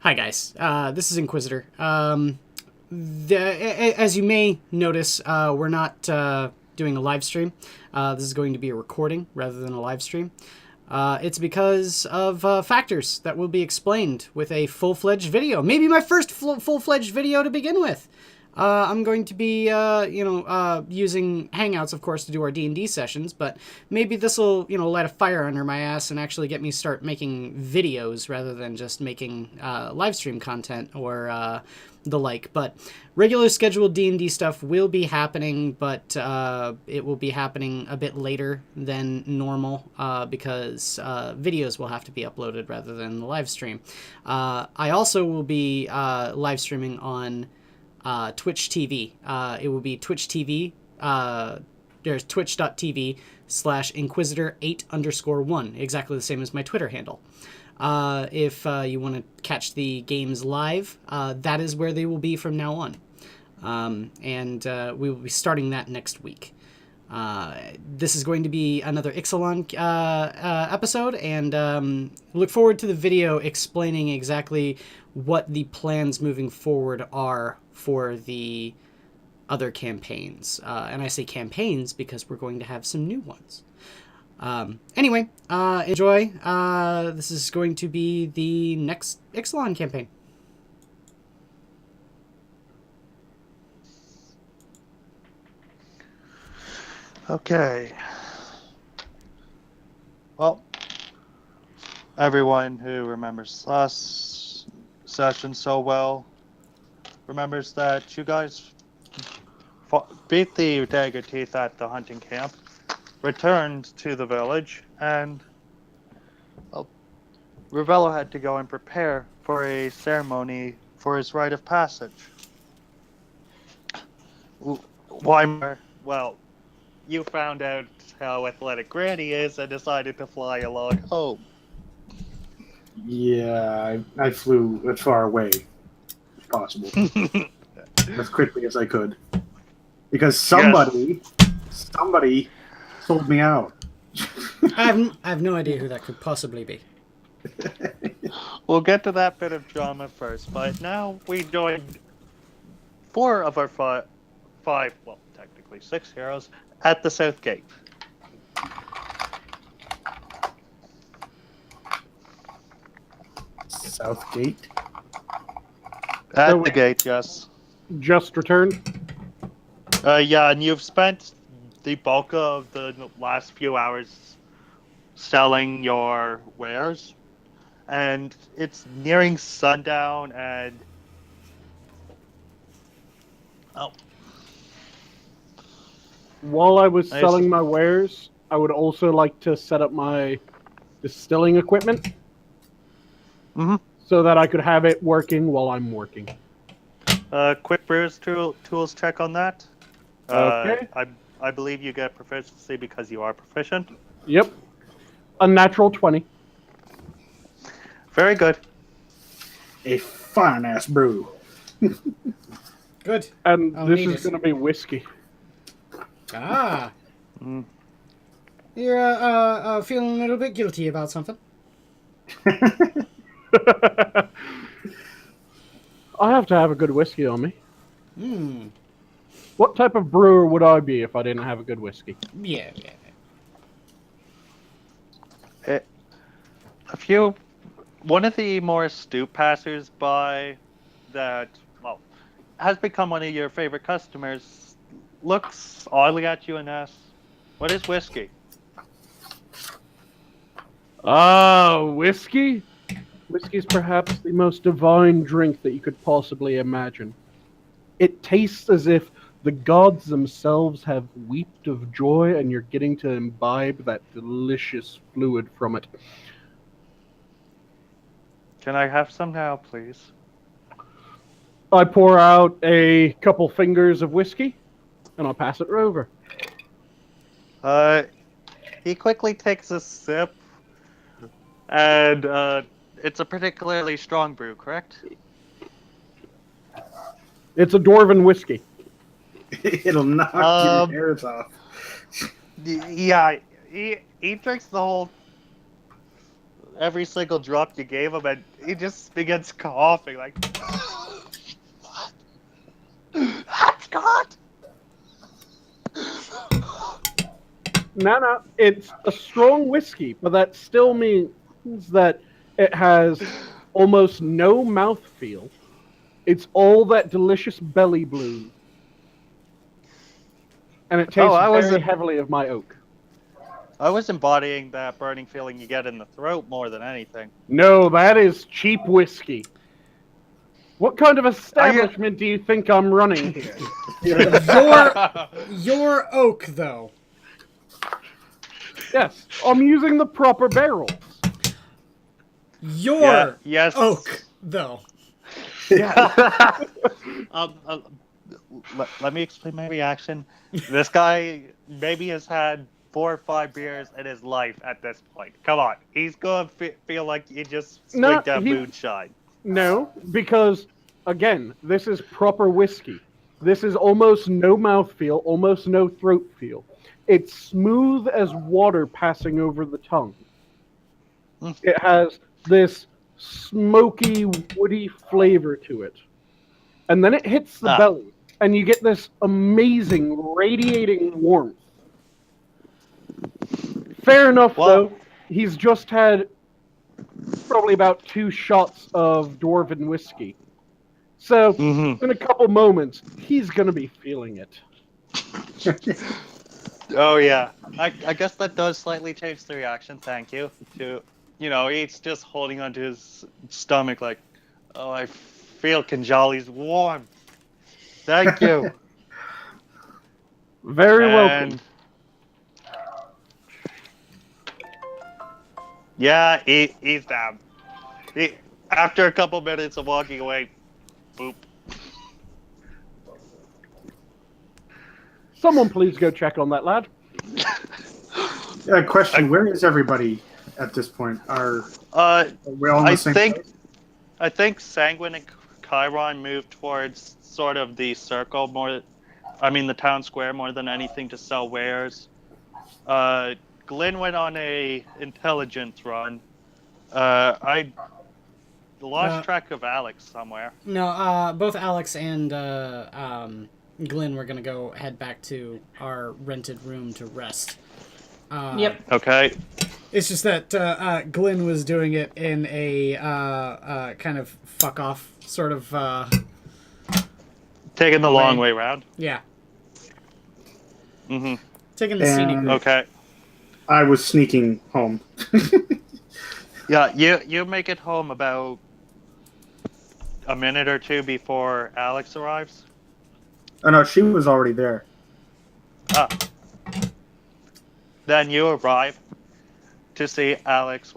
Hi guys, this is Inquisitor. As you may notice, we're not doing a live stream. This is going to be a recording rather than a live stream. It's because of factors that will be explained with a full-fledged video. Maybe my first full-fledged video to begin with. I'm going to be, using Hangouts, of course, to do our D&D sessions, but maybe this will, light a fire under my ass and actually get me start making videos rather than just making live stream content or the like. But regular scheduled D&D stuff will be happening, but it will be happening a bit later than normal because videos will have to be uploaded rather than the live stream. I also will be live streaming on Twitch TV. It will be Twitch TV. There's twitch.tv/Inquisitor8_1, exactly the same as my Twitter handle. If you want to catch the games live, that is where they will be from now on. And we will be starting that next week. This is going to be another Ixalan episode, and look forward to the video explaining exactly what the plans moving forward are for the other campaigns. And I say campaigns because we're going to have some new ones. Anyway, enjoy. This is going to be the next Ixalan campaign. Okay. Well, everyone who remembers last session so well remembers that you guys beat the dagger teeth at the hunting camp, returned to the village, and well, Revello had to go and prepare for a ceremony for his rite of passage. Why? Well, you found out how athletic Granny is and decided to fly along home. Yeah, I flew as far away as possible. As quickly as I could. Because somebody sold me out. I have no idea who that could possibly be. We'll get to that bit of drama first, but now we joined 4 of our 5, well, technically 6 heroes at the South Gate. South Gate? At the gate, yes. Just returned? Yeah, and you've spent the bulk of the last few hours selling your wares, and it's nearing sundown, and While I was selling my wares, I would also like to set up my distilling equipment so that I could have it working while I'm working. Quick brewer's tools check on that. Okay. I believe you get proficiency because you are proficient. Yep. A natural 20. Very good. A fine-ass brew. Good. And this is going to be whiskey. Ah. You're feeling a little bit guilty about something. I have to have a good whiskey on me. Hmm. What type of brewer would I be if I didn't have a good whiskey? Yeah. One of the more astute passers-by that, well, has become one of your favorite customers looks oddly at you and asks, "What is whiskey?" Whiskey? Whiskey is perhaps the most divine drink that you could possibly imagine. It tastes as if the gods themselves have wept of joy and you're getting to imbibe that delicious fluid from it. Can I have some now, please? I pour out a couple fingers of whiskey and I'll pass it over. He quickly takes a sip, and it's a particularly strong brew, correct? It's a dwarven whiskey. It'll knock your hairs off. Yeah, he drinks the whole, every single drop you gave him, and he just begins coughing like, "What? God!" No, it's a strong whiskey, but that still means that it has almost no mouthfeel. It's all that delicious belly bloom. And it tastes I was very heavily of my oak. embodying that burning feeling you get in the throat more than anything. No, that is cheap whiskey. What kind of establishment do you think I'm running here? Your oak, though. Yes, I'm using the proper barrels. Your yes. oak, though. Yeah. Let me explain my reaction. This guy maybe has had 4 or 5 beers in his life at this point. Come on, he's gonna feel like he just swigged that moonshine. No, because again, this is proper whiskey. This is almost no mouthfeel, almost no throat feel. It's smooth as water passing over the tongue. It has this smoky, woody flavor to it. And then it hits the belly, and you get this amazing, radiating warmth. Fair enough, though. He's just had probably about 2 shots of dwarven whiskey. So, in a couple moments, he's going to be feeling it. Oh, yeah. I guess that does slightly change the reaction, thank you. He's just holding onto his stomach like, oh, I feel Kinjali's warm. Thank you. Very welcome. Yeah, he's down. After a couple minutes of walking away, boop. Someone please go check on that lad. Question: where is everybody at this point? Are we all in the same place? I think Sanguine and Chiron moved towards sort of the circle the town square more than anything to sell wares. Glenn went on a intelligence run. I lost track of Alex somewhere. No, both Alex and Glenn were gonna go head back to our rented room to rest. Yep. Okay. It's just that Glenn was doing it in a kind of fuck off sort of. Taking the long way around. Yeah. Mm-hmm. Taking the scenic route. Okay. I was sneaking home. Yeah, you make it home about a minute or 2 before Alex arrives. Oh no, she was already there. Then you arrive to see Alex,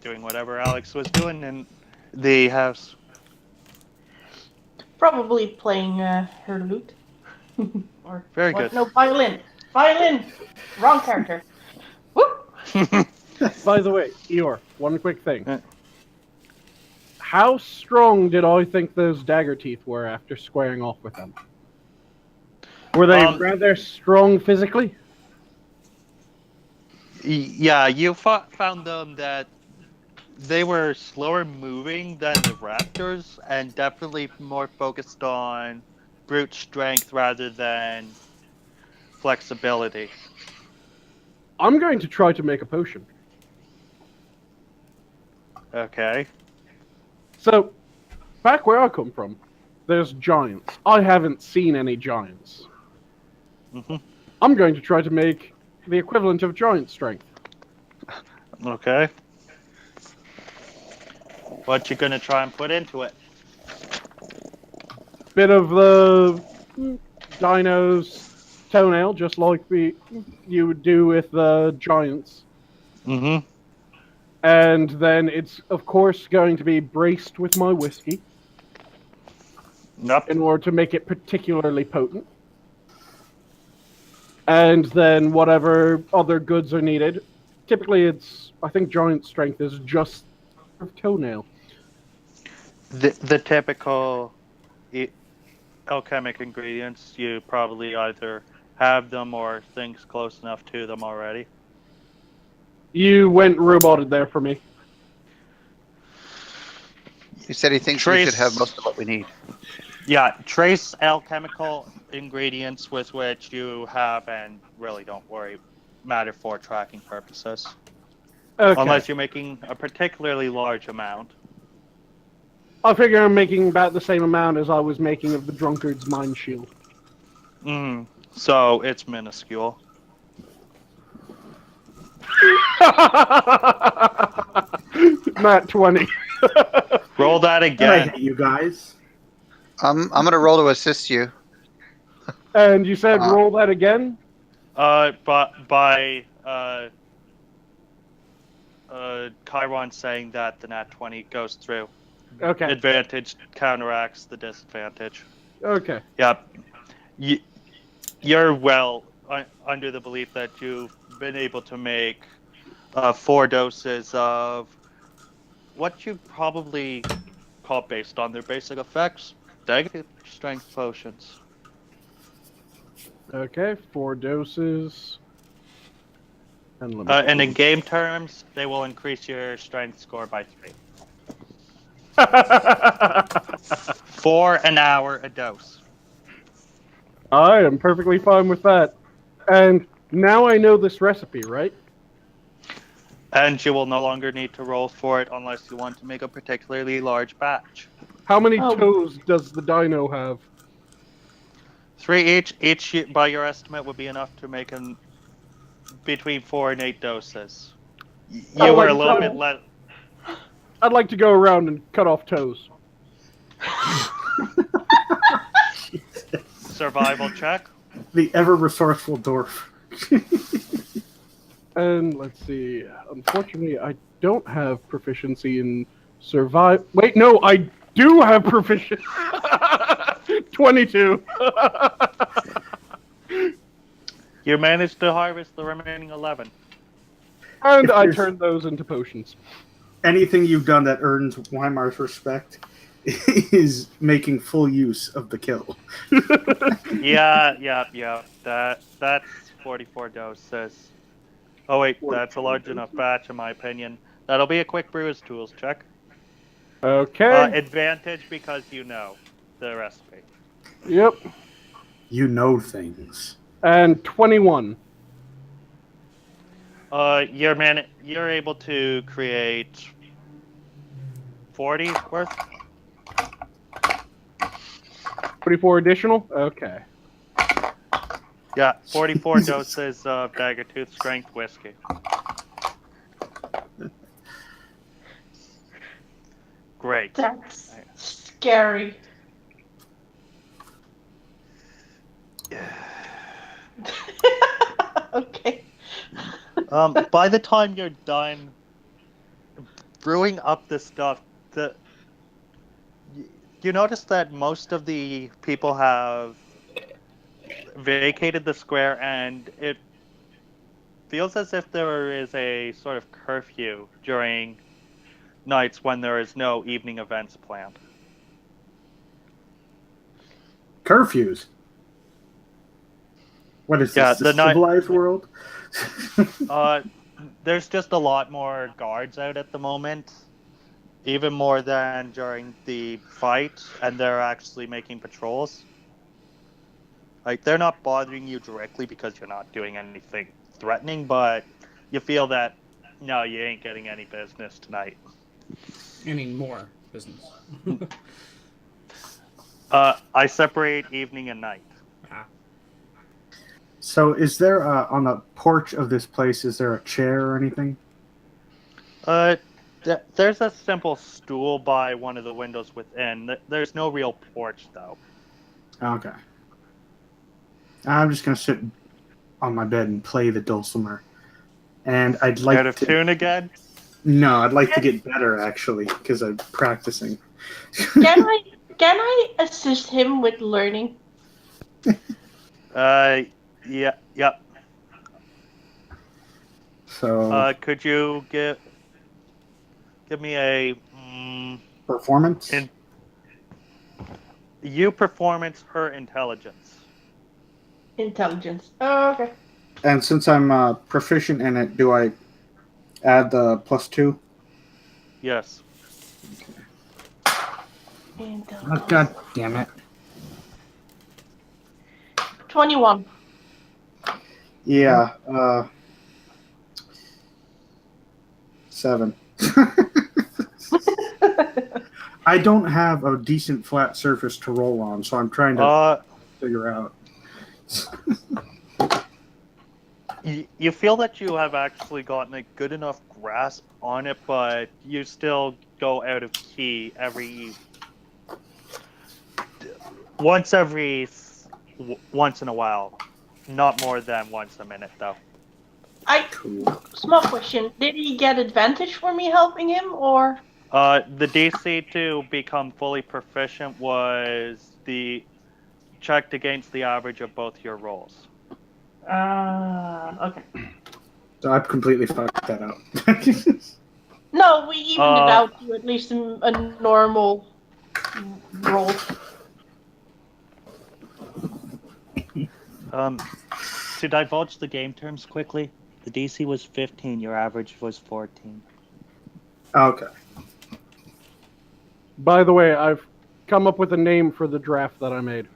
doing whatever Alex was doing in the house. Probably playing her lute. Or Very what? good. No, violin. Violin! Wrong character. Whoop! By the way, Eeyore, one quick thing. How strong did I think those dagger teeth were after squaring off with them? Were they rather strong physically? Yeah, you found them that they were slower moving than the raptors and definitely more focused on brute strength rather than flexibility. I'm going to try to make a potion. Okay. So, back where I come from, there's giants. I haven't seen any giants. Mm-hmm. I'm going to try to make the equivalent of giant strength. Okay. What you gonna try and put into it? Bit of the dino's toenail, just like you would do with the giants. Mm-hmm. And then it's, of course, going to be braced with my whiskey. Yep. In order to make it particularly potent. And then whatever other goods are needed. Typically, I think giant strength is just toenail. The typical alchemic ingredients, you probably either have them or things close enough to them already. You went roboted there for me. He said he thinks we should have most of what we need. Yeah, trace alchemical ingredients with which you have and really don't worry matter for tracking purposes. Okay. Unless you're making a particularly large amount. I figure I'm making about the same amount as I was making of the drunkard's mind shield. So it's minuscule. Not 20. Roll that I again. hate you guys. I'm gonna roll to assist you. And you said roll that again? But by Chiron saying that the nat 20 goes through. Okay. Advantage counteracts the disadvantage. Okay. Yep. You're well under the belief that you've been able to make 4 doses of what you probably call, based on their basic effects, negative strength potions. Okay, 4 doses. And in game terms, they will increase your strength score by 3. For an hour a dose. I am perfectly fine with that. And now I know this recipe, right? And you will no longer need to roll for it unless you want to make a particularly large batch. How many toes does the dino have? 3 each. Each, by your estimate, would be enough to make between 4 and 8 doses. You were a little bit less. I'd like to go around and cut off toes. Survival check. The ever-resourceful dwarf. And let's see. Unfortunately, I don't have proficiency in survive. Wait, no, I do have proficiency. 22. You managed to harvest the remaining 11. And I turned those into potions. Anything you've done that earns Weimar's respect is making full use of the kill. Yeah. That's 44 doses. Oh wait, that's a large enough batch in my opinion. That'll be a quick brewer's tools check. Okay. Advantage because you know the recipe. Yep. You know things. And 21. You're able to create 40 worth. 24 additional? Okay. Yeah, 44 doses of Daggertooth strength whiskey. Great. That's scary. Okay. By the time you're done brewing up this stuff, you notice that most of the people have vacated the square, and it feels as if there is a sort of curfew during nights when there is no evening events planned. Curfews? What is this, the civilized world? There's just a lot more guards out at the moment, even more than during the fight, and they're actually making patrols. Like, they're not bothering you directly because you're not doing anything threatening, but you feel that, no, you ain't getting any business tonight. Any more business. I separate evening and night. So is there, on the porch of this place, is there a chair or anything? There's a simple stool by one of the windows within. There's no real porch, though. Okay. I'm just going to sit on my bed and play the dulcimer. And I'd like Out of tune again? No, I'd like to get better, actually, because I'm practicing. Can I assist him with learning? Yeah. So, could you give me a performance? You performance, her intelligence. Intelligence. Oh, okay. And since I'm proficient in it, do I add the +2? Yes. And, Oh, God damn it. 21. Yeah, 7. I don't have a decent flat surface to roll on, so I'm trying to figure out. You feel that you have actually gotten a good enough grasp on it, but you still go out of key once in a while, not more than once a minute, though. Small question. Did he get advantage for me helping him, or? The DC to become fully proficient was checked against the average of both your rolls. Okay. So I've completely fucked that up. No, we evened it out to at least a normal roll. To divulge the game terms quickly, the DC was 15, your average was 14. Okay. By the way, I've come up with a name for the draft that I made.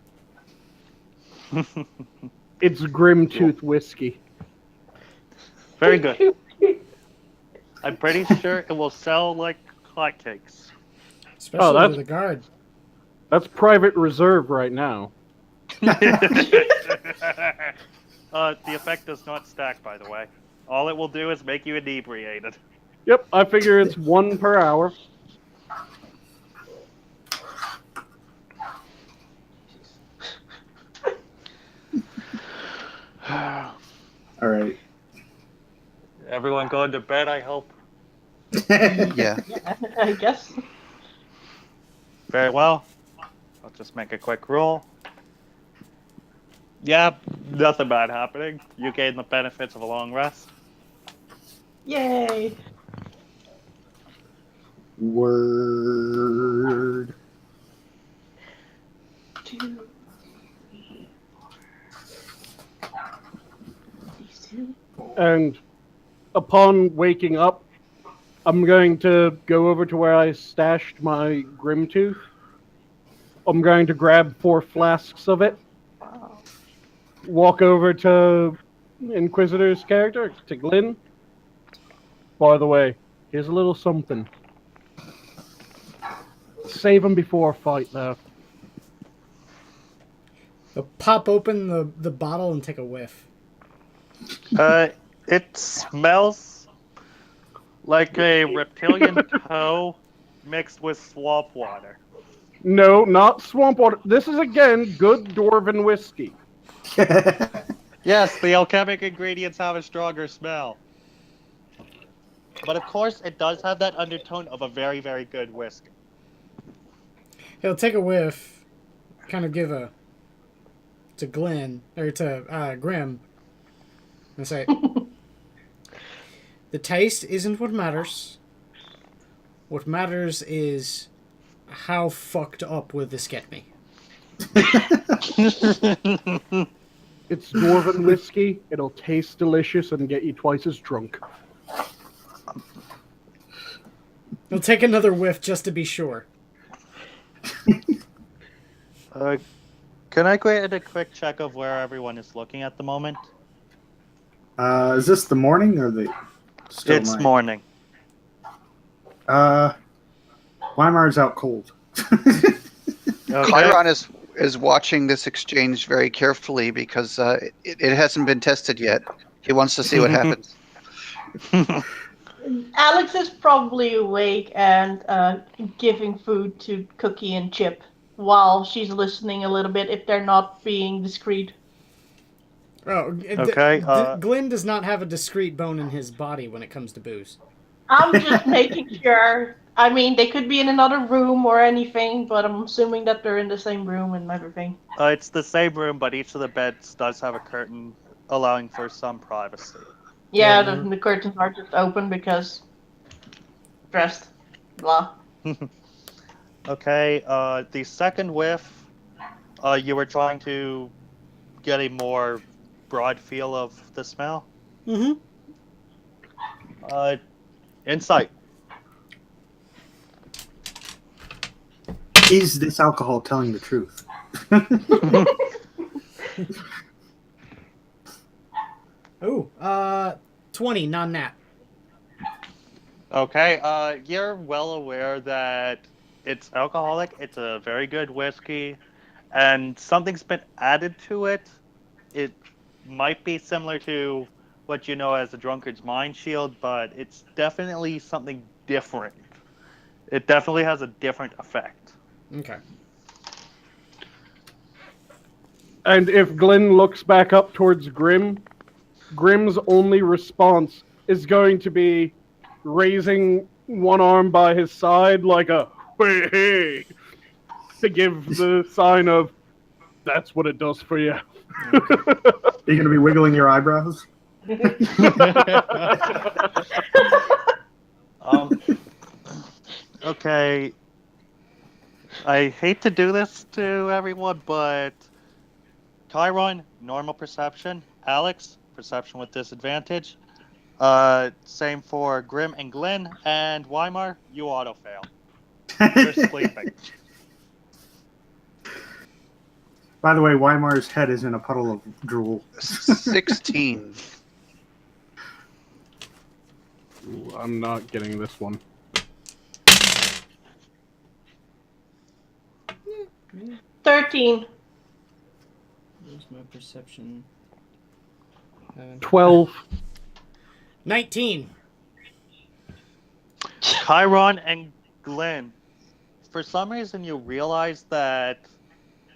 It's Grim Tooth Whiskey. Very good. I'm pretty sure it will sell like hotcakes. Especially to the guard. That's private reserve right now. The effect does not stack, by the way. All it will do is make you inebriated. Yep, I figure it's 1 per hour. All right. Everyone going to bed, I hope. Yeah. Yeah, I guess. Very well. I'll just make a quick roll. Yeah, nothing bad happening. You gain the benefits of a long rest. Yay. Word. 2, 3, 4. And upon waking up, I'm going to go over to where I stashed my Grim Tooth. I'm going to grab 4 flasks of it. Wow. Walk over to Inquisitor's character, to Glyn. By the way, here's a little something. Save him before a fight, though. They'll pop open the bottle and take a whiff. It smells like a reptilian toe mixed with swamp water. No, not swamp water. This is, again, good dwarven whiskey. Yes, the alchemic ingredients have a stronger smell. But of course, it does have that undertone of a very, very good whiskey. He'll take a whiff, kind of give a to Glenn or to Grim, and say, "The taste isn't what matters. What matters is how fucked up will this get me." It's dwarven whiskey. It'll taste delicious and get you twice as drunk. He'll take another whiff just to be sure. Can I go ahead and a quick check of where everyone is looking at the moment? Is this the morning or the? It's night? morning. Weimar's out cold. Okay. Chiron is watching this exchange very carefully because it hasn't been tested yet. He wants to see what happens. Alex is probably awake and giving food to Cookie and Chip while she's listening a little bit if they're not being discreet. Oh, Okay, Glenn does not have a discrete bone in his body when it comes to booze. I'm just making sure. I mean, they could be in another room or anything, but I'm assuming that they're in the same room and everything. It's the same room, but each of the beds does have a curtain allowing for some privacy. Yeah, Yeah. the curtains are just open because dressed. Blah. Okay, the second whiff, you were trying to get a more broad feel of the smell. Mm-hmm. Insight. Is this alcohol telling the truth? Ooh, 20, non-nat. Okay, you're well aware that it's alcoholic. It's a very good whiskey, and something's been added to it. It might be similar to what you know as the drunkard's mind shield, but it's definitely something different. It definitely has a different effect. Okay. And if Glenn looks back up towards Grim, Grim's only response is going to be raising one arm by his side like a hey, hey, to give the sign of that's what it does for you. You're going to be wiggling your eyebrows? Okay. I hate to do this to everyone, but Chiron, normal perception. Alex, perception with disadvantage. Same for Grim and Glenn. And Weimar, you auto fail. You're sleeping. By the way, Weimar's head is in a puddle of drool. 16. Ooh, I'm not getting this one. Mm. 13. Where's my perception? 12. 19. Chiron and Glenn, for some reason you realize that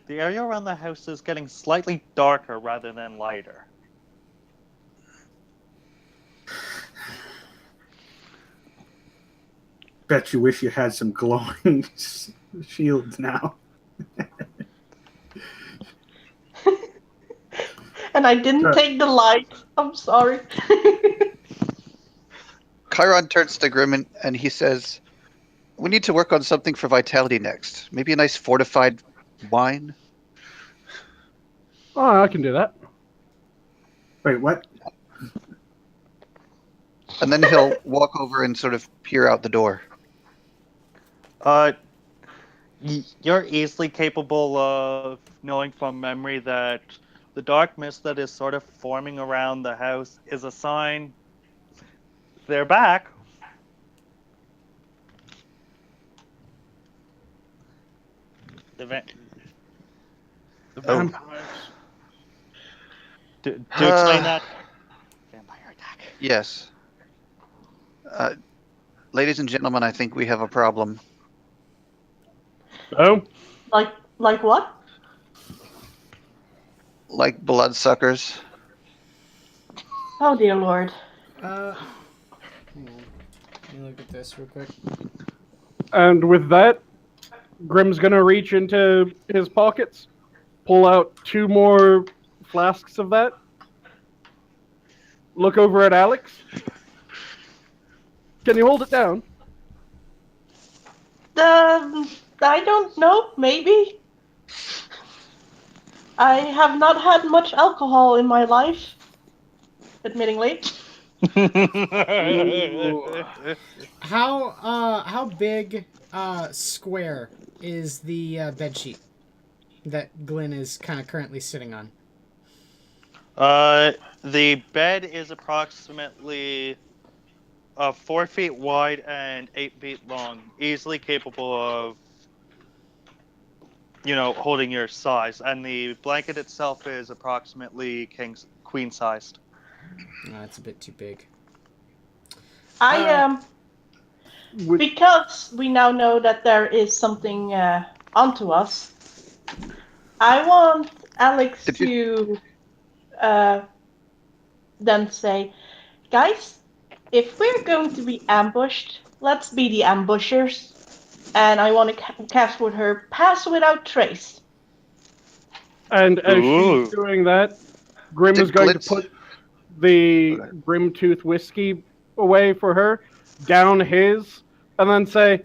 the area around the house is getting slightly darker rather than lighter. Bet you wish you had some glowing shields now. And I didn't take the light. I'm sorry. Chiron turns to Grim and he says, we need to work on something for vitality next. Maybe a nice fortified wine? Oh, I can do that. Wait, what? And then he'll walk over and sort of peer out the door. You're easily capable of knowing from memory that the dark mist that is sort of forming around the house is a sign they're back. The vampires. To explain that, vampire attack. Yes. Ladies and gentlemen, I think we have a problem. Oh? Like what? Like bloodsuckers. Oh dear lord. Hang on. Let me look at this real quick. And with that, Grim's gonna reach into his pockets, pull out 2 more flasks of that, look over at Alex. Can you hold it down? I don't know. Maybe. I have not had much alcohol in my life, admittingly. How big square is the bed sheet that Glenn is kind of currently sitting on? The bed is approximately 4 feet wide and 8 feet long, easily capable of, holding your size. And the blanket itself is approximately queen sized. That's a bit too big. Because we now know that there is something onto us, I want Alex to then say, guys, if we're going to be ambushed, let's be the ambushers. And I want to cast with her Pass Without Trace. And as she's doing that, Grim is going to put the Grimtooth whiskey away for her, down his, and then say,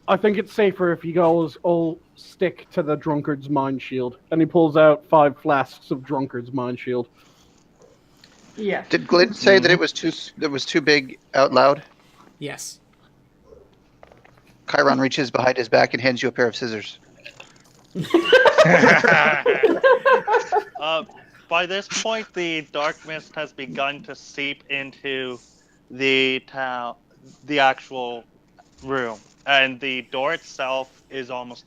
I think it's safer if you guys all stick to the drunkard's mind shield. And he pulls out 5 flasks of drunkard's mind shield. Yeah. Did Glenn say that it was too big out loud? Yes. Chiron reaches behind his back and hands you a pair of scissors. By this point, the dark mist has begun to seep into the town, the actual room, and the door itself is almost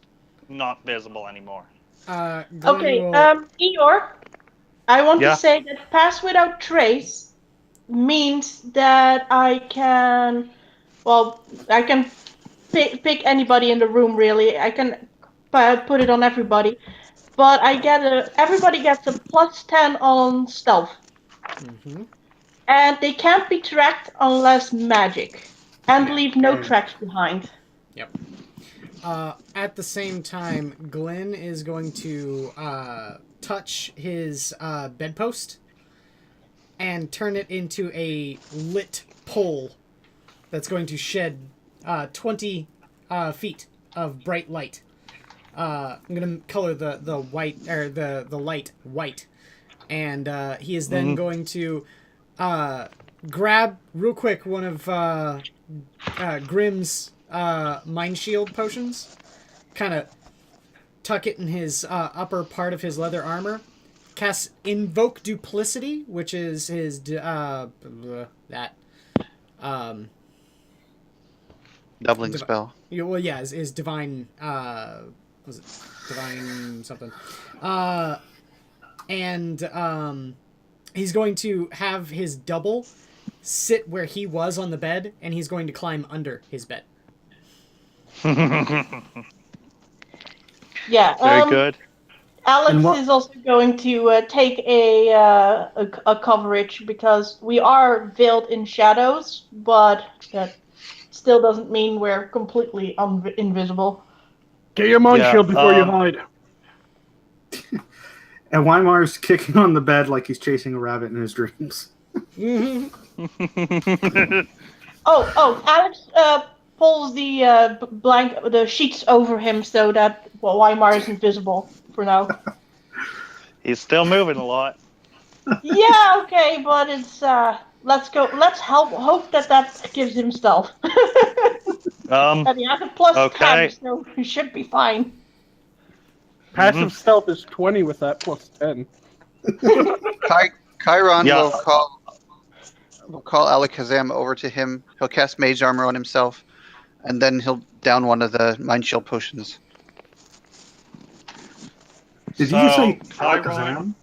not visible anymore. Glenn Okay, will. Eeyore, I want Yeah. to say that pass without trace means that I can, well, I can pick anybody in the room really. I can put it on everybody, but everybody gets a +10 on stealth, Mhm. and they can't be tracked unless magic, and leave no tracks behind. Yep. At the same time, Glenn is going to touch his bedpost and turn it into a lit pole that's going to shed 20 feet of bright light. I'm going to color the white or the light white, and he is then going to grab real quick one of Grimm's mind shield potions, kind of tuck it in his upper part of his leather armor, cast Invoke Duplicity, which is his Doubling spell. his divine was it divine something, and he's going to have his double sit where he was on the bed, and he's going to climb under his bed. Yeah. Very good. Alex is also going to take a coverage because we are veiled in shadows, but that still doesn't mean we're completely invisible. Get your mind Yeah, shield before you hide. And Weimar's kicking on the bed like he's chasing a rabbit in his dreams. Oh, Alex pulls the the sheets over him so that Weimar is invisible for now. He's still moving a lot. Yeah, okay, but it's let's go. Let's hope that gives him stealth. And he has a +10, so he should be fine. Passive stealth is 20 with that +10. Chiron will call Alakazam over to him. He'll cast Mage Armor on himself, and then he'll down one of the Mind Shield potions. Did you just say Chiron,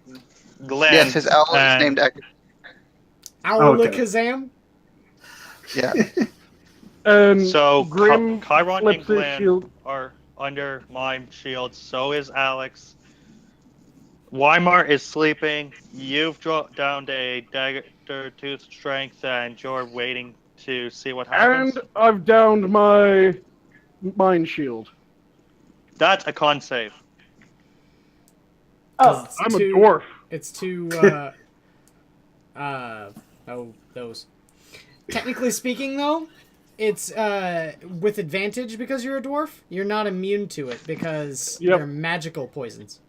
Glenn, Yes, his owl is named Alakazam? Yeah. So Grim Chiron and flips his Glenn shield. are under my shield. So is Alex. Weimar is sleeping. You've dropped down to a dagger 2 strength, and you're waiting to see what happens. And I've downed my mind shield. That's a con save. Oh, I'm a dwarf. It's too those. Technically speaking, though, it's with advantage because you're a dwarf. You're not immune to it because they're magical poisons.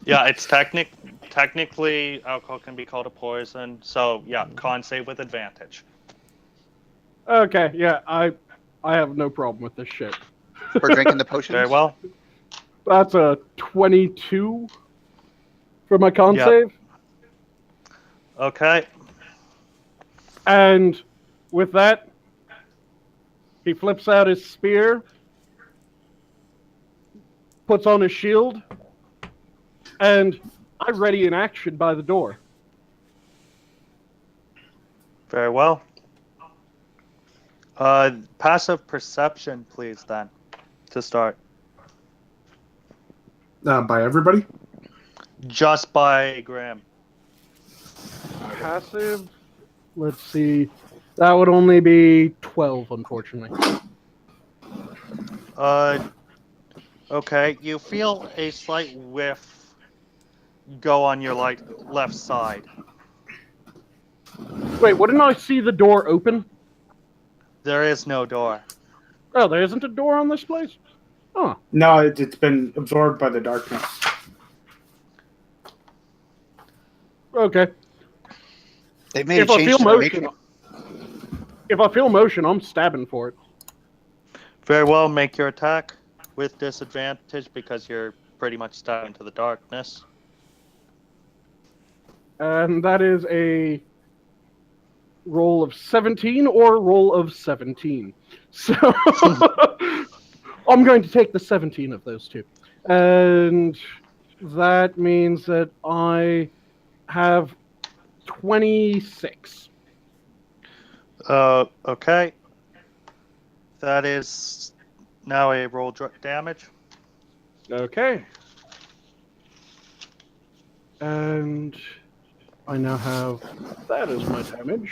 Yeah, it's technically alcohol can be called a poison. So yeah, con save with advantage. Okay, yeah, I have no problem with this shit. For drinking the potions. Very well. That's a 22 for my con Yep. save. Okay. And with that, he flips out his spear, puts on his shield, and I ready in action by the door. Very well. Passive perception, please, then, to start. By everybody? Just by Graham. Passive, let's see, that would only be 12, unfortunately. Okay. You feel a slight whiff go on your left side. Wait, wouldn't I see the door open? There is no door. Oh, there isn't a door on this place? Huh. No, it's been absorbed by the darkness. Okay. They made If a I change feel to the motion, matrix. if I feel motion, I'm stabbing for it. Very well, make your attack with disadvantage because you're pretty much stuck into the darkness. And that is a roll of 17 or roll of 17. So I'm going to take the 17 of those two. And that means that I have 26. Okay. That is now a roll damage. Okay. And I now have that as my damage.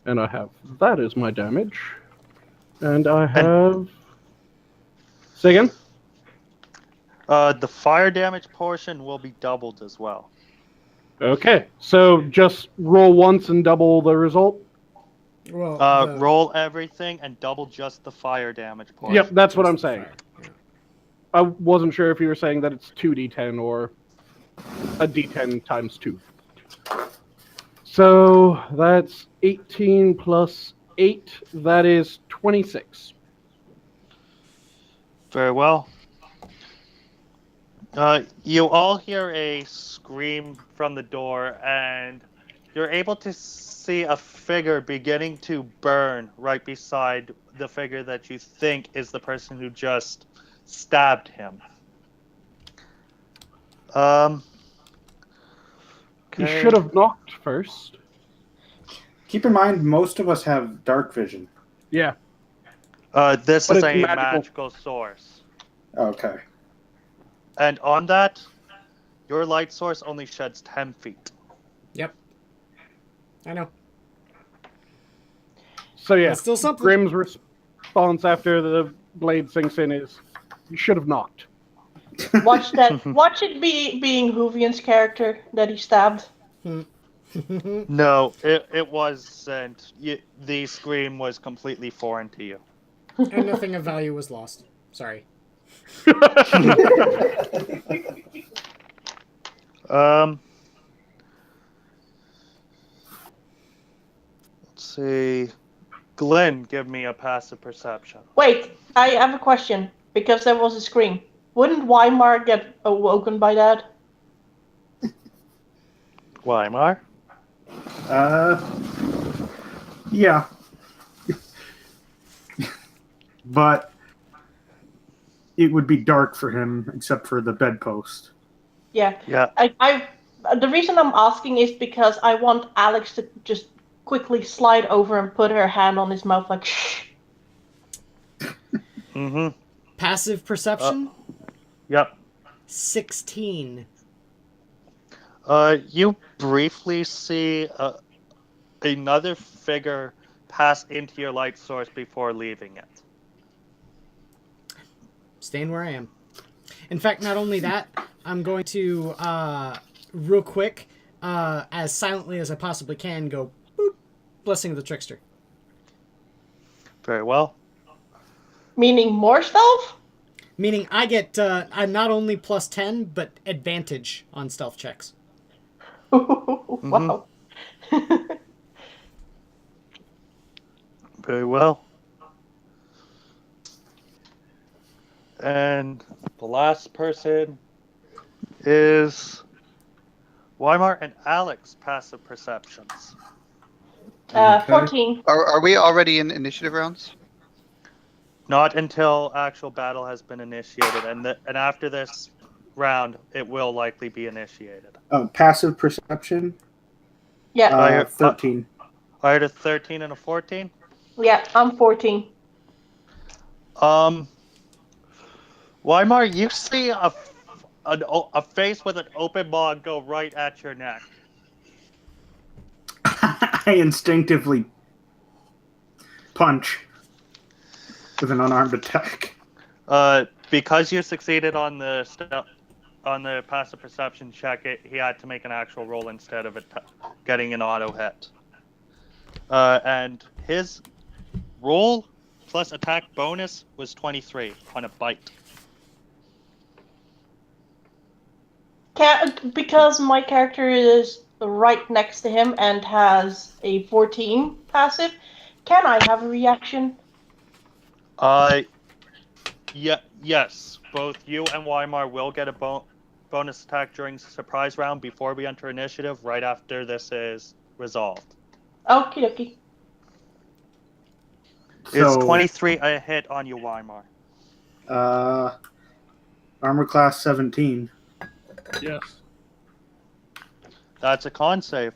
And I have that as my damage. And I have... Say again? The fire damage portion will be doubled as well. Okay. So just roll once and double the result? Well, Roll everything and double just the fire damage portion. Yep, that's what I'm just the saying. fire, yeah. I wasn't sure if you were saying that it's 2d10 or a d10 times 2. So that's 18 plus 8. That is 26. Very well. You all hear a scream from the door, and you're able to see a figure beginning to burn right beside the figure that you think is the person who just stabbed him. You Okay. should have knocked first. Keep in mind, most of us have dark vision. Yeah. This But is it's a magical. magical source. Okay. And on that, your light source only sheds 10 feet. Yep. I know. So yeah, That's still something. Grimm's response after the blade sinks in is, you should have knocked. Watch that. Watch it being Hoovian's character that he stabbed. No, it wasn't. The scream was completely foreign to you. And nothing of value was lost. Sorry. Let's see. Glenn, give me a passive perception. Wait, I have a question because there was a scream. Wouldn't Weimar get awoken by that? Weimar? Yeah. But it would be dark for him, except for the bedpost. Yeah. Yeah. I the reason I'm asking is because I want Alex to just quickly slide over and put her hand on his mouth like shh. Mm-hmm. Passive perception? Yep. 16. You briefly see another figure pass into your light source before leaving it. Staying where I am. In fact, not only that, I'm going to, real quick, as silently as I possibly can, go, boop, Blessing of the Trickster. Very well. Meaning more stealth? Meaning I get not only plus 10, but advantage on stealth checks. Wow. Very well. And the last person is Weimar and Alex passive perceptions. 14. Are we already in initiative rounds? Not until actual battle has been initiated, and after this round, it will likely be initiated. Passive perception, Yeah. 13. I had a 13 and a 14. Yeah, I'm 14. Weimar, you see a face with an open maw go right at your neck. I instinctively punch with an unarmed attack. Because you succeeded on the passive perception check, he had to make an actual roll instead of getting an auto hit. And his roll plus attack bonus was 23 on a bite. Because my character is right next to him and has a 14 passive, can I have a reaction? Yes. Both you and Weimar will get a bonus attack during surprise round before we enter initiative, right after this is resolved. Okie dokie. Is So, 23 a hit on you, Weimar? armor class 17. Yes. That's a con save.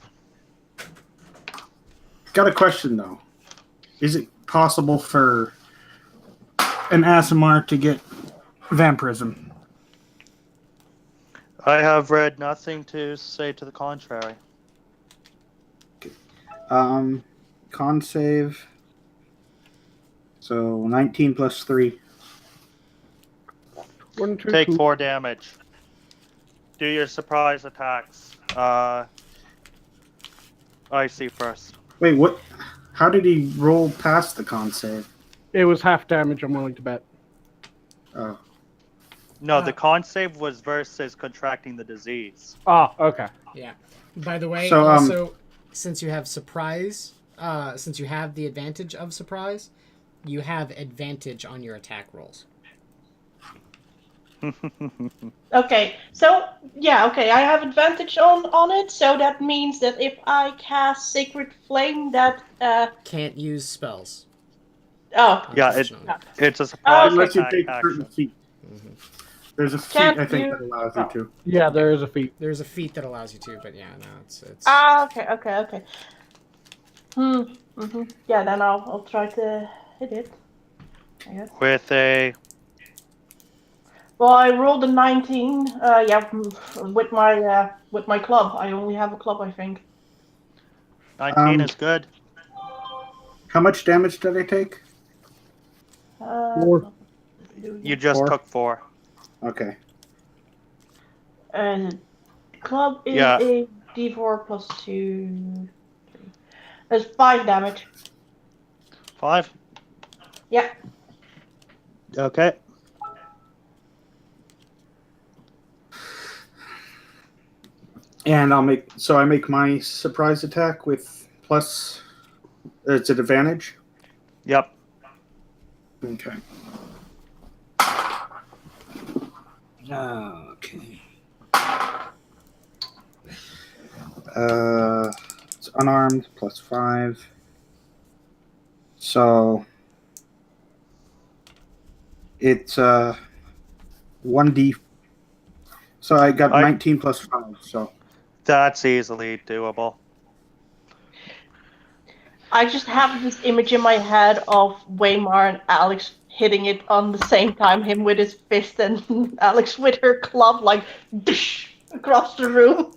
Got a question though. Is it possible for an Asimar to get vampirism? I have read nothing to say to the contrary. Con save. So 19 plus 3. 1, 2, Take 2. 4 damage. Do your surprise attacks. I see first. Wait, what? How did he roll past the con save? It was half damage, I'm willing to bet. Oh. No, the con save was versus contracting the disease. Ah, okay. Yeah. By the way, So, also, since you have surprise, since you have the advantage of surprise, you have advantage on your attack rolls. Okay, so yeah, okay, I have advantage on it, so that means that if I cast Sacred Flame, that Can't use spells. oh Yeah, unfortunately. it's a surprise Unless you attack take a certain action. feat. There's a feat, Can't I think, you- that allows oh. you to. Yeah, there is a feat. There's a feat that allows you to, but yeah, no, it's. Okay. Yeah, then I'll try to hit it, I guess. With a Well, I rolled a 19. With my club. I only have a club, I think. 19 is good. How much damage did I take? 4. You just 4? took 4. Okay. And club is Yeah. a D4 plus 2. That's 5 damage. 5? Yeah. Okay. And I make my surprise attack with plus. It's an advantage. Yep. Okay. Okay. It's unarmed plus 5. So it's 1d. So I got 19 plus 5. So That's easily doable. I just have this image in my head of Waymar and Alex hitting it on the same time, him with his fist and Alex with her club, like, bish, across the room.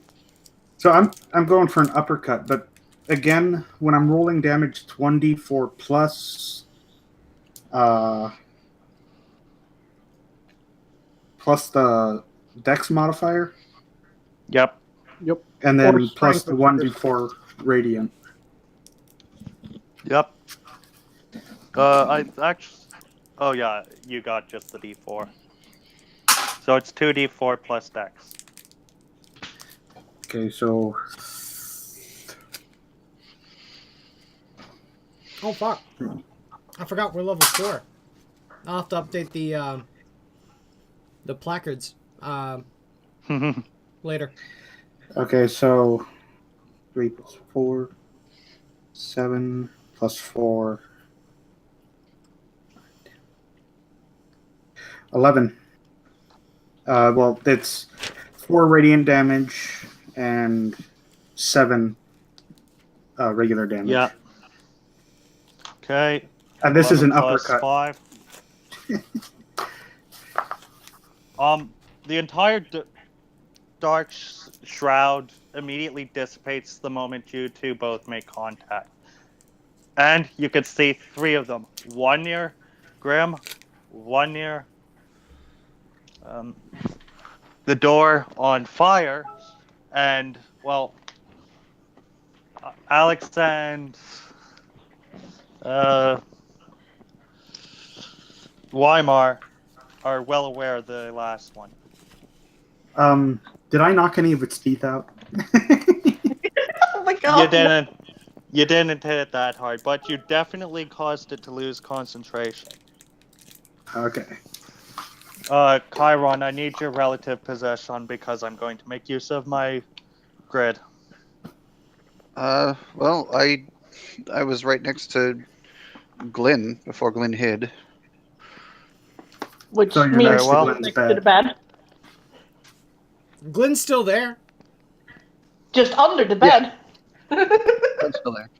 So I'm going for an uppercut, but again, when I'm rolling damage, it's 1d4 plus the dex modifier, Yep. Yep. and Or then plus strength the of 1d4 radiant. Yep. I actually. Oh yeah, you got just the D4. So it's 2d4 plus dex. Okay, so Oh fuck! I forgot we're level 4. I'll have to update the placards later. okay, so 3 plus 4, 7 plus 4, 11. Well, it's 4 radiant damage and 7 regular damage. Yeah. Okay. And this is an 11 plus uppercut. 5. The entire dark shroud immediately dissipates the moment you two both make contact. And you can see 3 of them. One near Grim, one near the door on fire, and, well, Alex and Weimar are well aware of the last one. Did I knock any of its teeth out? Oh my god. You didn't hit it that hard, but you definitely caused it to lose concentration. Okay. Chiron, I need your relative possession because I'm going to make use of my grid. Well, I was right next to Glenn before Glenn hid. Which So you're means next to well. Glenn's next to the bed. bed. Glenn's still there. Just under the Yeah. bed. Glenn's still there.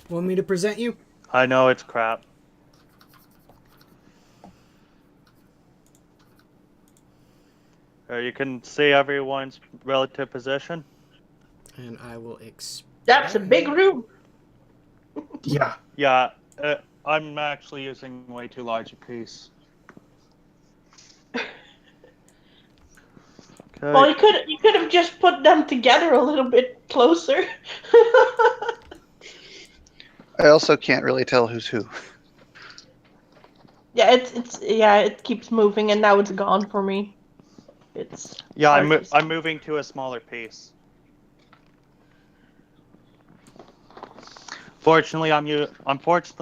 Want me to present you? I know it's crap. You can see everyone's relative position. And I will explain. That's a big room. Yeah. Yeah, I'm actually using way too large a piece. Okay. Well, you could have just put them together a little bit closer. I also can't really tell who's who. Yeah, it keeps moving and now it's gone for me. It's Yeah, hard to see. I'm moving to a smaller piece. Unfortunately,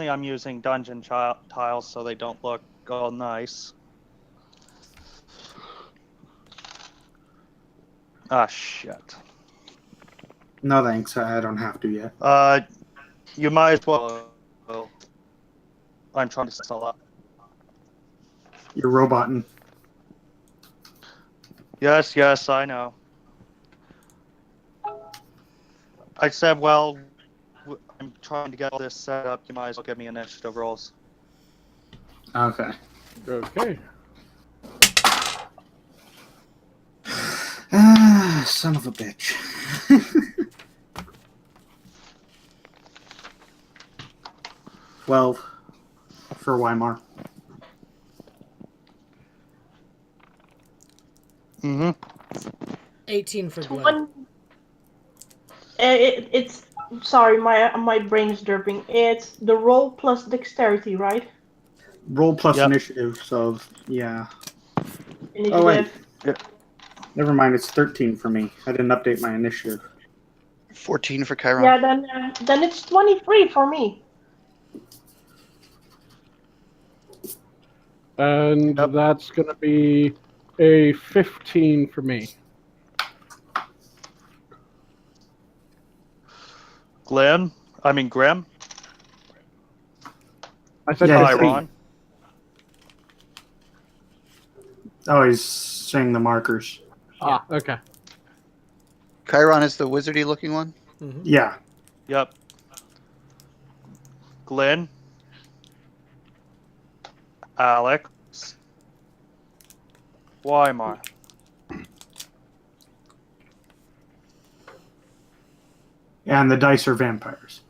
I'm using dungeon tiles so they don't look all nice. Ah, shit. No thanks. I don't have to yet. You might as well. I'm trying to sell up. You're roboting. Yes, I know. I said, well, I'm trying to get all this set up. You might as well give me initiative rolls. Okay. Okay. Ah, son of a bitch. 12 for Weimar. Mm-hmm. 18 for Glenn. One. It's sorry, my brain's derping. It's the roll plus dexterity, right? Roll plus Yep. initiative, so yeah. Initiative. Oh, wait. Never mind, it's 13 for me. I didn't update my initiative. 14 for Chiron. Yeah, then it's 23 for me. And Yep. that's going to be a 15 for me. Grim. I said Yeah, 15. Chiron. Oh, he's saying the markers. Ah, okay. Chiron is the wizardy looking one? Mm-hmm. Yeah. Yep. Glenn. Alex. Weimar. And the dice are vampires.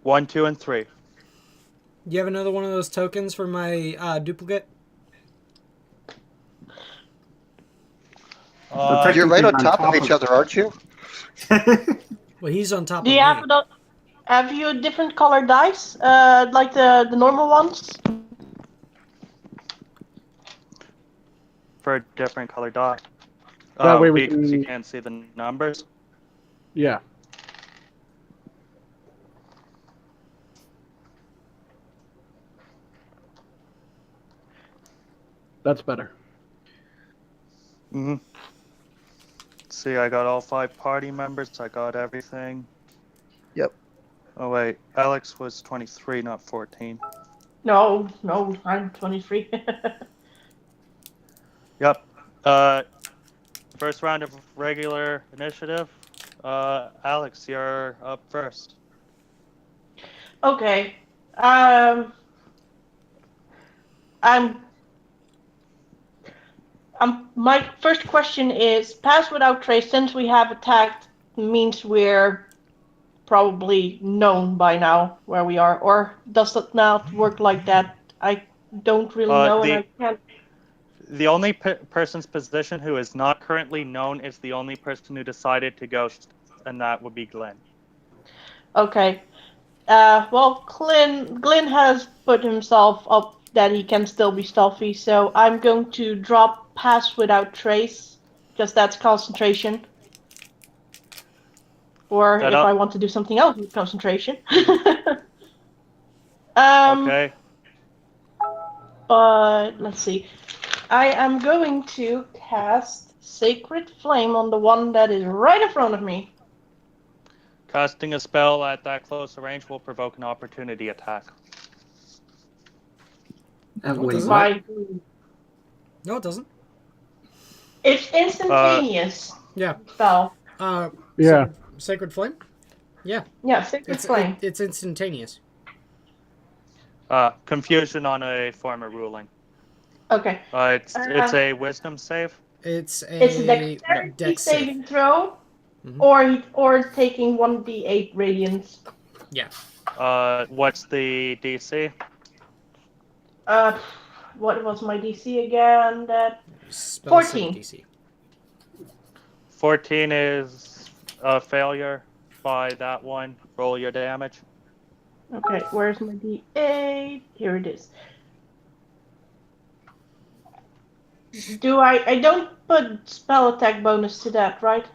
1, 2, and 3. You have another one of those tokens for my duplicate? You're right on top of each other, aren't you? Well, he's on top Do of you me. have you different color dice, like the normal ones? For a different color dot. That way we because can- you can't see the numbers. Yeah. That's better. Mm-hmm. See, I got all 5 party members. I got everything. Yep. Oh, wait. Alex was 23, not 14. No, I'm 23. Yep. First round of regular initiative. Alex, you're up first. Okay. My first question is: pass without trace. Since we have attacked, means we're probably known by now where we are, or does it not work like that? I don't really know, and I can't. The only person's position who is not currently known is the only person who decided to ghost, and that would be Glenn. Okay. Well, Glenn has put himself up that he can still be stealthy, so I'm going to drop pass without trace, because that's concentration. or Set if up. I want to do something else with concentration. Um, Okay. But let's see. I am going to cast Sacred Flame on the one that is right in front of me. Casting a spell at that close range will provoke an opportunity attack. Wait, does it? what? No, it doesn't. It's instantaneous Yeah. spell. Yeah. Sacred Flame? Yeah. Yeah, Sacred Flame. It's instantaneous. Confusion on a former ruling. Okay. It's a wisdom save. It's It's a a dexterity dex save. saving throw, Mhm. or taking 1d8 radiance. Yeah. What's the DC? What was my DC again? That Spell save 14. DC. 14 is a failure by that one. Roll your damage. Okay, where's my d8? Here it is. I don't put spell attack bonus to that, right?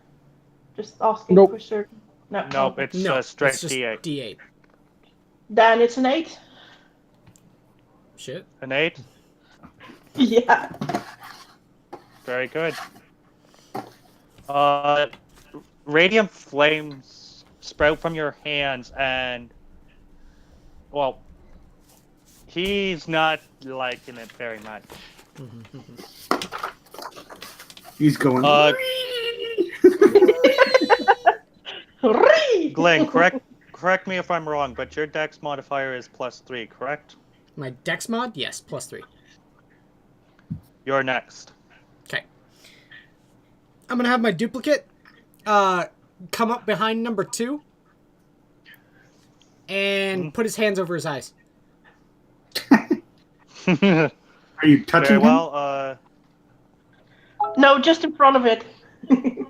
Just asking Nope. for certain. No. Nope, Okay. it's No, straight it's just D8. D8. Then it's an 8. Shit. An 8? Yeah. Very good. Radiant flames sprout from your hands and... Well, he's not liking it very much. He's going. Glenn, correct me if I'm wrong, but your dex modifier is +3, correct? My dex mod? Yes, +3. You're next. Okay. I'm gonna have my duplicate come up behind number 2 and put his hands over his eyes. Are you touching Very him? well. No, just in front of it.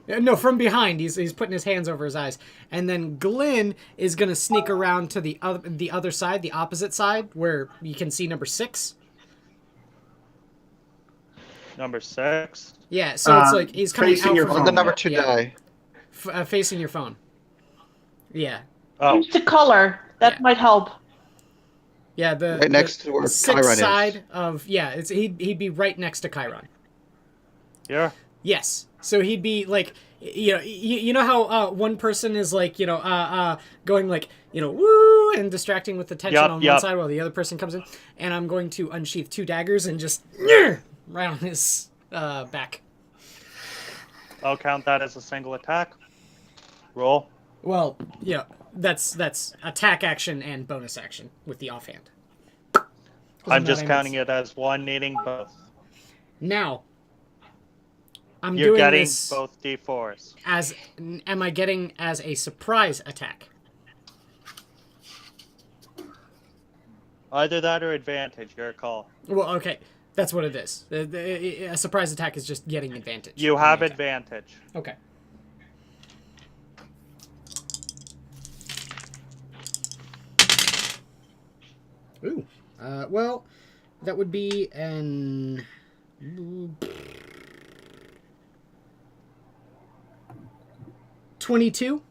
No, from behind. He's putting his hands over his eyes, and then Glenn is gonna sneak around to the other side, the opposite side, where you can see number 6. Number 6. Yeah, so it's like he's coming facing out your from On phone. the number 2 yeah. die. Facing your phone. Yeah, Oh, Use the color. That Yeah. might help. yeah. The Right next to where the 6 Chiron is. side of he'd be right next to Chiron. yeah. Yes. So he'd be like, you know how one person is like, going like, woo, and distracting with the tension on one side while the other person comes in, and I'm going to unsheath 2 daggers and just right on his back. I'll count that as a single attack. Roll. Well, that's attack action and bonus action with the offhand. I'm just counting it as one, needing both. Now, I'm You're doing getting this both D4s. am I getting as a surprise attack? Either that or advantage, your call. Well, okay, that's what it is. A surprise attack is just getting advantage. You have advantage. Okay. Ooh. Well, that would be an... 22.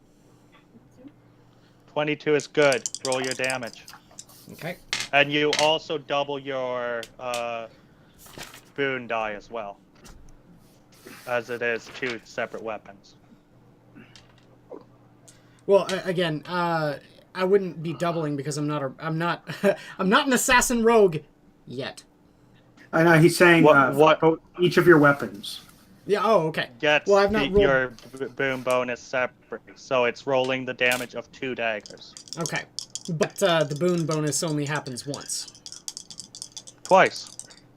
22 is good. Roll your damage. Okay. And you also double your boon die as well, as it is 2 separate weapons. Well, again, I wouldn't be doubling because I'm not I'm not an assassin rogue yet. I know he's saying What- each of your weapons. Yeah. Oh, okay. Gets Well, I've not rolled- your boon bonus separately, so it's rolling the damage of 2 daggers. Okay. But the boon bonus only happens once. Twice.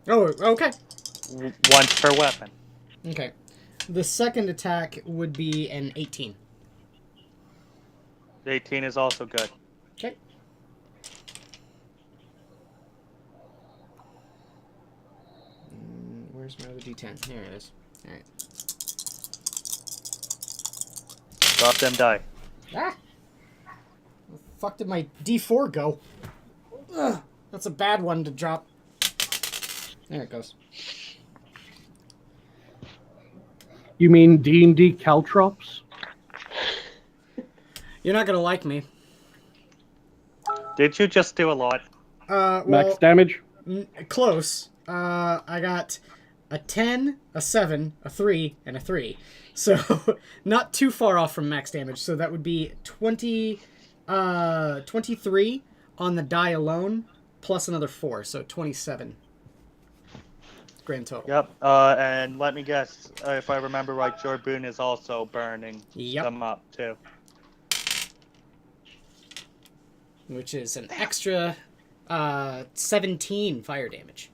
Oh, okay. Once per weapon. Okay. The second attack would be an 18. 18 is also good. Okay. Where's my other D10? Here it is. All right. Drop them die. Ah! Where the fuck did my D4 go? Ugh, that's a bad one to drop. There it goes. You mean D&D caltrops? You're not gonna like me. Did you just do a lot? Well, Max damage? close. I got a 10, a 7, a 3, and a 3. So, not too far off from max damage. So that would be 23 on the die alone, plus another 4, so 27. Grand total. Yep. And let me guess, if I remember right, your boon is also burning them up too. Which is an extra 17 fire damage.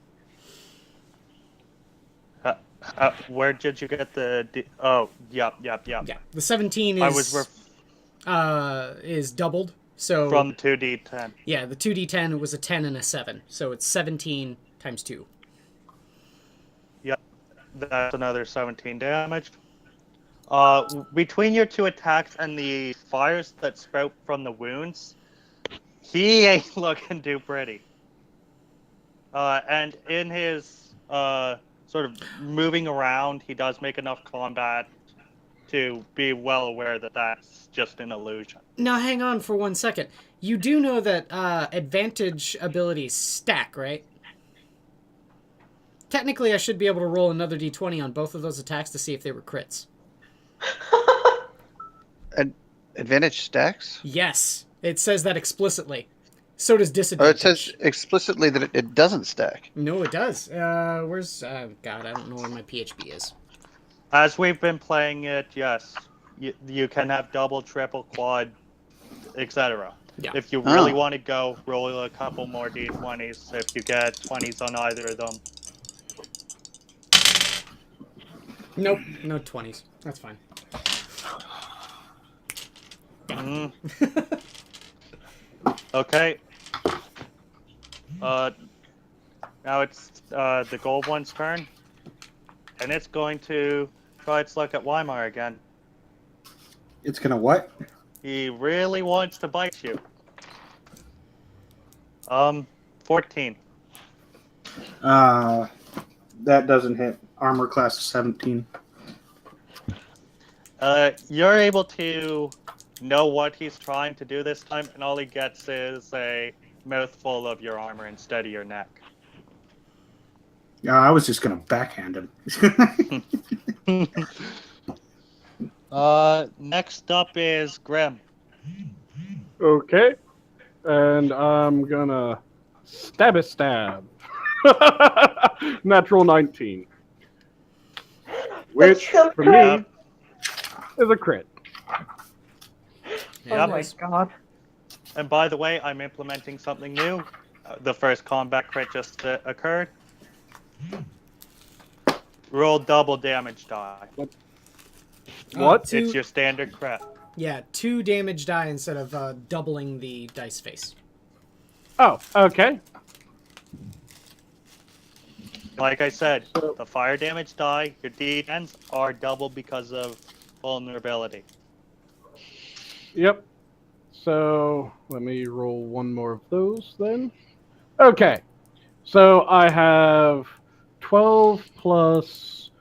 Where did you get the? Oh, yep. Yeah, the 17 is doubled. So from the 2d10. Yeah, the 2d10 was a 10 and a 7, so it's 17 times 2. Yep, that's another 17 damage. Between your 2 attacks and the fires that sprout from the wounds, he ain't looking too pretty. And in his sort of moving around, he does make enough combat to be well aware that that's just an illusion. Now, hang on for 1 second. You do know that advantage abilities stack, right? Technically, I should be able to roll another d20 on both of those attacks to see if they were crits. Advantage stacks? Yes, it says that explicitly. So does Oh, disadvantage. it says explicitly that it doesn't stack. No, it does. Where's... God, I don't know where my PHB is. As we've been playing it, yes, you can have double, triple, quad, etc. Yeah. If you really want to go, roll a couple more d20s. If you get 20s on either of them. Nope, no 20s. That's fine. Okay. Now it's the gold one's turn. And it's going to try its luck at Weimar again. It's gonna what? He really wants to bite you. 14. That doesn't hit. Armor class 17. You're able to know what he's trying to do this time, and all he gets is a mouthful of your armor instead of your neck. Yeah, I was just gonna backhand him. Next up is Grim. Okay. And I'm gonna stab a stab. Natural 19. Which, for me, is a crit. Oh my god. And by the way, I'm implementing something new. The first combat crit just occurred. Roll double damage die. What? It's your standard crit. Yeah, 2 damage die instead of doubling the dice face. Oh, okay. Like I said, the fire damage die, your D10s are double because of vulnerability. Yep. So, let me roll one more of those then. Okay. So, I have 12 plus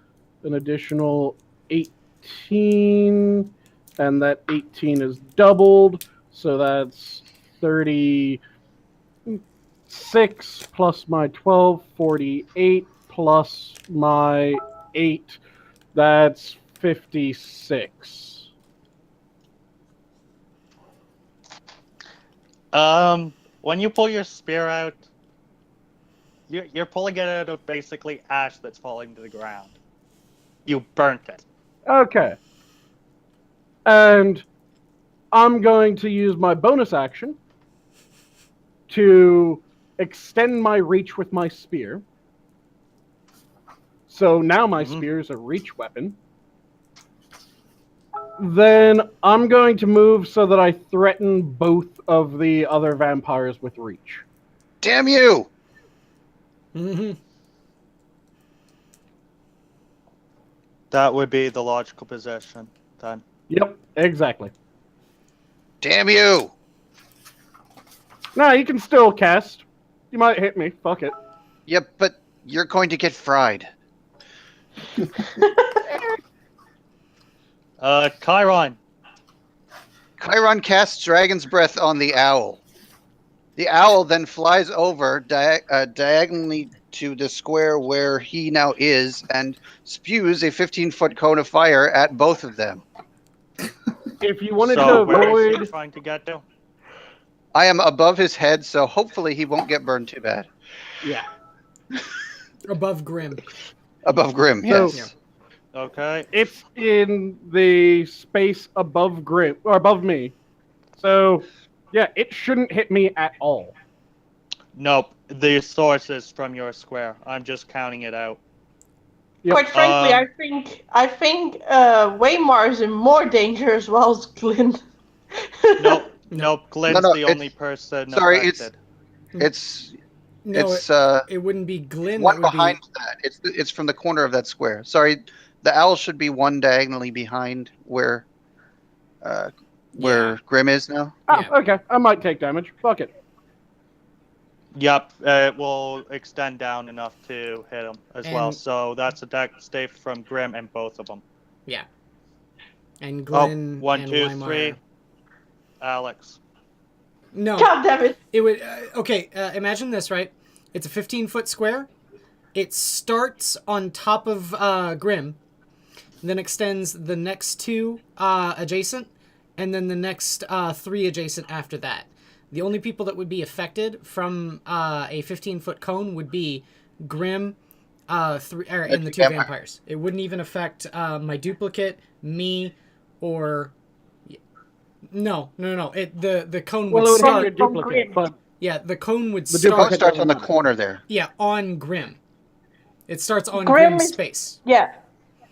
an additional 18, and that 18 is doubled, so that's 36 plus my 12, 48 plus my 8, that's 56. When you pull your spear out, you're pulling it out of basically ash that's falling to the ground. You burnt it. Okay. And I'm going to use my bonus action to extend my reach with my spear. So now my spear is a reach weapon. Then I'm going to move so that I threaten both of the other vampires with reach. Damn you! Mm-hmm. That would be the logical position, then. Yep, exactly. Damn you! Nah, you can still cast. You might hit me. Fuck it. Yep, but you're going to get fried. Chiron. Chiron casts Dragon's Breath on the owl. The owl then flies over diagonally to the square where he now is and spews a 15-foot cone of fire at both of them. If you wanted to So where is he avoid, trying to get to? I am above his head, so hopefully he won't get burned too bad. yeah. Above Grim. Above Grim, So- yes. Okay. It's in the space above Grim or above me. So, yeah, it shouldn't hit me at all. Nope. The source is from your square. I'm just counting it out. Yep. Quite frankly, I think Waymar is in more danger as well as Glyn. Nope. Nope. Glenn's No, the only person sorry, affected. It's No, it's it wouldn't be Glyn. one that would behind be... that. It's from the corner of that square. Sorry, the owl should be one diagonally behind where Grim is now. Oh, Yeah. okay. I might take damage. Fuck it. Yep. It will extend down enough to hit him as well. And- So that's a deck stay from Grim and both of them. Yeah. And Glyn Oh, 1, and 2, Weimar. 3. Alex. No. God damn it! It would... okay, imagine this, right? It's a 15-foot square. It starts on top of Grim, then extends the next 2 adjacent, and then the next 3 adjacent after that. The only people that would be affected from a 15-foot cone would be Grim and the 2 vampires. It wouldn't even affect my duplicate, me, or... No. The cone would Well, it would start... hit your duplicate, but Yeah, the cone would The The cone start... duplicate- starts on the corner there. Yeah, on Grim. It starts on Grim Grim's is- space. Yeah.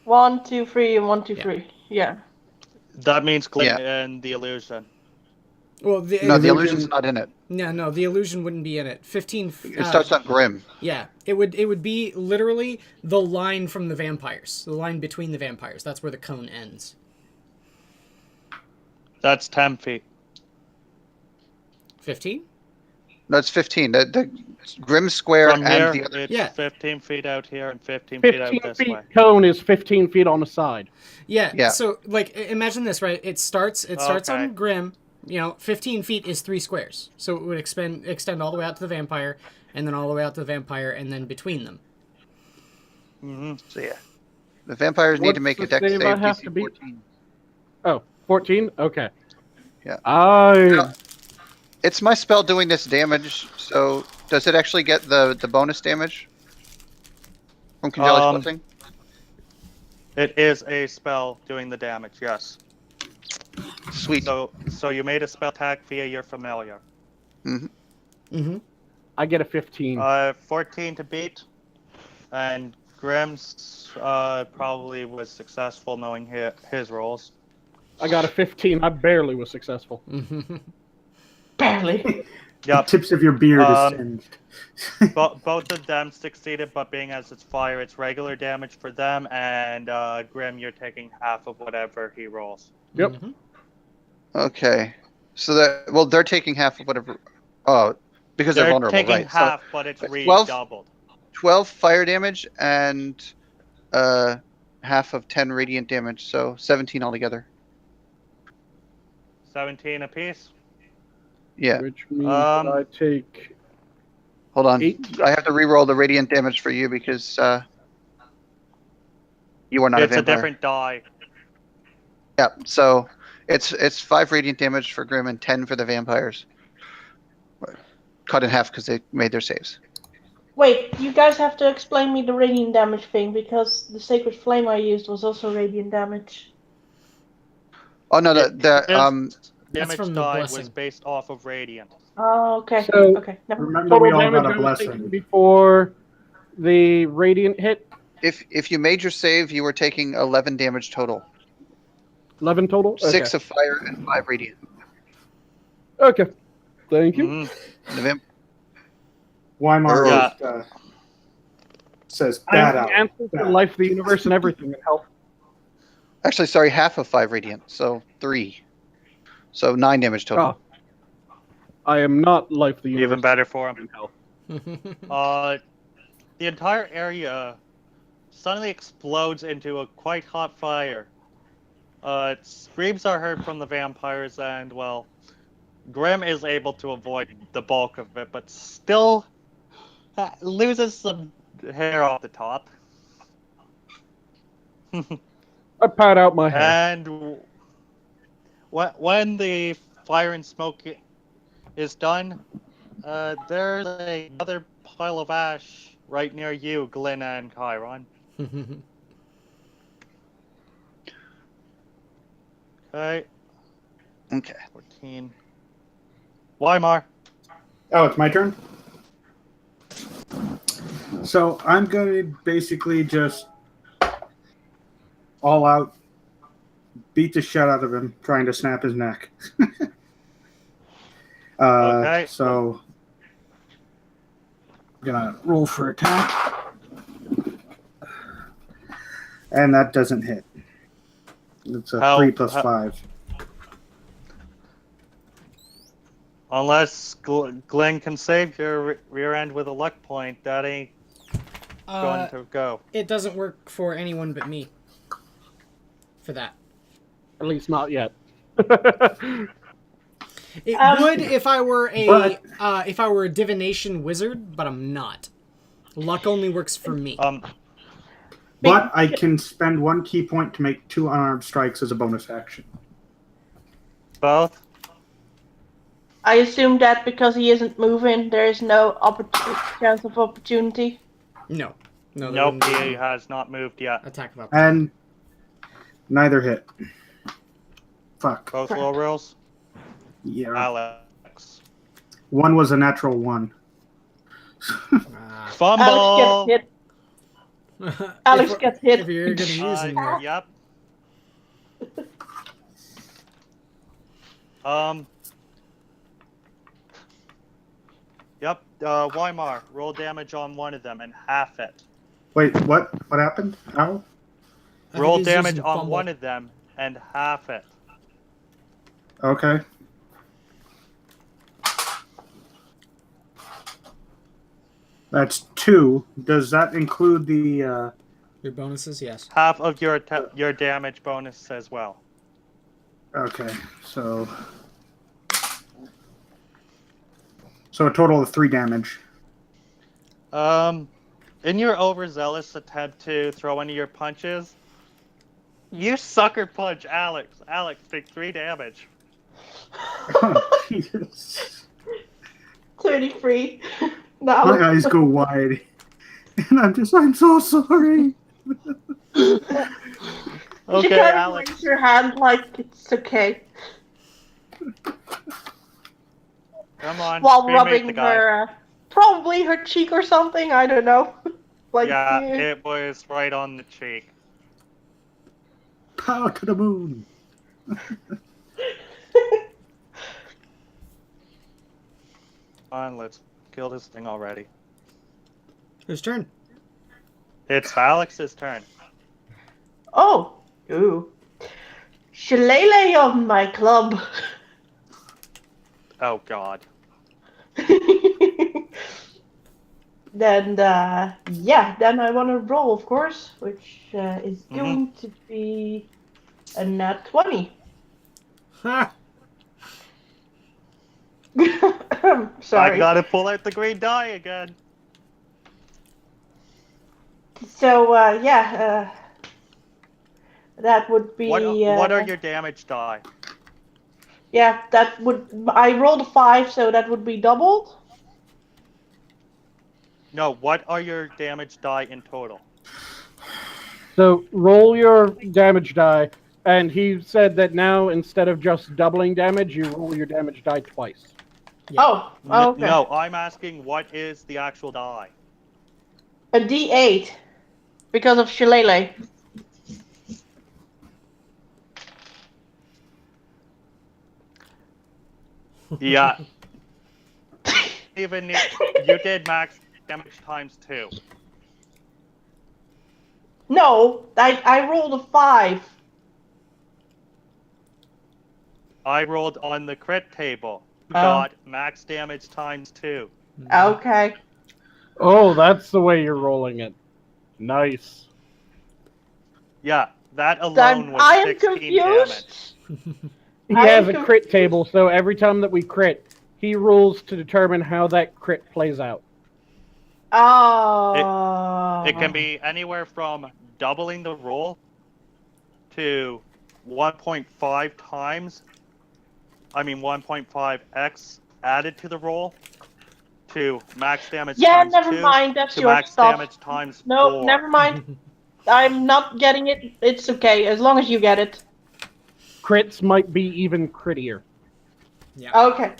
1, 2, 3, and 1, 2, 3. Yeah. That means Glenn Yeah. and the illusion. Well, the No, the illusion's not in it. no, the illusion wouldn't be in it. 15. It starts on Grim. Yeah, it would be literally the line from the vampires, the line between the vampires. That's where the cone ends. That's 10 feet. 15. No, it's 15. The Grim Square From here, and the other. it's Yeah. 15 feet out here and 15 feet out 15 this feet way. cone is 15 feet on the side. Yeah. Yeah. So like, imagine this, right? It starts Okay. on Grim. 15 feet is 3 squares, so it would extend all the way out to the vampire, and then all the way out to the vampire, and then between them. Hmm. So yeah, the vampires need to What's make the a dex save save I have DC to beat? 14. Oh, 14? Okay. Yeah. It's my spell doing this damage, so does it actually get the bonus damage from Congealed Splitting? It is a spell doing the damage, yes. Sweet. So you made a spell attack via your familiar. Mm-hmm. I get a 15. 14 to beat, and Grim's probably was successful knowing his rolls. I got a 15. I barely was successful. Barely. Yep. Tips of your beard is Um, singed. Both of them succeeded, but being as it's fire, it's regular damage for them, and Grim, you're taking half of whatever he rolls. Yep. Mm-hmm. Okay. So they're taking half of whatever. Oh, because they're vulnerable, taking right? half, So but it's 12? redoubled. 12 fire damage and half of 10 radiant damage, so 17 altogether. 17 apiece. Yeah. Which means Um, that I take... Hold on. 8. I have to re-roll the radiant damage for you because you are not It's a a vampire. different die. Yeah. So it's 5 radiant damage for Grim and 10 for the vampires. Cut in half because they made their saves. Wait, you guys have to explain me the radiant damage thing, because the sacred flame I used was also radiant damage. Oh no, It- the Damage from the die blessing. was based off of radiant. Oh, okay. So- Okay, never mind. Remember, we Total all damage got a I was taking blessing. before the radiant hit. if you made your save, you were taking 11 damage total. 11 total? Okay. 6 of fire and 5 radiant. Okay. Thank you. Mhm. The vamp- Weimar Yeah. Says I have bad the out. answer to life, the universe, and everything, and health. Actually, sorry, half of 5 radiant, so 3. So 9 damage total. Ah. I am not life, the universe, Even better for him. and health. The entire area suddenly explodes into a quite hot fire. Screams are heard from the vampires, and, well, Grim is able to avoid the bulk of it, but still loses some hair off the top. I pat out my hair. And when the fire and smoke is done, there's another pile of ash right near you, Glenn and Chiron. Okay. Okay. 14. Weimar. Oh, it's my turn? So I'm going to basically just all out beat the shit out of him, trying to snap his neck. Okay. So I'm going to roll for attack. And that doesn't hit. It's a 3 plus 5. Unless Glenn can save your rear end with a luck point, that ain't going to go. It doesn't work for anyone but me. For that. At least not yet. It would if I were a divination wizard, but I'm not. Luck only works for me. But I can spend 1 key point to make 2 unarmed strikes as a bonus action. Both? I assume that because he isn't moving, there is no chance of opportunity. No. No, Nope, he has not moved yet. Attack of opportunity. And neither hit. Fuck. Both low rolls? Yeah. Alex. 1 was a natural 1. Fumble! Alex gets hit. Alex gets hit. If you're going to use it. Yep. Yep, Weimar, roll damage on one of them and half it. Wait, what? What happened? How? Roll damage on one of them and half it. Okay. That's 2. Does that include the... Your bonuses? Yes. Half of your damage bonus as well. Okay, so a total of 3 damage. In your overzealous attempt to throw any of your punches, you sucker punch Alex. Alex, take 3 damage. Oh, Jesus. 33. No. My eyes go wide. And I'm so sorry. Okay, She kind of Alex. raise your hand like it's okay. Come on. While cremate the rubbing guy. her, probably her cheek or something, I don't know. Like, Yeah, it was right on the cheek. Power to the moon. Come on, let's kill this thing already. Whose turn? It's Alex's turn. Oh, ooh. Shillelagh on my club. Oh, God. Then, then I want to roll, of course, which is going to be a nat 20. Ha! Sorry. I gotta pull out the green die again. So, that would be... What are your damage die? Yeah, that would... I rolled a 5, so that would be doubled. No, what are your damage die in total? So roll your damage die, and he said that now instead of just doubling damage, you roll your damage die twice. Yeah. Oh, okay. No, I'm asking what is the actual die? A D8, because of Shillelagh. Yeah. Even if you did max damage times 2. No, I rolled a 5. I rolled on the crit table. Got max damage times 2. Okay. Oh, that's the way you're rolling it. Nice. Yeah, That alone was I am 16 damage. confused. He I has am a crit table, so every time that we crit, he rolls to determine how that crit plays out. Oh. It can be anywhere from doubling the roll to 1.5 times. 1.5x added to the roll to max damage Yeah, times never 2 mind. That's to your max stuff. damage times No, 4. never mind. I'm not getting it. It's okay, as long as you get it. Crits might be even crittier. Okay.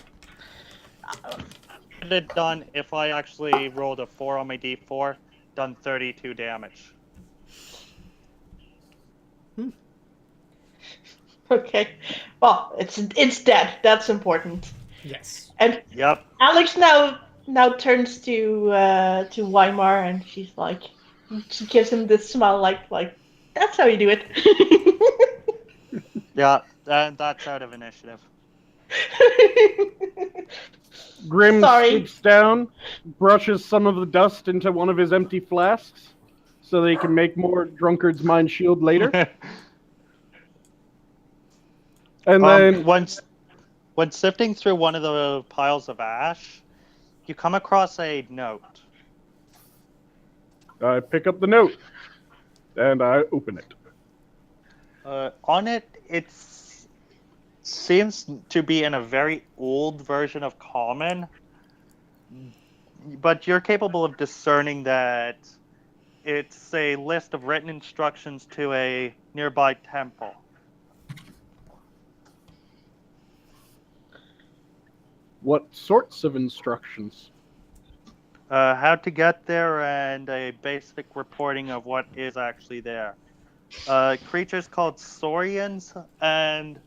Could have done if I actually rolled a 4 on my d4, done 32 damage. Okay. Well, it's dead. That's important. Yes. And Yep. Alex now turns to Weimar, and she gives him this smile, like that's how you do it. Yeah, and that's out of initiative. Grim Sorry. swoops down, brushes some of the dust into one of his empty flasks, so that he can make more Drunkard's Mind Shield later. And then, When sifting through one of the piles of ash, you come across a note. I pick up the note, and I open it. On it, it seems to be in a very old version of Common, but you're capable of discerning that it's a list of written instructions to a nearby temple. What sorts of instructions? How to get there and a basic reporting of what is actually there. Creatures called Saurians and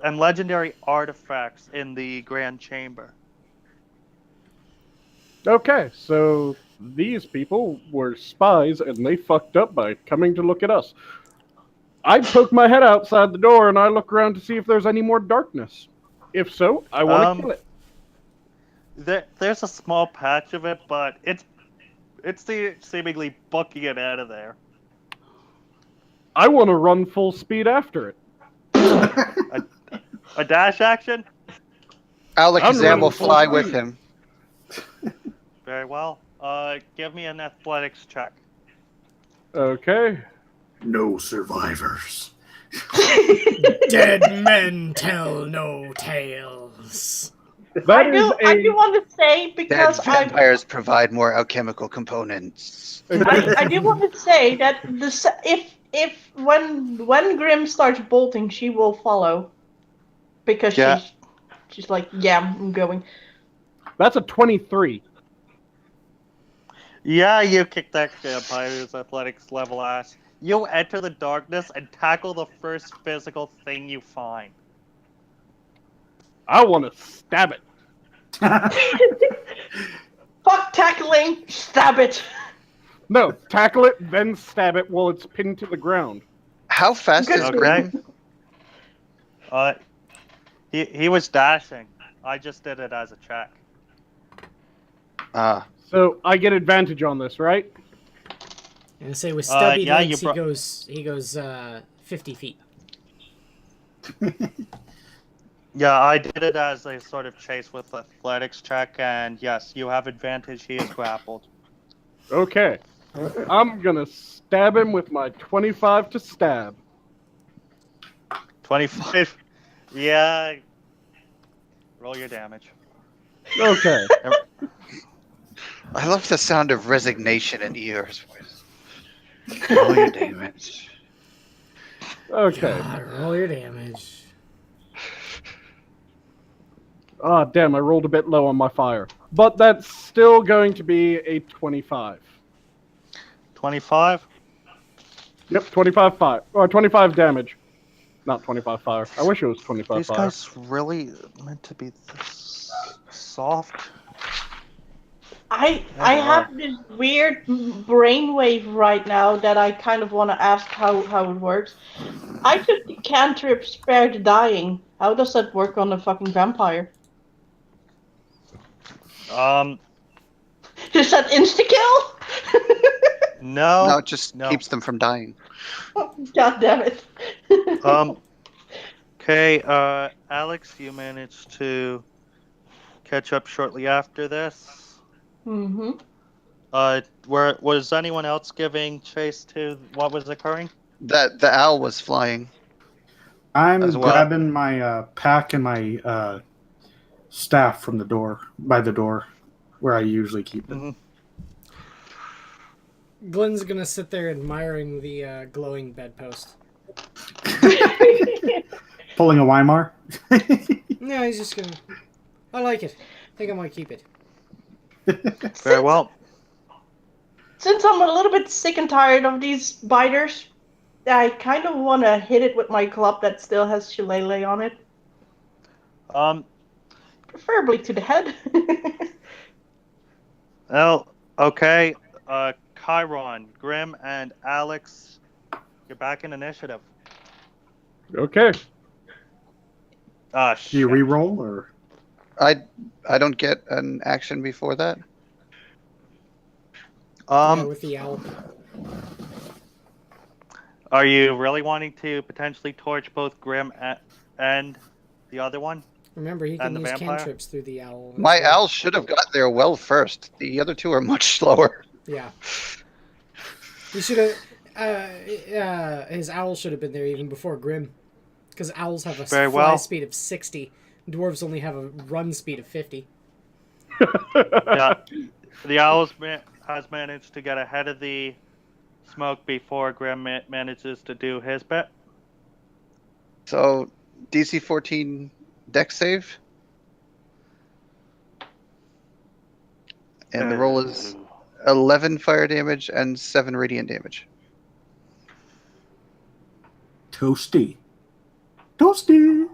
legendary artifacts in the Grand Chamber. Okay, so these people were spies, and they fucked up by coming to look at us. I poke my head outside the door, and I look around to see if there's any more darkness. If so, I want to kill it. There's a small patch of it, but it's seemingly booking it out of there. I want to run full speed after it. A dash action? Alakazam will running full fly speed. with him. Very well. Give me an athletics check. Okay. No survivors. Dead men tell no tales. That I do want to say, Dead because vampires provide more alchemical components. I do want to say that if when Grim starts bolting, she will follow, because Yeah. she's like, yeah, I'm going. That's a 23. Yeah, you kick that vampire's athletics level ass. You enter the darkness and tackle the first physical thing you find. I want to stab it. Fuck tackling, stab it. No, tackle it, then stab it while it's pinned to the ground. How fast Good is Okay. Grim? He was dashing. I just did it as a check. So I get advantage on this, right? And say with stubby yeah, legs, you he goes 50 feet. Yeah, I did it as a sort of chase with athletics check, and yes, you have advantage. He is grappled. Okay. I'm gonna stab him with my 25 to stab. 25. Yeah. Roll your damage. Okay. I love the sound of resignation in Eeyore's voice. Roll your damage. Okay. God, roll your damage. Ah, damn, I rolled a bit low on my fire. But that's still going to be a 25. 25. Yep, 25 fire. Or 25 damage. Not 25 fire. I wish it was 25 These fire. guys really meant to be this soft. I have this weird brainwave right now that I kind of want to ask how it works. I took the cantrip spare the dying. How does that work on a fucking vampire? Um, Is that insta kill? No. No, it just No. keeps them from dying. God damn it. Okay, Alex, you managed to catch up shortly after this. Mm-hmm. Was anyone else giving chase to what was occurring? That the owl was flying. I'm As well. grabbing my pack and my staff from the door, by the door, where I usually keep it. Mm-hmm. Glenn's gonna sit there admiring the glowing bedpost. Pulling a Weimar. No, he's just gonna. I like it. I think I might keep it. Very well. Since I'm a little bit sick and tired of these biters, I kind of want to hit it with my club that still has shillelagh on it. Preferably to the head. Well, okay. Chiron, Grim, and Alex, you're back in initiative. Okay. Ah, Do you shit. re-roll or? I don't get an action before that. Yeah, with the owl. Are you really wanting to potentially torch both Grim and the other one? Remember, he can And the use vampire? cantrips through the owl. My as well. owl should have got there well first. The other two are much slower. Yeah. He should have. His owl should have been there even before Grim, because owls have a Very fly well. speed of 60. Dwarves only have a run speed of 50. Yeah. The owls has managed to get ahead of the smoke before Grim manages to do his bit. So DC 14 dex save. And the roll is 11 fire damage and 7 radiant damage. Toasty. Toasty.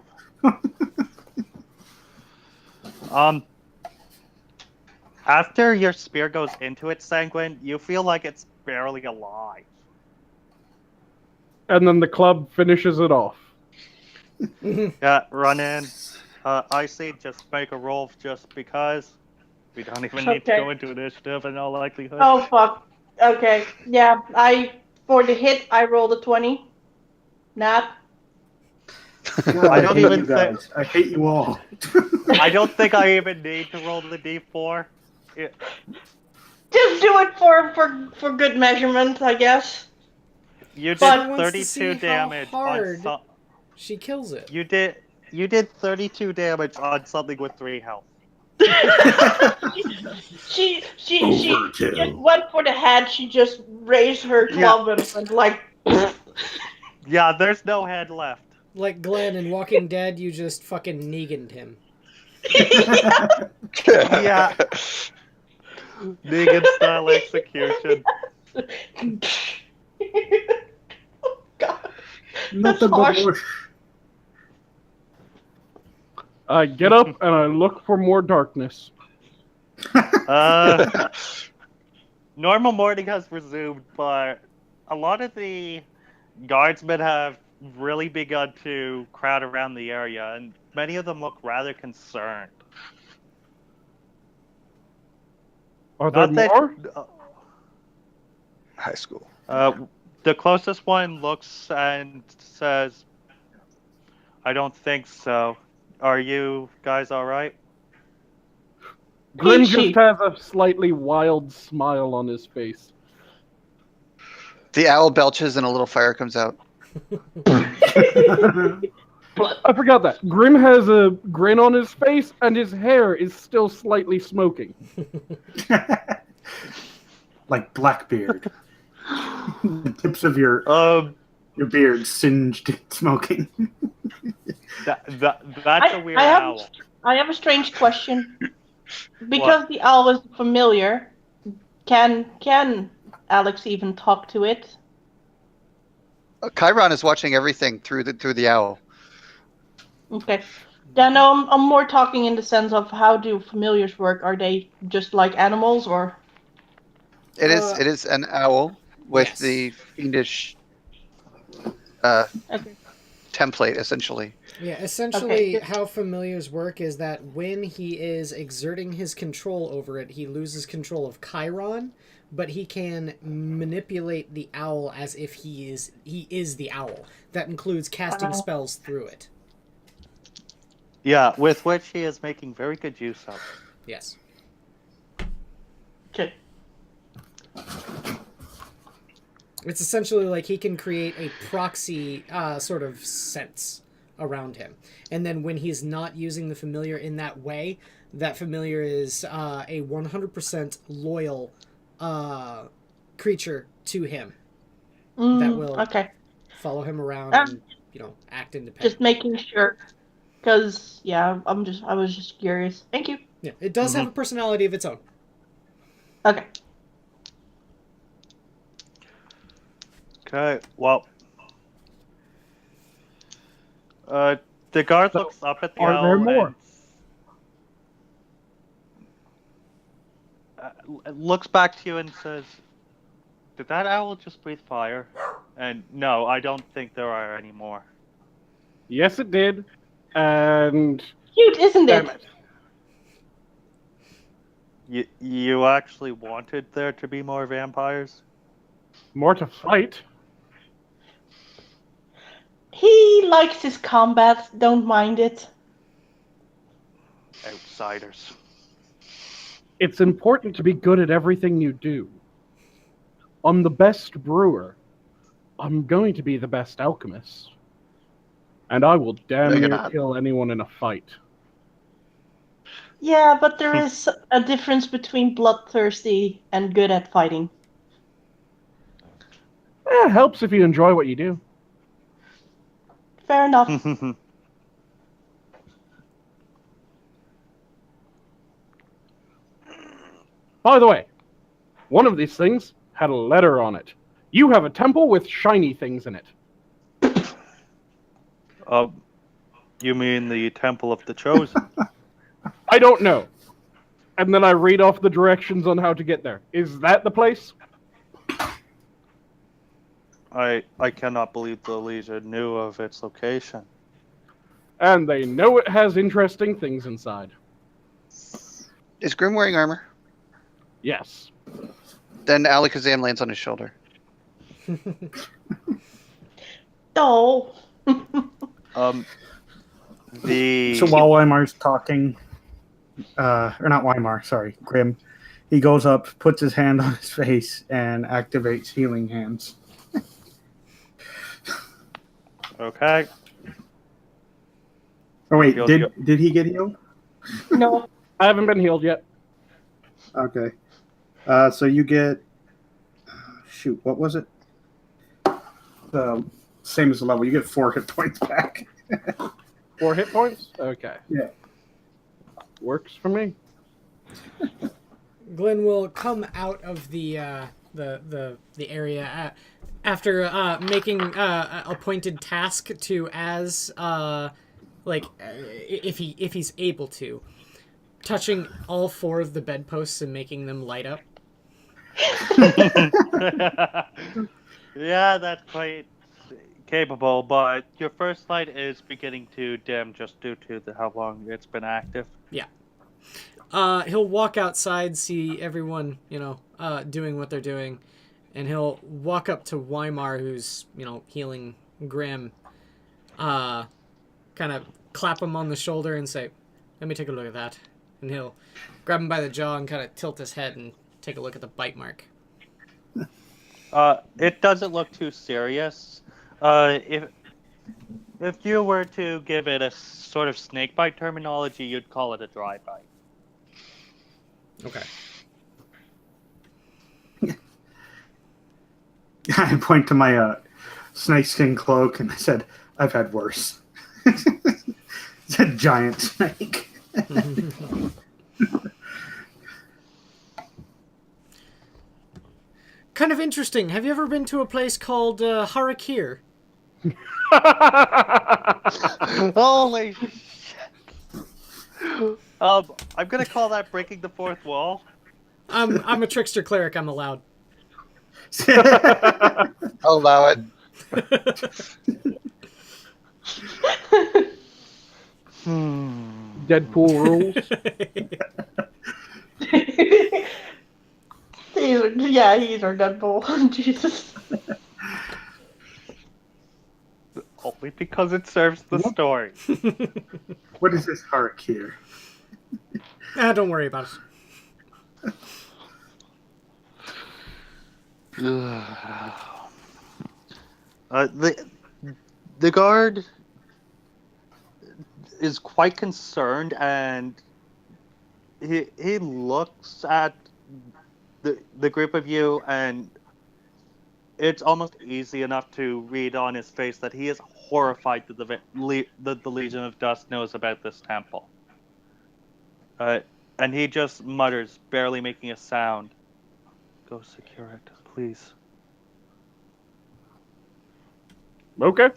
After your spear goes into its sanguine, you feel like it's barely alive. And then the club finishes it off. Yeah, run in. Icy, just make a roll just because. We don't even need to Okay. go into initiative in all likelihood. Oh, fuck. Okay. Yeah, for the hit, I rolled a 20. Nat. God, I I don't hate even you guys. I hate you all. I don't think I even need to roll the d4. Just do it for good measurement, I guess. You did But- Wants to see 32 how damage hard on she kills it. You did 32 damage on something with 3 health. She Overkill. just went for the head. She just raised her club and like. Yeah, there's no head left. Like Glenn in Walking Dead, you just fucking Negan'd him. Yeah. Negan style execution. God. Nothing but harsh. mush. I get up and I look for more darkness. Normal morning has resumed, but a lot of the guardsmen have really begun to crowd around the area, and many of them look rather concerned. Are there Not that- more? High school. The closest one looks and says, I don't think so. Are you guys alright? Grim Peachy. just has a slightly wild smile on his face. The owl belches and a little fire comes out. I forgot that. Grim has a grin on his face and his hair is still slightly smoking. Like Blackbeard. The tips of your beard singed smoking. That's a weird owl. I have a strange question. Because the owl is familiar, can Alex even talk to it? Chiron is watching everything through the owl. Okay. Then I'm more talking in the sense of how do familiars work? Are they just like animals or? It is an owl with Yes. the fiendish Okay. template, essentially. Yeah, essentially Okay. how familiars work is that when he is exerting his control over it, he loses control of Chiron, but he can manipulate the owl as if he is the owl. That includes casting spells through it. Yeah, with which he is making very good use of. Yes. Okay. It's essentially like he can create a proxy sort of sense around him. And then when he's not using the familiar in that way, that familiar is a 100% loyal creature to him that will Okay. follow him around and, act independently. Just making sure. Because, yeah, I was just curious. Thank you. Yeah, it does have a personality of its own. Okay. Okay, well. The guard looks up at the Are owl there more? and looks back to you and says, "Did that owl just breathe fire?" And no, I don't think there are any more. Yes, it did. And Cute, isn't damn it? it, You actually wanted there to be more vampires? more to fight. He likes his combat. Don't mind it. Outsiders. It's important to be good at everything you do. I'm the best brewer. I'm going to be the best alchemist. And I will damn No, you're near not. kill anyone in a fight. Yeah, but there is a difference between bloodthirsty and good at fighting. Helps if you enjoy what you do. Fair enough. By the way, one of these things had a letter on it. You have a temple with shiny things in it. You mean the Temple of the Chosen? I don't know. And then I read off the directions on how to get there. Is that the place? I cannot believe the Legion knew of its location. And they know it has interesting things inside. Is Grim wearing armor? Yes. Then Alakazam lands on his shoulder. Oh. So while Weimar's talking, or not Weimar, sorry, Grim, he goes up, puts his hand on his face, and activates healing hands. Okay. Oh wait, Healed did he get healed? No. I haven't been healed yet. Okay. So you get, shoot, what was it? The same as the level. You get 4 hit points back. 4 hit points? Okay. Yeah. Works for me. Glenn will come out of the area after making a pointed task to if he's able to, touching all 4 of the bedposts and making them light up. Yeah, that's quite capable, but your first light is beginning to dim just due to how long it's been active. Yeah. He'll walk outside, see everyone, doing what they're doing, and he'll walk up to Weimar, who's, healing Grim, kind of clap him on the shoulder and say, "Let me take a look at that." And he'll grab him by the jaw and kind of tilt his head and take a look at the bite mark. It doesn't look too serious. If you were to give it a sort of snake bite terminology, you'd call it a dry bite. Okay. I point to my snakeskin cloak and I said, "I've had worse." It's a giant snake. Kind of interesting. Have you ever been to a place called Harakir? Holy shit. I'm gonna call that breaking the fourth wall. I'm a trickster cleric. I'm allowed. I'll allow it. Deadpool rules. He's our Deadpool. Jesus. Only because it serves the story. What is this arc here? Don't worry about it. The guard is quite concerned, and he looks at the group of you, and it's almost easy enough to read on his face that he is horrified that the Legion of Dust knows about this temple. And he just mutters, barely making a sound. Go secure it, please. Okay.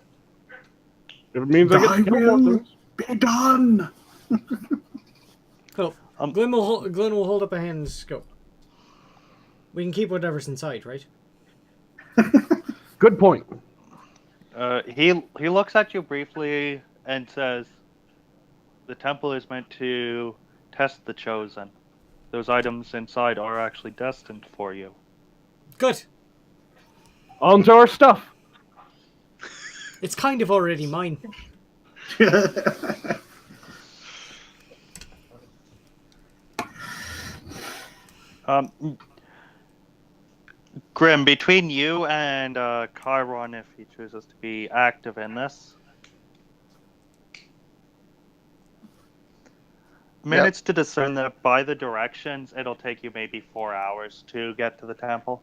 If it means I get to kill more things. Be done. Cool. Glenn will hold up a hand and scope. We can keep whatever's inside, right? Good point. He looks at you briefly and says, the temple is meant to test the chosen. Those items inside are actually destined for you. Good. On to our stuff. It's kind of already mine. Grim, between you and Chiron, if he chooses to be active in this, minutes to discern that by the directions, it'll take you maybe 4 hours to get to the temple.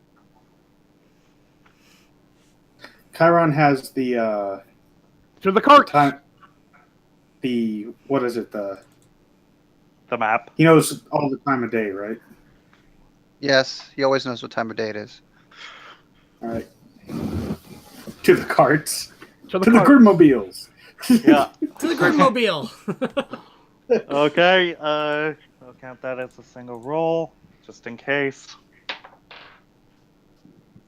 Chiron has the To the cart. time. What is it? The map. He knows all the time of day, right? Yes, he always knows what time of day it is. All right. To the carts. To the To the cart. Grimmobiles. Yeah. To the Grimmmobile. Okay, I'll count that as a single roll, just in case.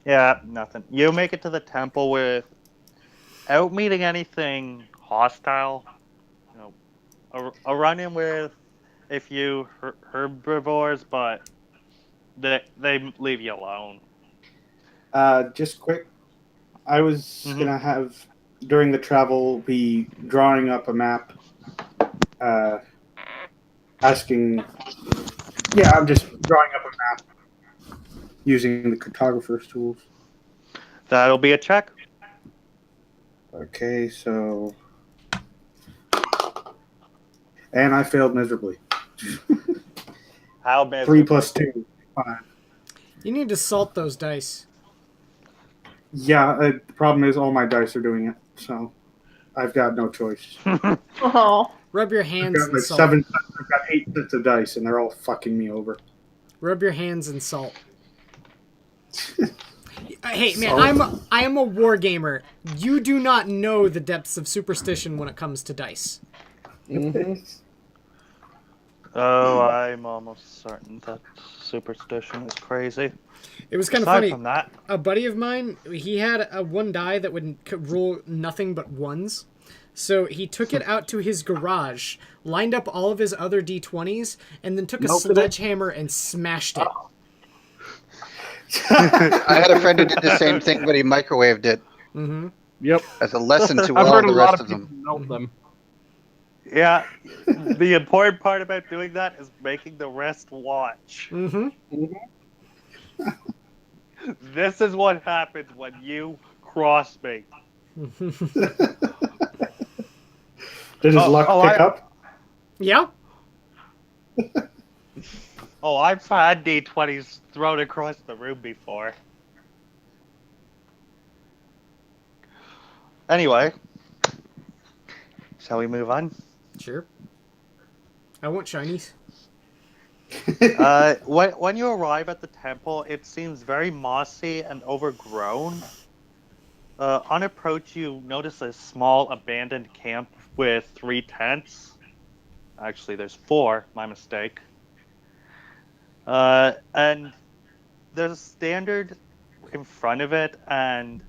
Yeah, nothing. You make it to the temple without meeting anything hostile. You know, a run-in with a few herbivores, but they leave you alone. Just quick. I was gonna have during the travel be drawing up a map. Asking. Yeah, I'm just drawing up a map using the cartographer's tools. That'll be a check. Okay, so. And I failed miserably. How bad? 3 plus 2. 5. You need to salt those dice. Yeah, the problem is all my dice are doing it, so I've got no choice. Oh. Rub your I've hands got in like salt. 7. I've got 8 sets of dice, and they're all fucking me over. Rub your hands in salt. Hey man, Salt. I am a war gamer. You do not know the depths of superstition when it comes to dice. Oh, I'm almost certain that superstition is crazy. It was kind of Aside funny. from that, A buddy of mine, he had a one die that could roll nothing but ones. So he took it out to his garage, lined up all of his other D20s, and then took a sledgehammer and smashed it. I had a friend who did the same thing, but he microwaved it Mm-hmm. Yep. as a lesson to I've all heard a the lot rest of of people them. melt them. yeah, the important part about doing that is making the rest watch. Mm-hmm. This is what happens when you cross me. Did his luck pick up? Yeah. Oh, I've had D20s thrown across the room before. Anyway, shall we move on? Sure. I want shinies. When you arrive at the temple, it seems very mossy and overgrown. On approach, you notice a small abandoned camp with 3 tents. Actually, there's 4, my mistake. And there's a standard in front of it, and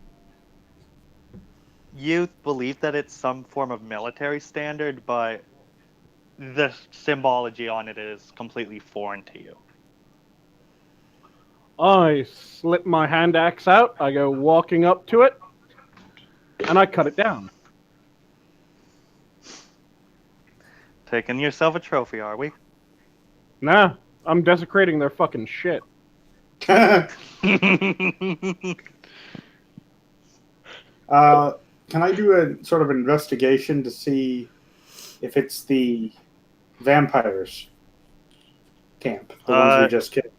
you believe that it's some form of military standard, but the symbology on it is completely foreign to you. I slip my hand axe out, I go walking up to it, and I cut it down. Taking yourself a trophy, are we? Nah, I'm desecrating their fucking shit. Can I do a sort of investigation to see if it's the vampires camp, the ones we just killed?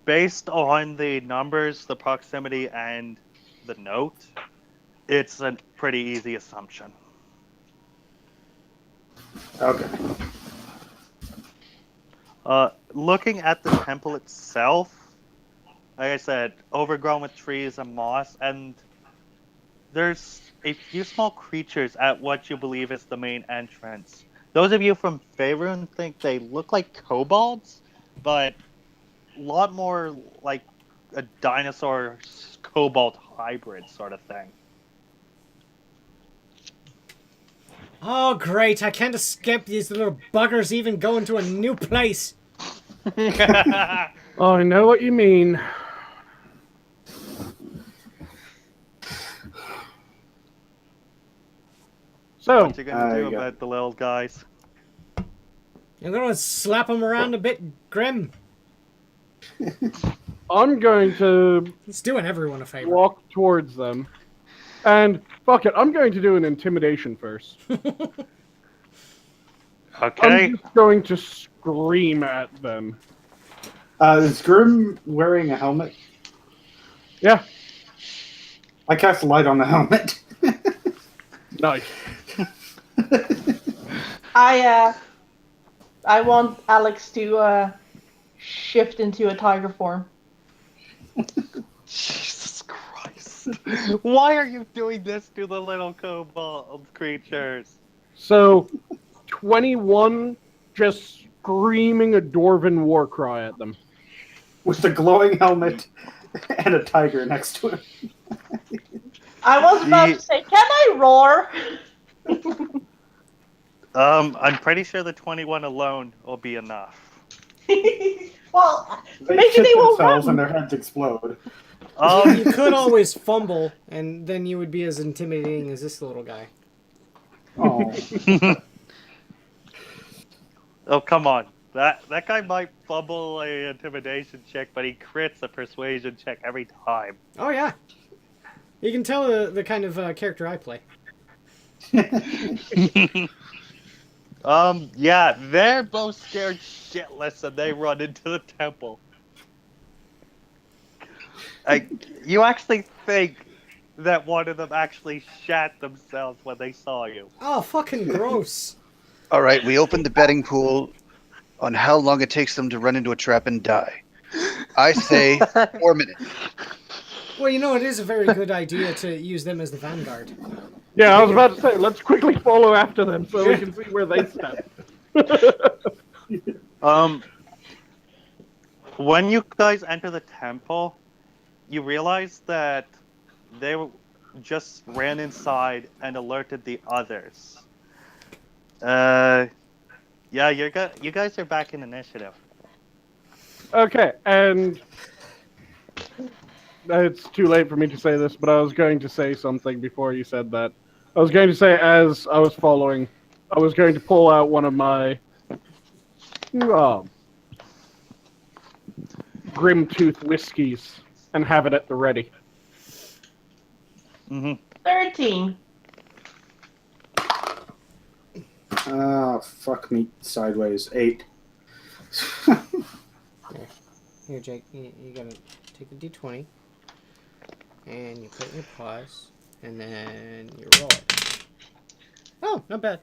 Based on the numbers, the proximity, and the note, it's a pretty easy assumption. Okay. Looking at the temple itself, like I said, overgrown with trees and moss, and there's a few small creatures at what you believe is the main entrance. Those of you from Faerun think they look like kobolds, but a lot more like a dinosaur kobold hybrid sort of thing. Oh, great. I can't escape these little buggers even going to a new place. Oh, I know what you mean. So, What you gonna do about the little guys? I'm gonna slap them around a bit, Grim. I'm going to He's doing everyone a favor. walk towards them. And, fuck it, I'm going to do an intimidation first. Okay. I'm just going to scream at them. Is Grim wearing a helmet? Yeah, I cast a light on the helmet. nice. I want Alex to shift into a tiger form. Jesus Christ. Why are you doing this to the little kobold creatures? So, 21 just screaming a Dwarven war cry at them. With a glowing helmet and a tiger next to him. I was about to say, can I roar? I'm pretty sure the 21 alone will be enough. Well, They maybe shit they will themselves run. and their heads explode. You could always fumble, and then you would be as intimidating as this little guy. Oh. Oh, come on. That guy might fumble a intimidation check, but he crits a persuasion check every time. Oh, yeah. You can tell the kind of character I play. Yeah, they're both scared shitless and they run into the temple. You actually think that one of them actually shat themselves when they saw you. Oh, fucking gross. All right, we opened the betting pool on how long it takes them to run into a trap and die. I say 4 minutes. Well, you know, it is a very good idea to use them as the vanguard. Yeah, I was about to say, let's quickly follow after them so we can see where they step. When you guys enter the temple, you realize that they just ran inside and alerted the others. Yeah, you guys are back in initiative. Okay, and it's too late for me to say this, but I was going to say something before you said that. I was going to say, as I was following, I was going to pull out one of my Grim Tooth whiskeys and have it at the ready. 13. Oh, fuck me sideways. 8. Here, Jake, you gotta take a d20, and you put it in your paws, and then you roll it. Oh, not bad.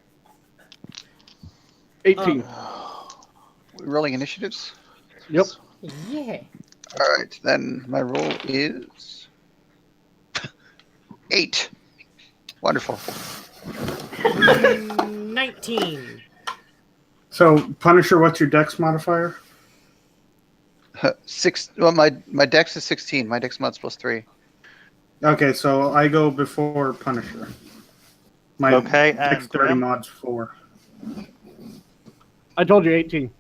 18. We're rolling initiatives? Yep. Yeah. All right, then my roll is 8. Wonderful. 19. So, Punisher, what's your dex modifier? 6. Well, my dex is 16. My dex mod's +3. Okay, so I go before Punisher. My Okay, and dexterity Grim? mod's 4. I told you 18.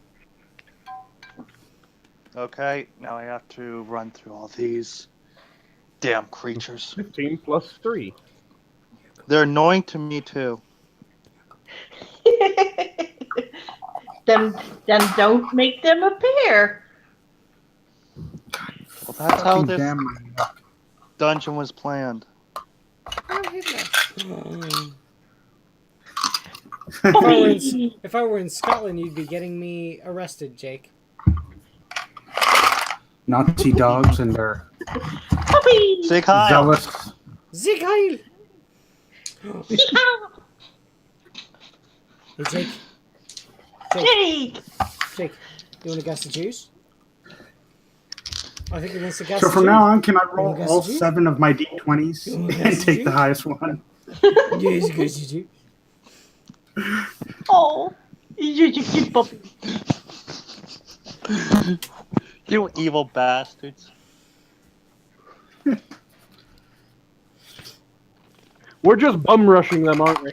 Okay, now I have to run through all these damn creatures. 15 plus 3. They're annoying to me too. then don't make them appear. Well, that's how Fucking this damn. dungeon was planned. If I were in Scotland, you'd be getting me arrested, Jake. Nazi dogs and their Puppy! Say Kyle. zealous. Zig Heil! Hey, Jake. Jake! Jake, you want to guess the juice? I think he wants to guess So the from juice. now on, can I wanna roll guess all the juice? 7 of my d20s You wanna and guess the take the juice? highest one? Yes, guess the juice. Oh, you cute puppy. You evil bastards. We're just bum rushing them, aren't we?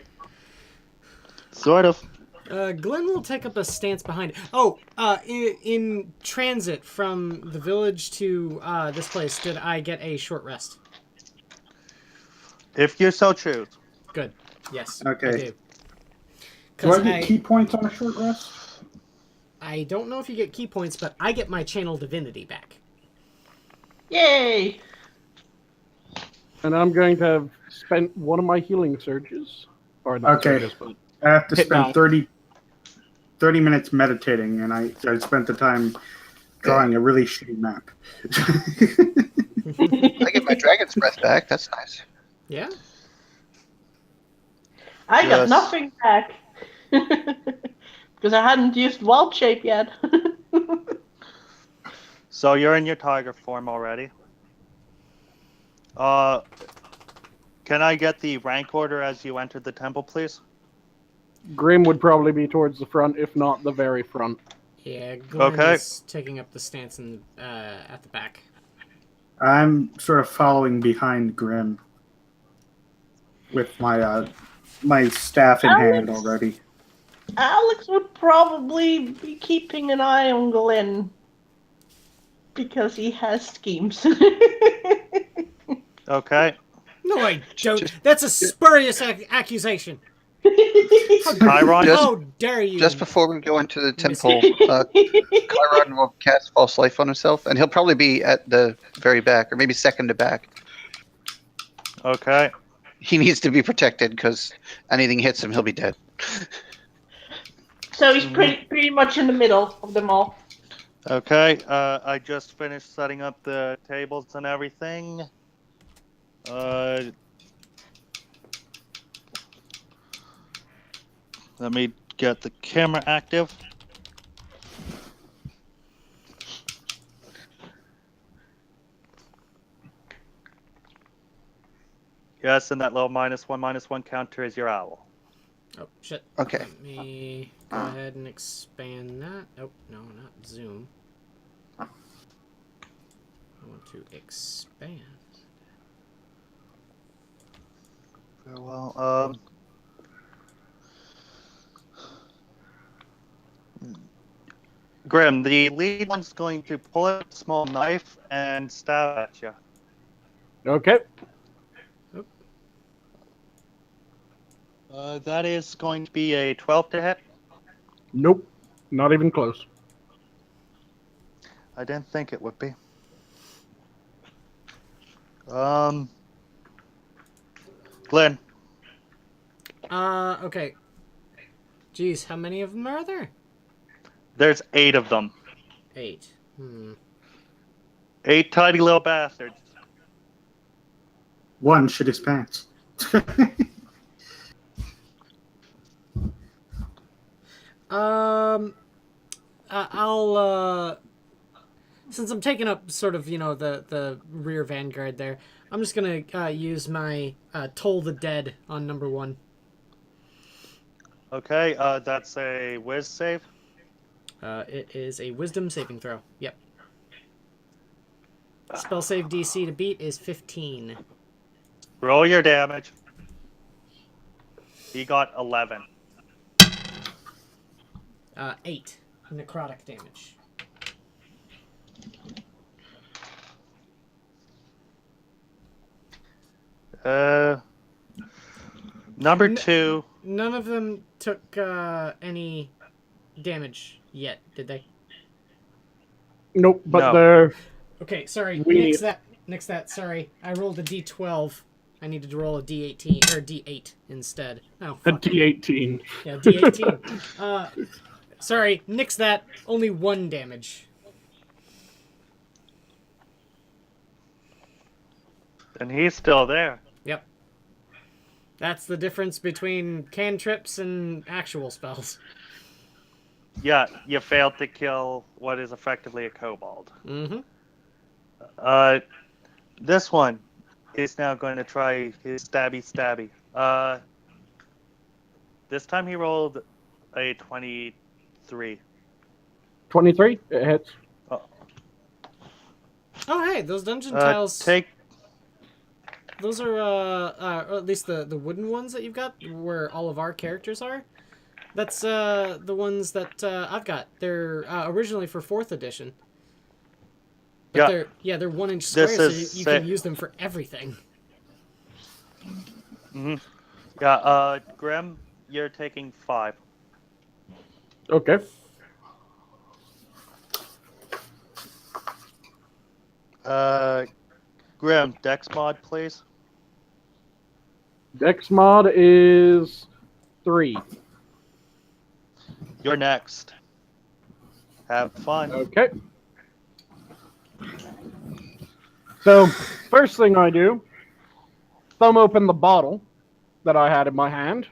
Sort of. Glenn will take up a stance behind it. Oh, in transit from the village to this place, did I get a short rest? If you so choose. Good. Yes, Okay. I do. Do I 'Cause get key points on a short rest? I don't know if you get key points, but I get my channel divinity back. Yay! And I'm going to have spent one of my healing surges. Or not Okay. surges, but I have to Hit spend now. 30 minutes meditating, and I spent the time drawing a really shitty map. I get my dragon's breath back. That's nice. Yeah? I got Yes. nothing back. Because I hadn't used wild shape yet. So you're in your tiger form already. Can I get the rank order as you entered the temple, please? Grim would probably be towards the front, if not the very front. Yeah, Glenn Okay. is taking up the stance at the back. I'm sort of following behind Grim with my my staff in hand Alex? already. Alex would probably be keeping an eye on Glenn. Because he has schemes. Okay. No, I don't. That's a spurious accusation. Chiron? How dare you? Just before we go into the Miss- temple, Chiron will cast false life on himself, and he'll probably be at the very back, or maybe second to back. Okay. He needs to be protected because anything hits him, he'll be dead. So he's pretty much in the middle of them all. Okay. I just finished setting up the tables and everything. Let me get the camera active. Yes, and that little -1/-1 counter is your owl. Oh, shit. Okay. Let me go ahead and expand that. Oh, no, not zoom. I want to expand. Very well. Grim, the lead one's going to pull out a small knife and stab at you. Okay. That is going to be a 12 to hit. Nope. Not even close. I didn't think it would be. Glenn, Okay. Geez, how many of them are there? there's 8 of them. 8. 8 tiny little bastards. One shit his pants. I'll since I'm taking up sort of, the rear vanguard there, I'm just gonna use my Toll the Dead on number 1. Okay, that's a whiz save. It is a Wisdom saving throw. Yep. Spell save DC to beat is 15. Roll your damage. He got 11. 8 necrotic damage. Number 2. None of them took any damage yet, did they? Nope, but No. they're Okay, sorry. We- Nix that. Sorry, I rolled a D12. I needed to roll a D18 or D8 instead. Oh, a fuck. D18. Yeah, D18. Sorry, nix that. Only 1 damage. And he's still there. Yep. That's the difference between cantrips and actual spells. Yeah, you failed to kill what is effectively a kobold. Mm-hmm. This one is now going to try his stabby. This time he rolled a 23. 23? It hits. Oh, hey, those dungeon tiles. Take. Those are, or at least the wooden ones that you've got, where all of our characters are. That's the ones that I've got. They're originally for 4th edition. But they're 1-inch squares, so you can use them for everything. Mm-hmm. Yeah, Grim, you're taking 5. Okay. Grim, Dex mod, please. Dex mod is 3. You're next. Have fun. Okay. So, first thing I do, thumb open the bottle that I had in my hand.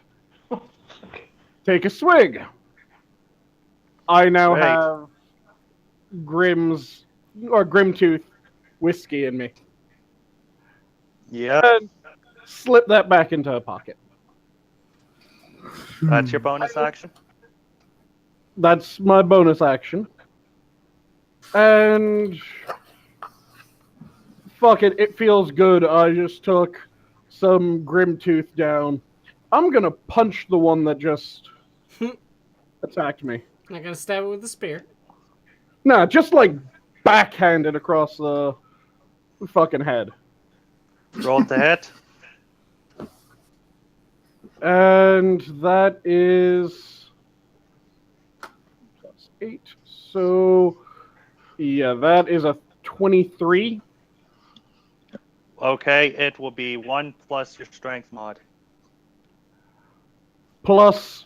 Take a swig. I now Great. have Grimtooth whiskey in me. Yeah, And slip that back into a pocket. that's your bonus action. That's my bonus action. And fuck it, it feels good. I just took some Grimtooth down. I'm gonna punch the one that just attacked me. Not gonna stab it with a spear. Nah, just like backhanded across the fucking head. Roll to hit. And that is +8. So yeah, that is a 23. Okay, it will be 1 plus your strength mod. Plus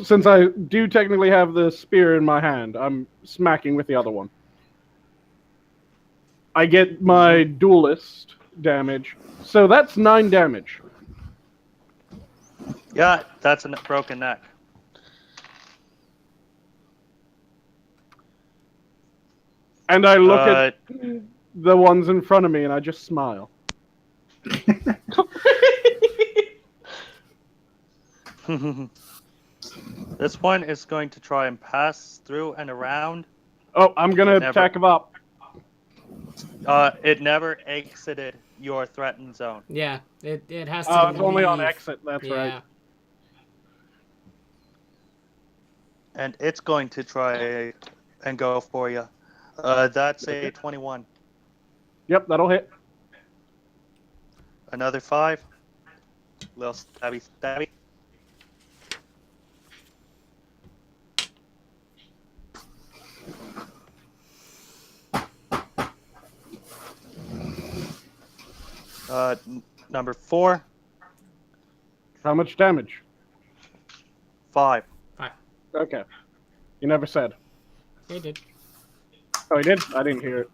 since I do technically have the spear in my hand, I'm smacking with the other one. I get my duelist damage, so that's 9 damage. Yeah, that's a broken neck. And I look at the ones in front of me and I just smile. This one is going to try and pass through and around. Oh, I'm gonna attack him up. It never exited your threatened zone. Yeah, it has to It's only on leave. exit, that's right. And it's going to try and go for you. That's a 21. Yep, that'll hit. Another 5. Little stabby. Number 4. How much damage? 5. Okay. You never said. They did. Oh, he did? I didn't hear it.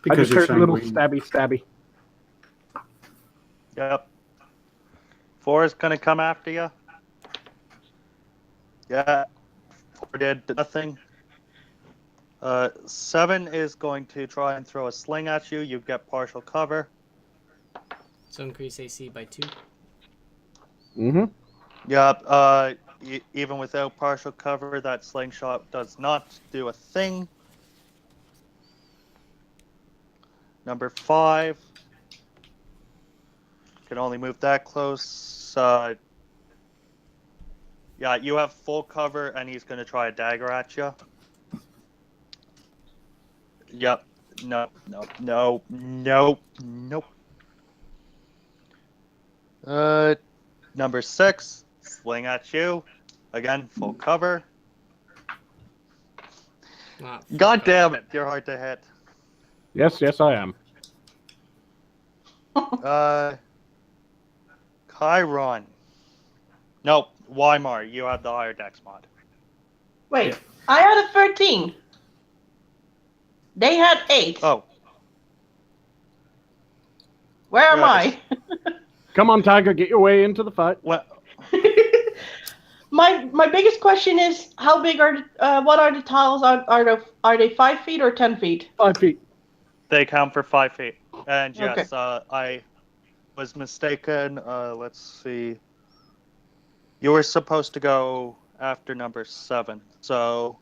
Because I just you're heard a little sanguine. stabby. Yep. 4 is going to come after you. Yeah. 4 did nothing. 7 is going to try and throw a sling at you. You get partial cover. So increase AC by 2. Mm-hmm. Yep. Even without partial cover, that slingshot does not do a thing. Number 5 can only move that close. Yeah, you have full cover, and he's going to try a dagger at you. Yep. No, no, no, no, nope. Number 6, swing at you. Again, full cover. God damn it, you're hard to hit. Yes, I am. Chiron. Nope, Weimar, you have the higher dex mod. Wait, I had a 13. They had 8. Oh. Where am Right. I? Come on, Tiger, get your way into the fight. Well, my biggest question is how big are what are the tiles? Are they 5 feet or 10 feet? 5 feet. they count for 5 feet. And yes, Okay. I was mistaken. Let's see. You were supposed to go after number 7. So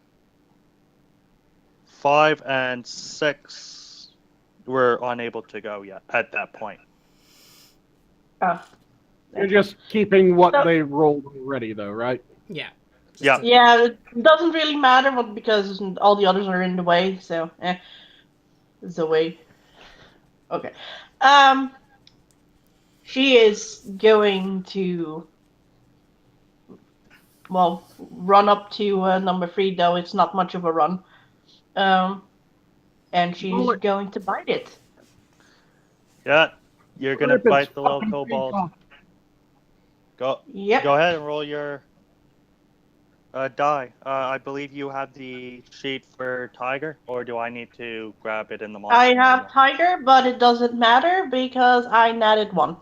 5 and 6 were unable to go yet at that point. Oh. You're just keeping what So- they rolled already, though, right? Yeah. Yeah. Yeah, it doesn't really matter because all the others are in the way, so it's the way. Okay. She is going to run up to number 3, though it's not much of a run. And she's going to bite it. Yeah, you're gonna Rip its bite the little fucking kobold. face off. Go Yep. Go ahead and roll your die. I believe you have the sheet for Tiger, or do I need to grab it in the monster? I have manual? Tiger, but it doesn't matter because I natted 1.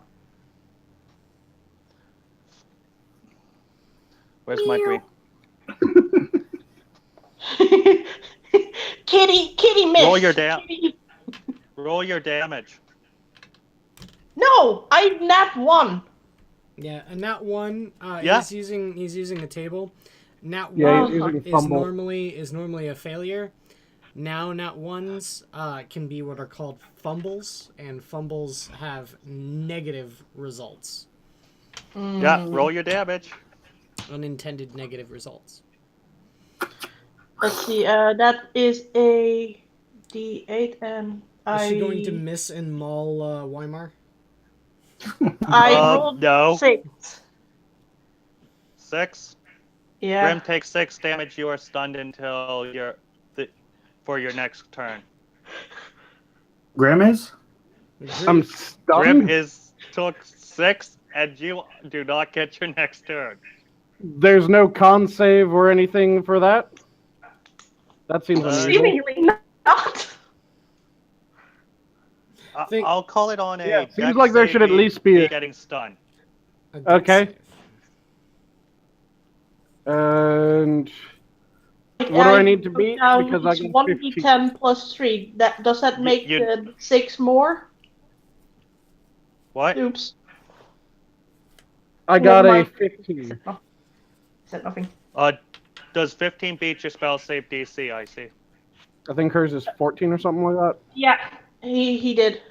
Where's my green? Kitty missed. Roll your dam- Kitty- Roll your damage. No, I nat 1. Yeah, and nat 1, Yeah. he's using a table. Nat 1 Yeah, he's using is fumble. normally a failure. Now nat 1s can be what are called fumbles, and fumbles have negative results. Yeah, roll your damage. Unintended negative results. Let's see. That is a D8, and Is she going to miss and maul Weimar? I rolled No. 6. 6. Yeah. Grim takes 6 damage. You are stunned until for your next turn. Grim is? I'm stunned. Grim took 6, and you do not get your next turn. There's no con save or anything for that? That seems unusual. Seemingly not. I'll call it on a. Yeah, seems dex like there save, should at least be a- getting stunned. A dex Okay. save. And what do I need to beat? Because I it's got 1d10 plus 3. Does that make the 6 more? What? Oops. I got Never a mind. 15. Said nothing. Does 15 beat your spell save DC? I see. I think hers is 14 or something like that. Yeah, he did.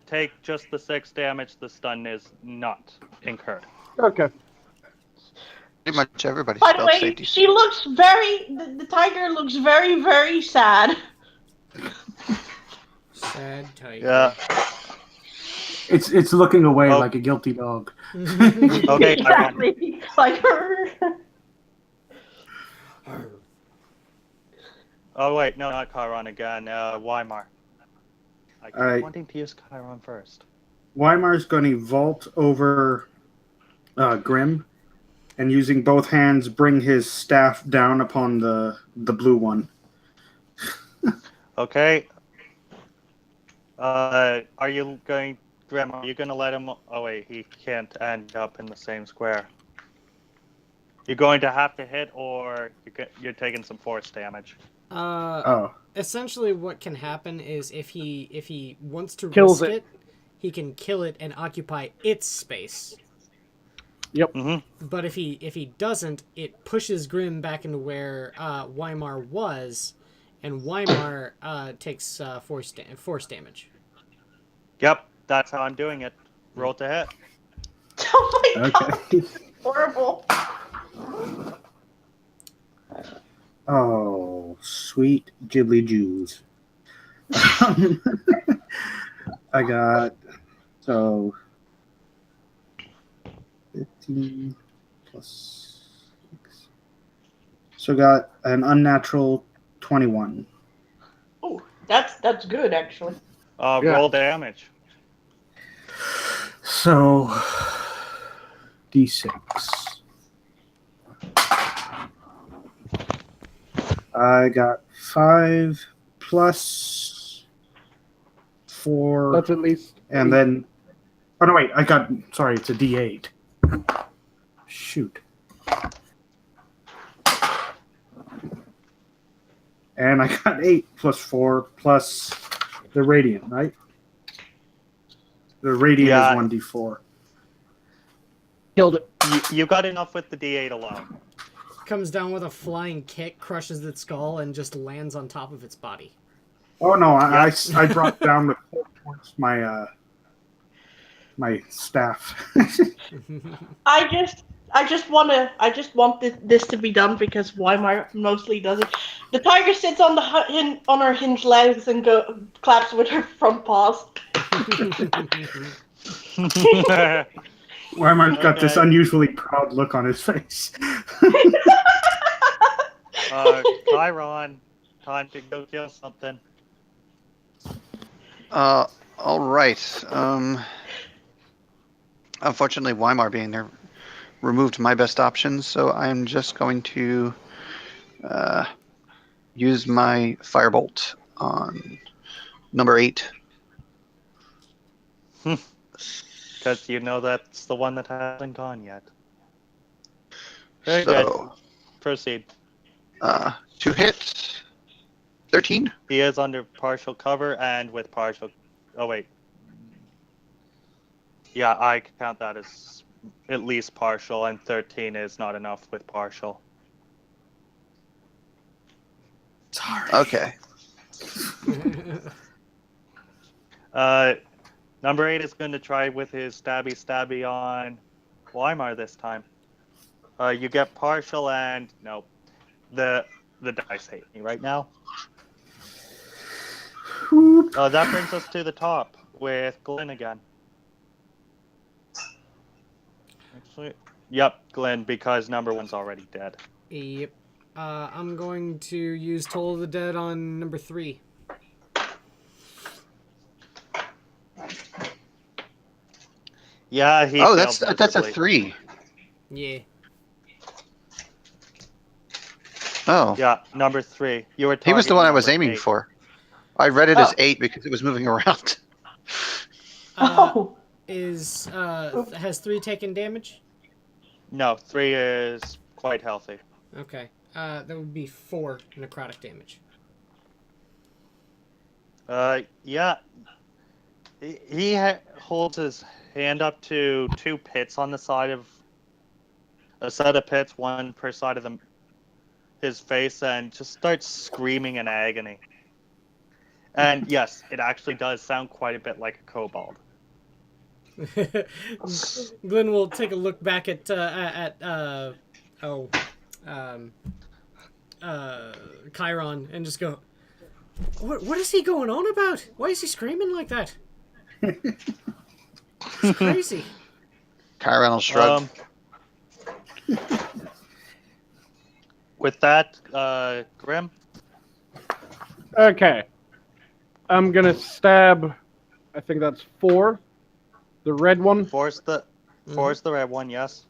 Take just the 6 damage. The stun is not incurred. Okay. Pretty much everybody's By the spell way, safety. she looks the tiger looks very, very sad. Sad tiger. Yeah. It's looking away Oh. like a guilty dog. Okay. Exactly. Like Oh wait, no, not Chiron again. Weimar. I keep Alright. wanting to use Chiron first. Weimar's going to vault over Grim and using both hands bring his staff down upon the blue one. Okay. Are you going, Grim? Are you going to let him? Oh wait, he can't end up in the same square. You're going to have to hit, or you're taking some force damage. Oh. Essentially, what can happen is if he wants to Kills risk it. it, he can kill it and occupy its space. Yep. Mm-hmm. But if he doesn't, it pushes Grim back into where Weimar was, and Weimar takes force damage. Yep. That's how I'm doing it. Roll to hit. Oh my god, Okay. horrible. Oh, sweet Ghibli Jews. I got 15 plus 6. So I got an unnatural 21. Oh, that's good actually. Yeah. Roll damage. So D6. I got 5 plus 4. That's at least. And then, oh no, wait, sorry, it's a D8. Shoot. And I got 8 plus 4 plus the radiant, right? The radiant Yeah. is 1d4. Killed it. You got enough with the D8 alone. Comes down with a flying kick, crushes its skull, and just lands on top of its body. Oh no, I Yep. dropped down with towards my my staff. I just want this to be done because Weimar mostly does it. The tiger sits on on her hinge legs and claps with her front paws. Weimar's got this Okay. unusually proud look on his face. Chiron, time to go kill something. All right. Unfortunately, Weimar being there removed my best options, so I'm just going to use my firebolt on number 8. Because you know that's the one that hasn't gone yet. Very good. So, Proceed. to hit 13. He is under partial cover and with partial... Oh, wait. Yeah, I count that as at least partial, and 13 is not enough with partial. Sorry. Okay. Number 8 is going to try with his stabby on Weimar this time. You get partial and... Nope. The dice hate me right now. That brings us to the top with Glenn again. Actually, yep, Glenn, because number 1's already dead. Yep. I'm going to use Toll of the Dead on number 3. Yeah, he. Oh, failed that's a miserably. 3. Yeah. Oh. Yeah, number 3. You were. He was the one I was targeting aiming number 8. for. I read it as Oh. 8 because it was moving around. Oh, Has 3 taken damage? No, 3 is quite healthy. Okay. That would be 4 necrotic damage. Yeah. He holds his hand up to 2 pits on the side of a set of pits, one per side of his face, and just starts screaming in agony. And yes, it actually does sound quite a bit like a kobold. Glenn will take a look back at Chiron and just go, what is he going on about? Why is he screaming like that? It's crazy. Chiron will shrug. With that, Grim. Okay. I'm gonna stab. I think that's 4. The red one. Force the red one, yes.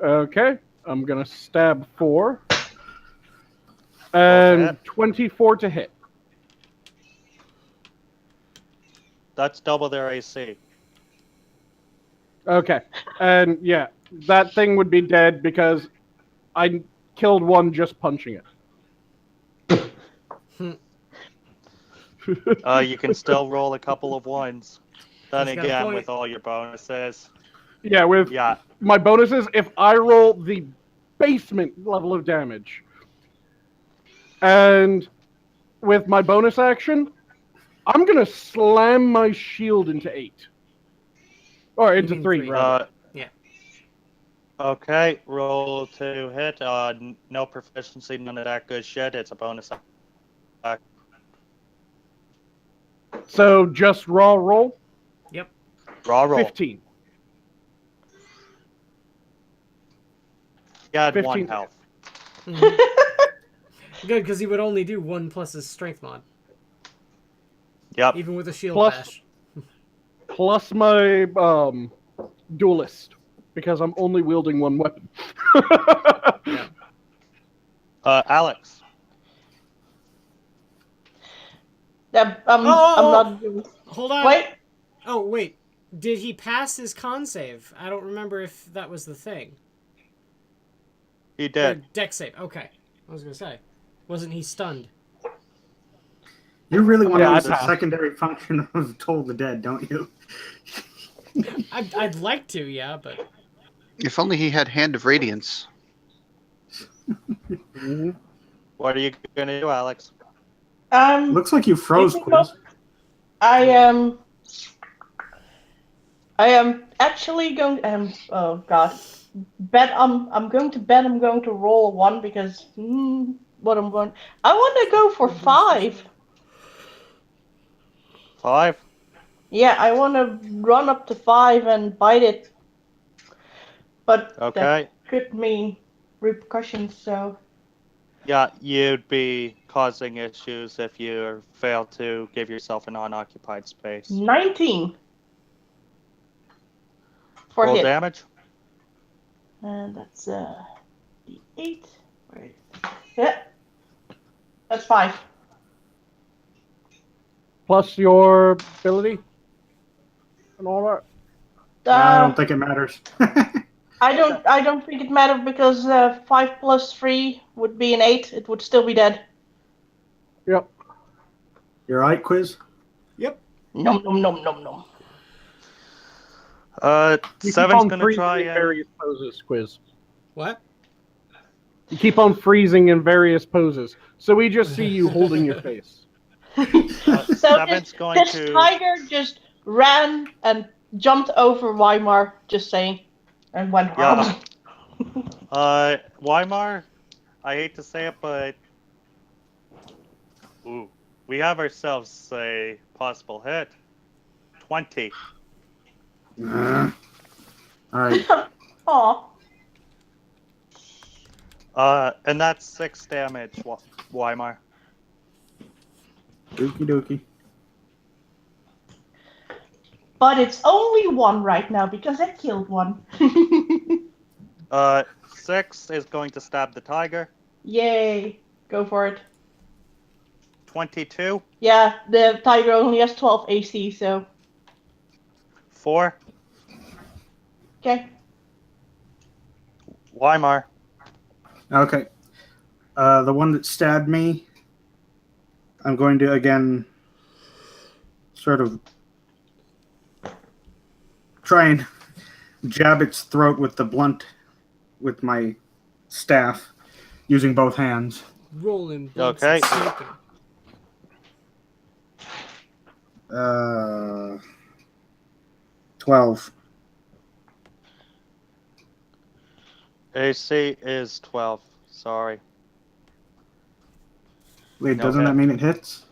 Okay. I'm gonna stab 4. And Okay. 24 to hit. That's double their AC. Okay. And yeah, that thing would be dead because I killed one just punching it. You can still roll a couple of 1s. Then He's got a again, point. with all your bonuses. Yeah, with Yeah. my bonuses, if I roll the basement level of damage, and with my bonus action, I'm gonna slam my shield into 8. Or into mean 3, three. rather. Yeah. Okay, roll to hit. No proficiency, none of that good shit. It's a bonus act. So just raw roll. Yep. Raw roll. 15. He had 15 1 to health. Mhm. Good, because he would only do 1 plus his strength mod, Yep. even with a shield Plus- bash. Plus my duelist, because I'm only wielding one weapon. Yeah. Alex. I'm not. Hold on. Wait. Oh, wait. Did he pass his con save? I don't remember if that was the thing. He Or did. deck save. Okay. I was going to say. Wasn't he stunned? You really want Yeah, to I use the passed. secondary function of Toll the Dead, don't you? I'd like to, yeah, but... If only he had Hand of Radiance. Mhm. What are you gonna do, Alex? Looks like you froze, think Quiz. I am actually going. Oh God. I'm going to bet I'm going to roll a 1 because what I'm going. I want to go for 5. 5? Yeah, I want to run up to 5 and bite it. But Okay. that could mean repercussions. So Yeah, you'd be causing issues if you fail to give yourself an unoccupied space. 19 for Roll hit. damage. And that's D8. Right. Yeah. That's 5. Plus your ability and all that. I don't think it matters. I don't think it matters because 5 plus 3 would be an 8. It would still be dead. Yep. You're right, Quiz? Yep. Nom nom nom nom nom. You keep Seven's on gonna freezing try in and various poses, Quiz. What? You keep on freezing in various poses, so we just see you holding your face. So Seven's going this to tiger just ran and jumped over Weimar, just saying, and went. Yeah. Weimar, I hate to say it, but we have ourselves a possible hit. 20. All right. Aw. And that's 6 damage, Weimar. Dookie dookie. But it's only 1 right now because I killed 1. 6 is going to stab the tiger. Yay! Go for it. 22. Yeah, the tiger only has 12 AC, so 4. okay. Weimar. Okay. The one that stabbed me, I'm going to, again, sort of try and jab its throat with the blunt, with my staff, using both hands. Rolling. Okay. Smoking. 12. AC is 12. Sorry. Wait, No doesn't hit. that mean it hits?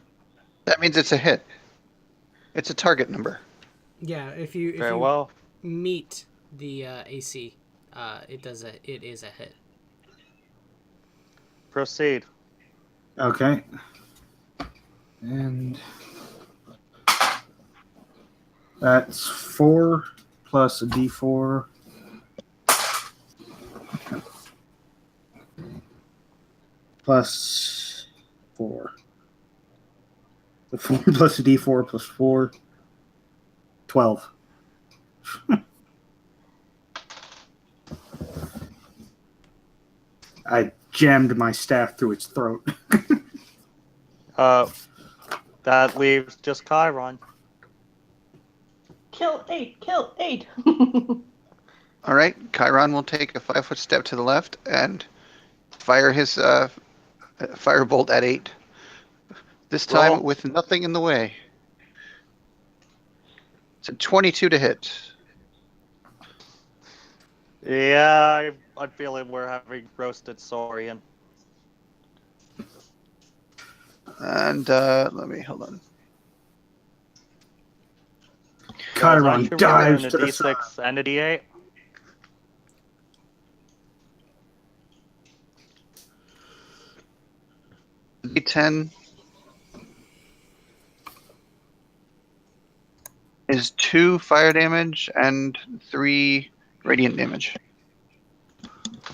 That means it's a hit. It's a target number. Yeah, if you Very well. meet the AC, it is a hit. Proceed. Okay. And that's 4 plus a d4. Plus 4. The 4 plus a d4 plus 4. 12. I jammed my staff through its throat. That leaves just Chiron. Kill 8. Kill 8. All right, Chiron will take a 5-foot step to the left and fire his firebolt at 8. This time Roll. with nothing in the way. It's a 22 to hit. Yeah, I'm feeling we're having roasted saurian. And let me hold on. Chiron dives a to the D6 side. and a D8. D10 is 2 fire damage and 3 radiant damage.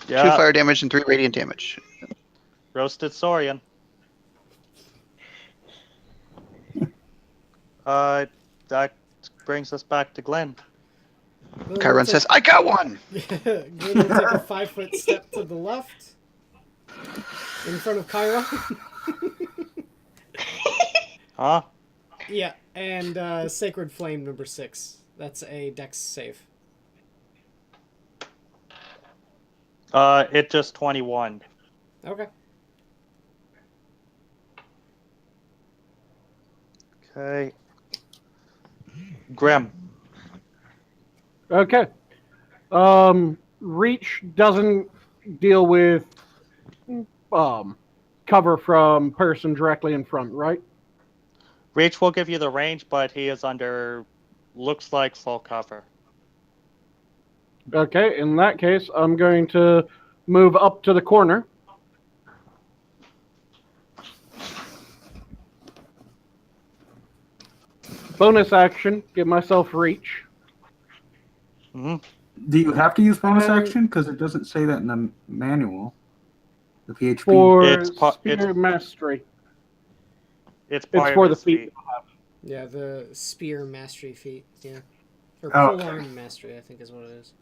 Yeah, 2 fire damage and 3 radiant damage. roasted saurian. That brings us back to Glenn. Chiron says, I got one! Glenn will take a 5-foot step to the left. In front of Chiron. Huh? Yeah, and Sacred Flame number 6. That's a dex save. It just 21. Okay. Okay. Grim. Okay. Reach doesn't deal with cover from person directly in front, right? Reach will give you the range, but he is under, looks like, full cover. Okay, in that case, I'm going to move up to the corner. Bonus action, give myself reach. Mm-hmm. Do you have to use bonus action? Because it doesn't say that in the manual. The PHP. For It's mastery. It's It's part for of the his feat. Yeah, the spear mastery feat. Yeah. Or Oh, polearm mastery, I think is what it is.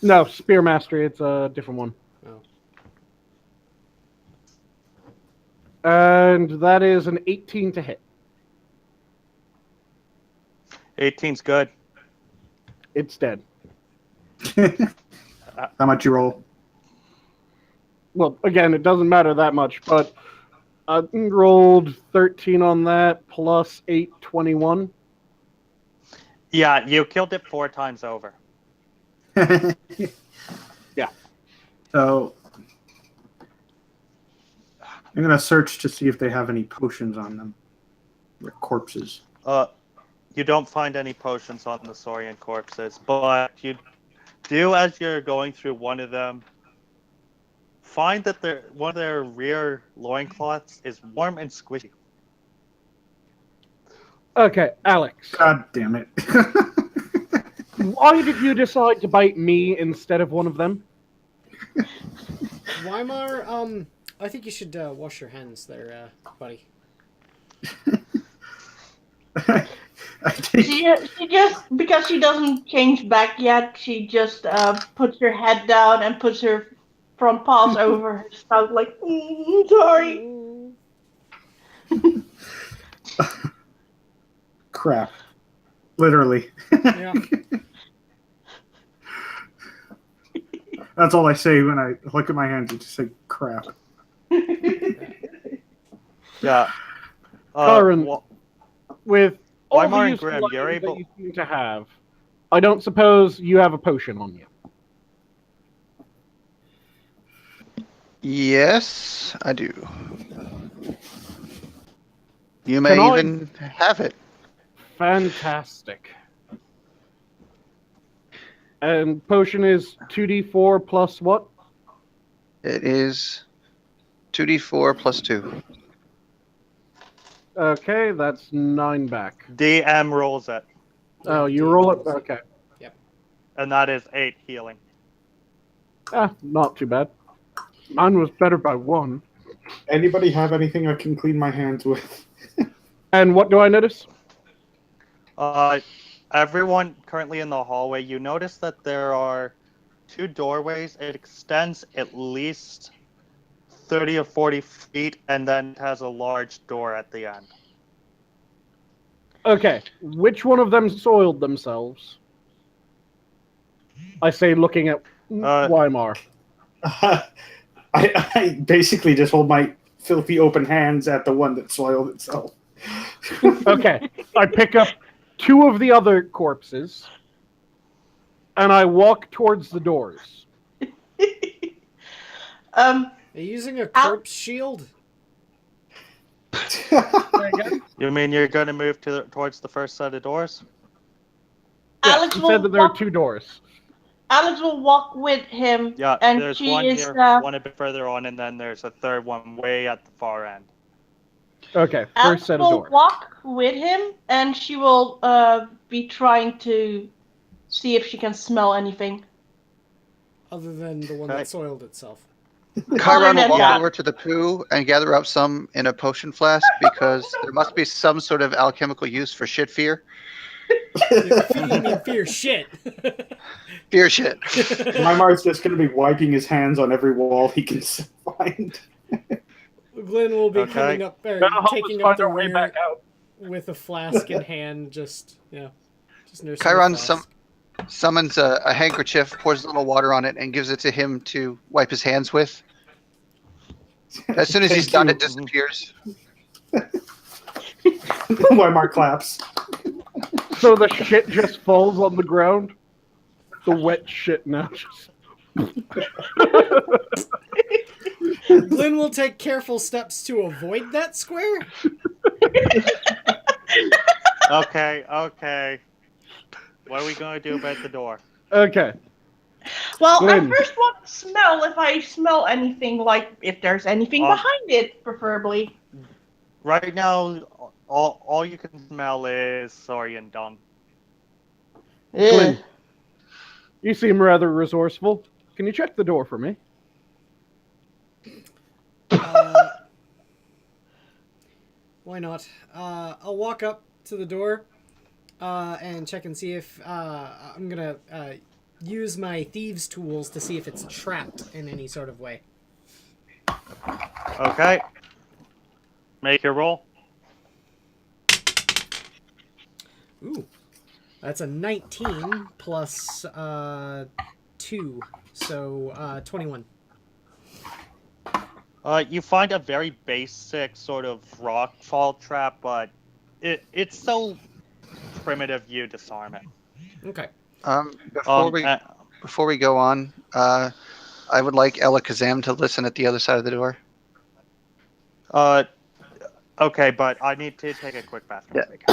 No, spear mastery. It's a different one. Oh. And that is an 18 to hit. 18's good. It's dead. How much you roll? Well, again, it doesn't matter that much, but I rolled 13 on that, plus 8, 21. Yeah, you killed it 4 times over. Yeah. So I'm gonna search to see if they have any potions on them. Their corpses. You don't find any potions on the saurian corpses, but you do, as you're going through one of them, find that one of their rear loincloths is warm and squishy. Okay, Alex. God damn it. Why did you decide to bite me instead of one of them? Weimar, I think you should wash your hands there, buddy. She just, because she doesn't change back yet, she just puts her head down and puts her front paws over her snout like, sorry. Crap. Literally. Yeah. That's all I say when I look at my hands. I just say crap. Yeah. Karen, with all Weimar the and useful Grim, you're items able- that you seem to have, I don't suppose you have a potion on you. Yes, I do. You may Can I- even have it. Fantastic. And potion is 2d4 plus what? It is 2d4 plus 2. Okay, that's 9 back. DM rolls it, Oh, you roll it? Okay. and that is 8 healing. Not too bad. Mine was better by 1. Anybody have anything I can clean my hands with? And what do I notice? Everyone currently in the hallway, you notice that there are 2 doorways. It extends at least 30 or 40 feet, and then has a large door at the end. Okay, which one of them soiled themselves? I say, looking at Weimar. I basically just hold my filthy open hands at the one that soiled itself. Okay, I pick up 2 of the other corpses, and I walk towards the doors. Are you using a corpse shield? You mean you're going to move towards the first set of doors? Yes, Alex he will said that there are walk- 2 doors. Alex will walk with him, Yeah, and there's she one is. here, one a bit further on, and then there's a third one way at the far end. Okay, first Alex set of will doors. walk with him, and she will be trying to see if she can smell anything. Other than the one that soiled itself. Chiron will walk Yeah. over to the poo and gather up some in a potion flask because there must be some sort of alchemical use for shit fear. You mean fear shit. Fear shit. Weimar's just going to be wiping his hands on every wall he can find. Glenn will be Okay. coming up, or That'll help taking us up find the our way rear back out. with a flask in hand, just nursing Chiron the flask. summons a handkerchief, pours a little water on it, and gives it to him to wipe his hands with. As soon as he's Thank done, you. it disappears. Weimar claps. So the shit just falls on the ground. The wet shit now just. Glenn will take careful steps to avoid that square. Okay. What are we going to do about the door? Okay. Well, Glenn. I first want to smell if I smell anything, like if there's anything behind it, preferably. Right now, all you can smell is Saurian dung. Glenn, you seem rather resourceful. Can you check the door for me? Why not? I'll walk up to the door and check and see if I'm gonna use my thieves' tools to see if it's trapped in any sort of way. Okay. Make your roll. Ooh, that's a 19 plus 2, so 21. You find a very basic sort of rock fall trap, but it's so primitive you disarm it. Okay. Before we go on, I would like Ella Kazam to listen at the other side of the door. Okay, but I need to take a quick bathroom break.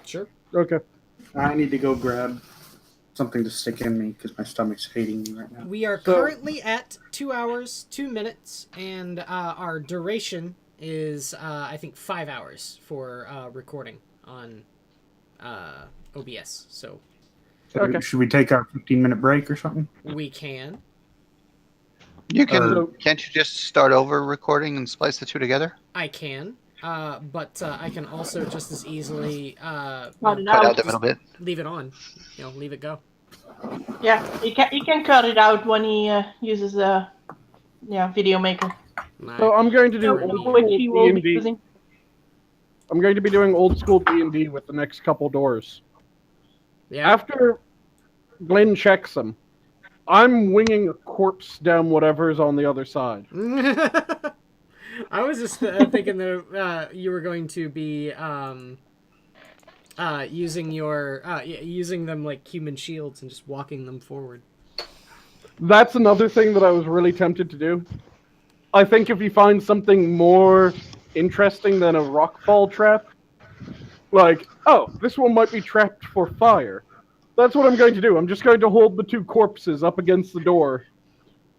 Sure. Okay. I need to go grab something to stick in me because my stomach's hating me right now. We are currently at 2 hours, 2 minutes, and our duration is, I think, 5 hours for recording on OBS. So Okay. Should we take our 15-minute break or something? we can. You can. Or- Can't you just start over recording and splice the two together? I can. But I can also just as easily Cut it Cut out. out the middle bit. leave it on. Leave it go. Yeah, you can cut it out when he uses a video maker. So I'm going to do Which old Which school he will be D&D. using. I'm going to be doing old school D&D with the next couple doors. Yeah. After Glenn checks them, I'm winging a corpse down whatever's on the other side. I was just thinking that you were going to be using using them like human shields and just walking them forward. That's another thing that I was really tempted to do. I think if you find something more interesting than a rockfall trap, like, oh, this one might be trapped for fire. That's what I'm going to do. I'm just going to hold the 2 corpses up against the door.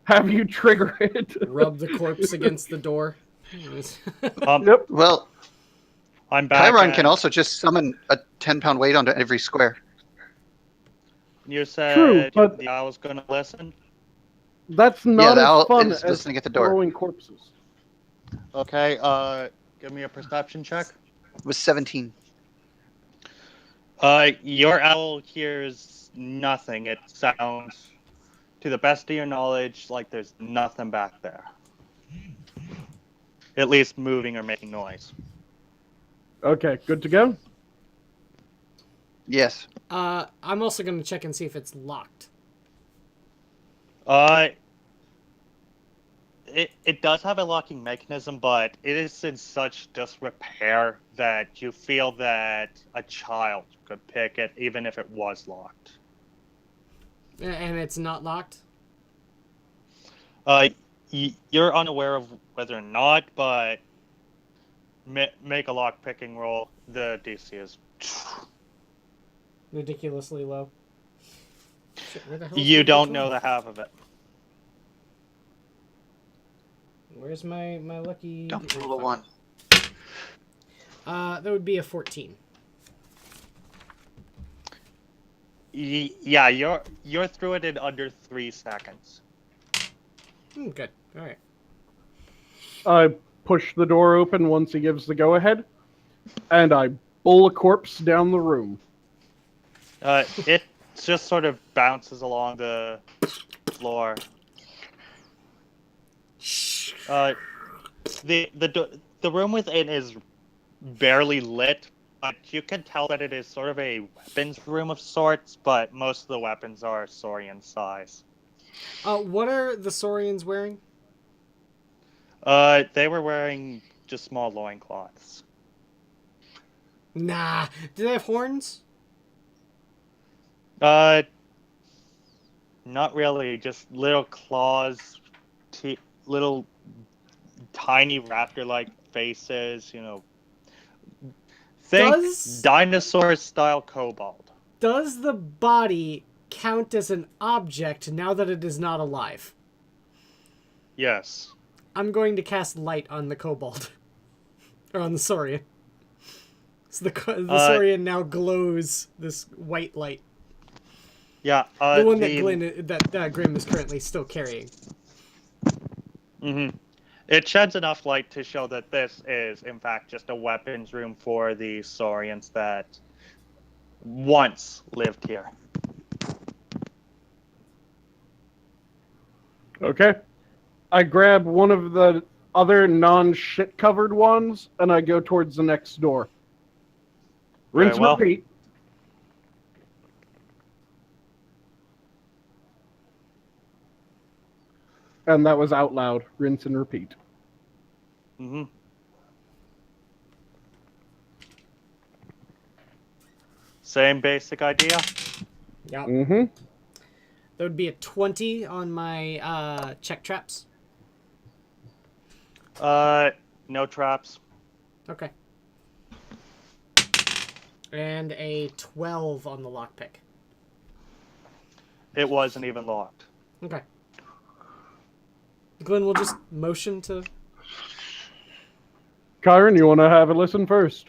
Have you trigger it. Rub the corpse against the door. Yep. Well, I'm back. Chiron can also just summon a 10-pound weight onto every square. You said True, but- the owl's going to listen? That's not the owl as fun is as listening at the door. throwing corpses. Okay, give me a perception check. It was 17. Your owl hears nothing. It sounds, to the best of your knowledge, like there's nothing back there. At least moving or making noise. Okay, good to go? Yes. I'm also going to check and see if it's locked. it does have a locking mechanism, but it is in such disrepair that you feel that a child could pick it even if it was locked. And it's not locked? You're unaware of whether or not, but make a lock picking roll. The DC is Ridiculously low. Shit, where the hell is you the don't D20? know the half of it. Where's my lucky... Don't roll a 1. That would be a 14. Yeah, you're through it in under 3 seconds. Good. All right. I push the door open once he gives the go-ahead, and I pull a corpse down the room. It just sort of bounces along the floor. The room within is barely lit, but you can tell that it is sort of a weapons room of sorts, but most of the weapons are Saurian size. What are the Saurians wearing? They were wearing just small loincloths. Nah. Do they have horns? Not really. Just little claws, little tiny raptor-like faces. Think dinosaur-style kobold. Does the body count as an object now that it is not alive? Yes. I'm going to cast light on the kobold. Or on the Saurian. So the Saurian now glows this white light. Yeah. The one that Grim is currently still carrying. Mm-hmm. It sheds enough light to show that this is, in fact, just a weapons room for the Saurians that once lived here. Okay. I grab one of the other non-shit covered ones, and I go towards the next door. Rinse and repeat. And that was out loud. Rinse and repeat. Mm-hmm. Same basic idea? Yeah. Mm-hmm. That would be a 20 on my check traps. No traps. Okay. And a 12 on the lockpick. It wasn't even locked. Okay. Glenn will just motion to... Kyron, you want to have a listen first?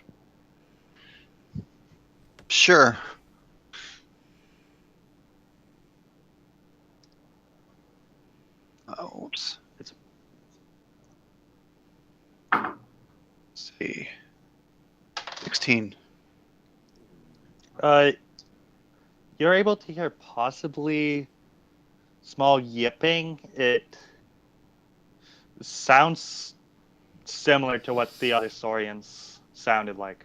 Sure. Oh, oops. Let's see. 16. You're able to hear possibly small yipping. It sounds similar to what the other Saurians sounded like.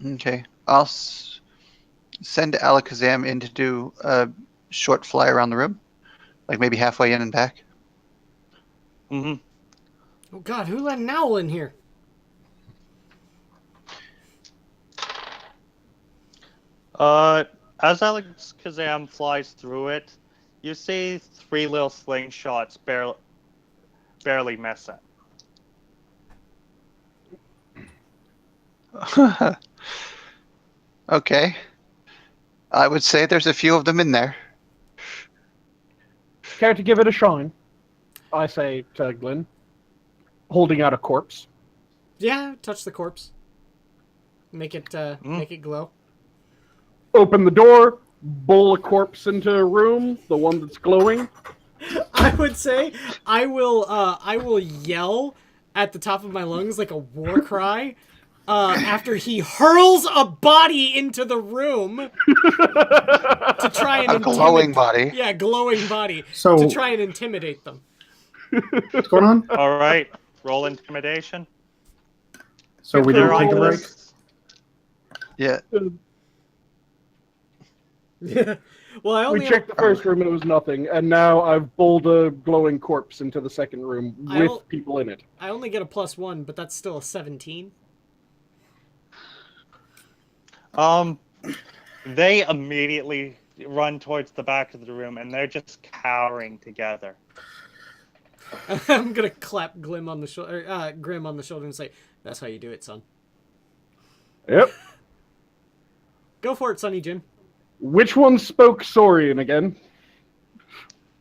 Okay. I'll send Alakazam in to do a short fly around the room. Like maybe halfway in and back. Mm-hmm. Oh god, who let an owl in here? As Alakazam flies through it, you see 3 little slingshots barely miss it. Okay. I would say there's a few of them in there. Care to give it a shine? I say to Glenn, holding out a corpse. Yeah, touch the corpse. Make it glow. Open the door, bowl a corpse into a room, the one that's glowing. I would say I will yell at the top of my lungs like a war cry after he hurls a body into the room to try and A glowing body. Yeah, glowing body. So- to try and intimidate them. What's going on? All right, roll intimidation. So we They're didn't take a all break? Yeah. Well, I only We checked the first room, it was nothing, and now I've bowled a glowing corpse into the second room with people in it. I only get a +1, but that's still a 17. They immediately run towards the back of the room, and they're just cowering together. I'm gonna clap Grim on the shoulder, and say, "That's how you do it, son." Yep. Go for it, Sonny Jim. Which one spoke Saurian again?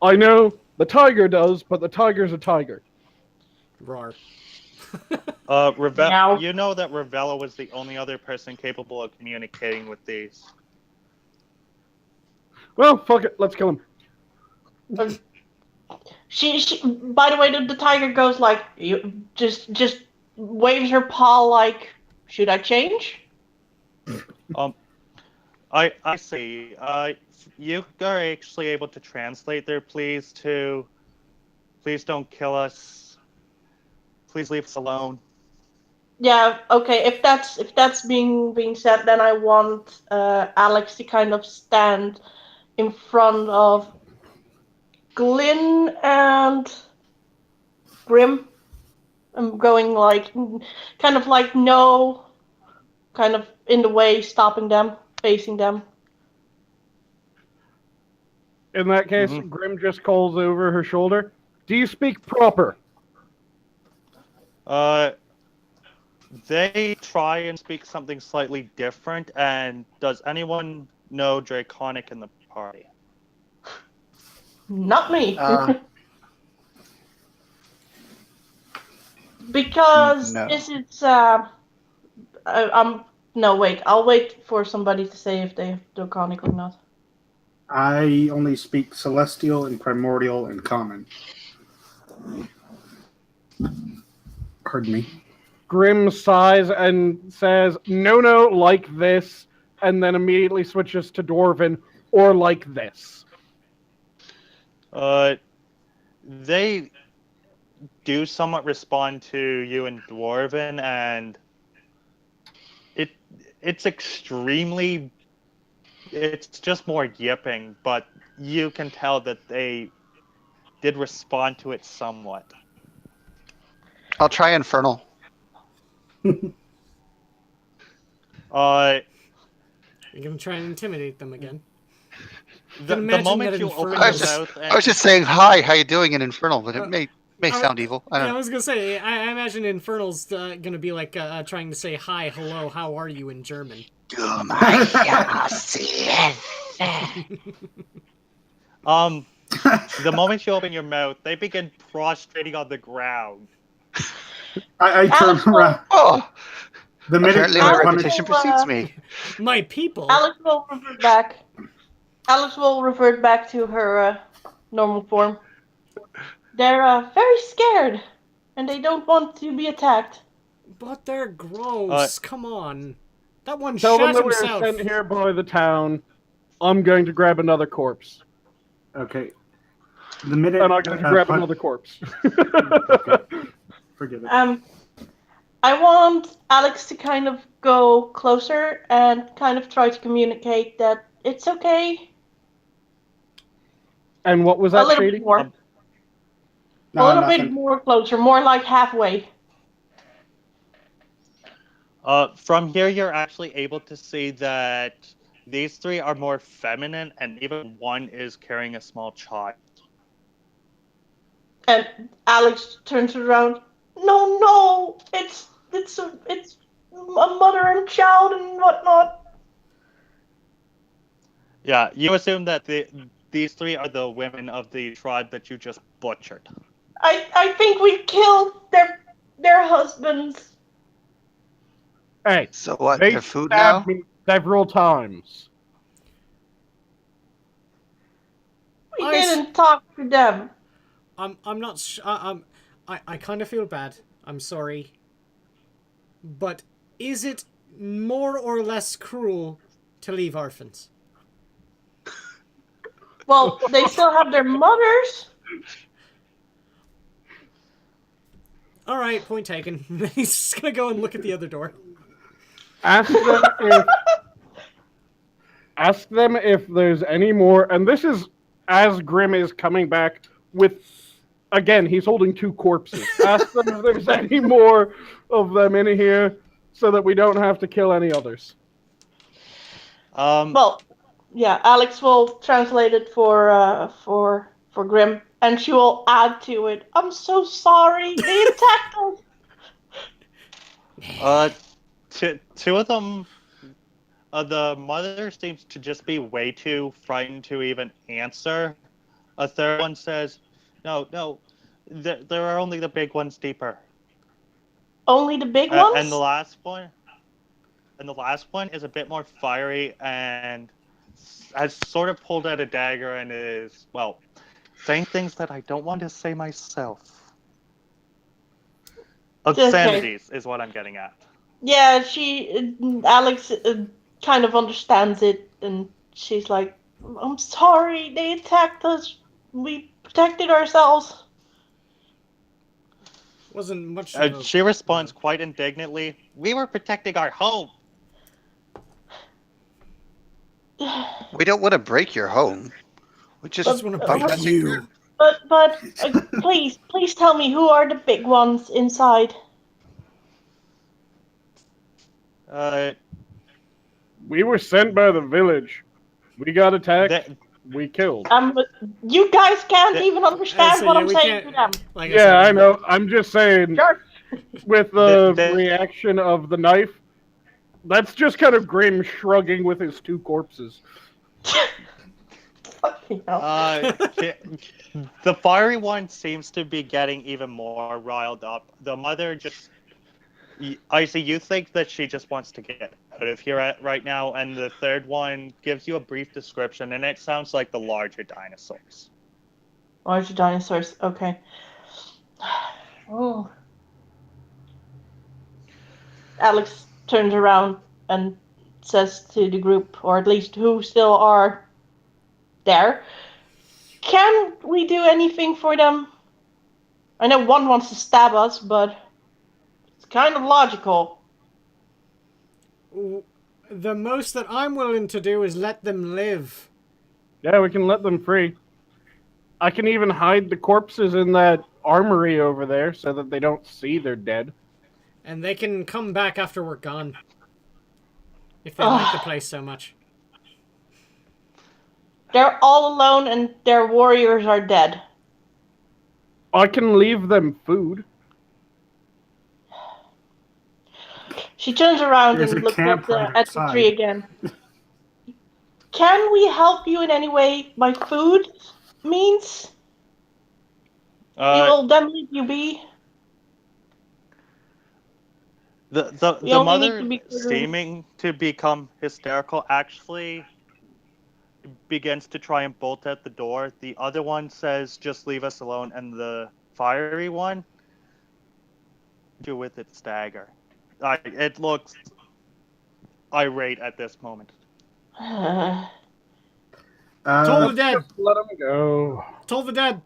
I know the tiger does, but the tiger's a tiger. Roar. Meow. You know that Revello was the only other person capable of communicating with these. Well, fuck it, let's kill him. She by the way, the tiger goes like, you just waves her paw like, should I change? I see. You are actually able to translate their pleas to, please don't kill us. Please leave us alone. Yeah, okay. If that's being said, then I want Alex to kind of stand in front of Glyn and Grim. I'm going like, kind of like no, kind of in the way, stopping them, facing them. In that case, Grim just calls over her shoulder. Do you speak proper? They try and speak something slightly different, and does anyone know Draconic in the party? Not me. Because No. this is no, wait. I'll wait for somebody to say if they have Draconic or not. I only speak Celestial and Primordial and Common. Pardon me. Grim sighs and says, no, like this, and then immediately switches to Dwarven, or like this. They do somewhat respond to you in Dwarven, and it's extremely... It's just more yipping, but you can tell that they did respond to it somewhat. I'll try Infernal. You're gonna try and intimidate them again. The moment you open your mouth... I was just saying, hi, how you doing in Infernal, but it may sound evil. I was gonna say, I imagine Infernal's gonna be like trying to say hi, hello, how are you in German. The moment you open your mouth, they begin prostrating on the ground. I turn around. Oh, The minute apparently my reputation precedes me. My people. Alex will revert back. Alex will revert back to her normal form. They're very scared, and they don't want to be attacked. But they're gross. Come on. That one Tell them shot that we're himself. sent here by the town. I'm going to grab another corpse. Okay. The minute And I'm going to grab another corpse. Okay. Forgive it. I want Alex to kind of go closer and kind of try to communicate that it's okay. And what was A that, little Shady? bit more. No, A little nothing. bit more closer, more like halfway. From here, you're actually able to see that these three are more feminine, and even one is carrying a small child. And Alex turns around. No, it's a mother and child and whatnot. Yeah, you assume that these three are the women of the tribe that you just butchered. I think we killed their husbands. Hey, So what, they they're food now? stabbed me several times. We didn't talk to them. I'm not. I kind of feel bad. I'm sorry. But is it more or less cruel to leave orphans? Well, they still have their mothers. All right, point taken. He's just gonna go and look at the other door. Ask them if Ask them if there's any more, and this is as Grim is coming back with, again, he's holding 2 corpses. Ask them if there's any more of them in here so that we don't have to kill any others. Well, yeah, Alex will translate it for Grim, and she will add to it. I'm so sorry. They attacked us. Two of them. The mother seems to just be way too frightened to even answer. A third one says, "No, there are only the big ones deeper." Only the big ones. And the last one is a bit more fiery and has sort of pulled out a dagger and is, well, saying things that I don't want to say myself. Obscenities is what I'm getting at. Yeah, Alex kind of understands it, and she's like, I'm sorry, they attacked us. We protected ourselves. Wasn't much. She responds quite indignantly, "We were protecting our home." We don't want to break your home. We just want to break you. But please tell me, who are the big ones inside? We were sent by the village. We got attacked. We killed. But you guys can't even understand what I'm saying to them. Like yeah, I know. I'm just saying, with the reaction of the knife, that's just kind of Grim shrugging with his 2 corpses. Fucking hell. The fiery one seems to be getting even more riled up. The mother just... I see you think that she just wants to get out of here right now, and the third one gives you a brief description, and it sounds like the larger dinosaurs. Larger dinosaurs, okay. Oh. Alex turns around and says to the group, or at least who still are there, can we do anything for them? I know one wants to stab us, but it's kind of logical. The most that I'm willing to do is let them live. Yeah, we can let them free. I can even hide the corpses in that armory over there so that they don't see they're dead. And they can come back after we're gone. If they like the place so much. They're all alone and their warriors are dead. I can leave them food. She turns around There's and a looks camp right at the outside. tree again. Can we help you in any way by food means? We will then leave you be. The only need mother, to be seeming to become hysterical, actually begins to try and bolt out the door. The other one says, "Just leave us alone," and the fiery one, do with its dagger. It looks irate at this moment. Toll the dead. Let them go. Toll the dead.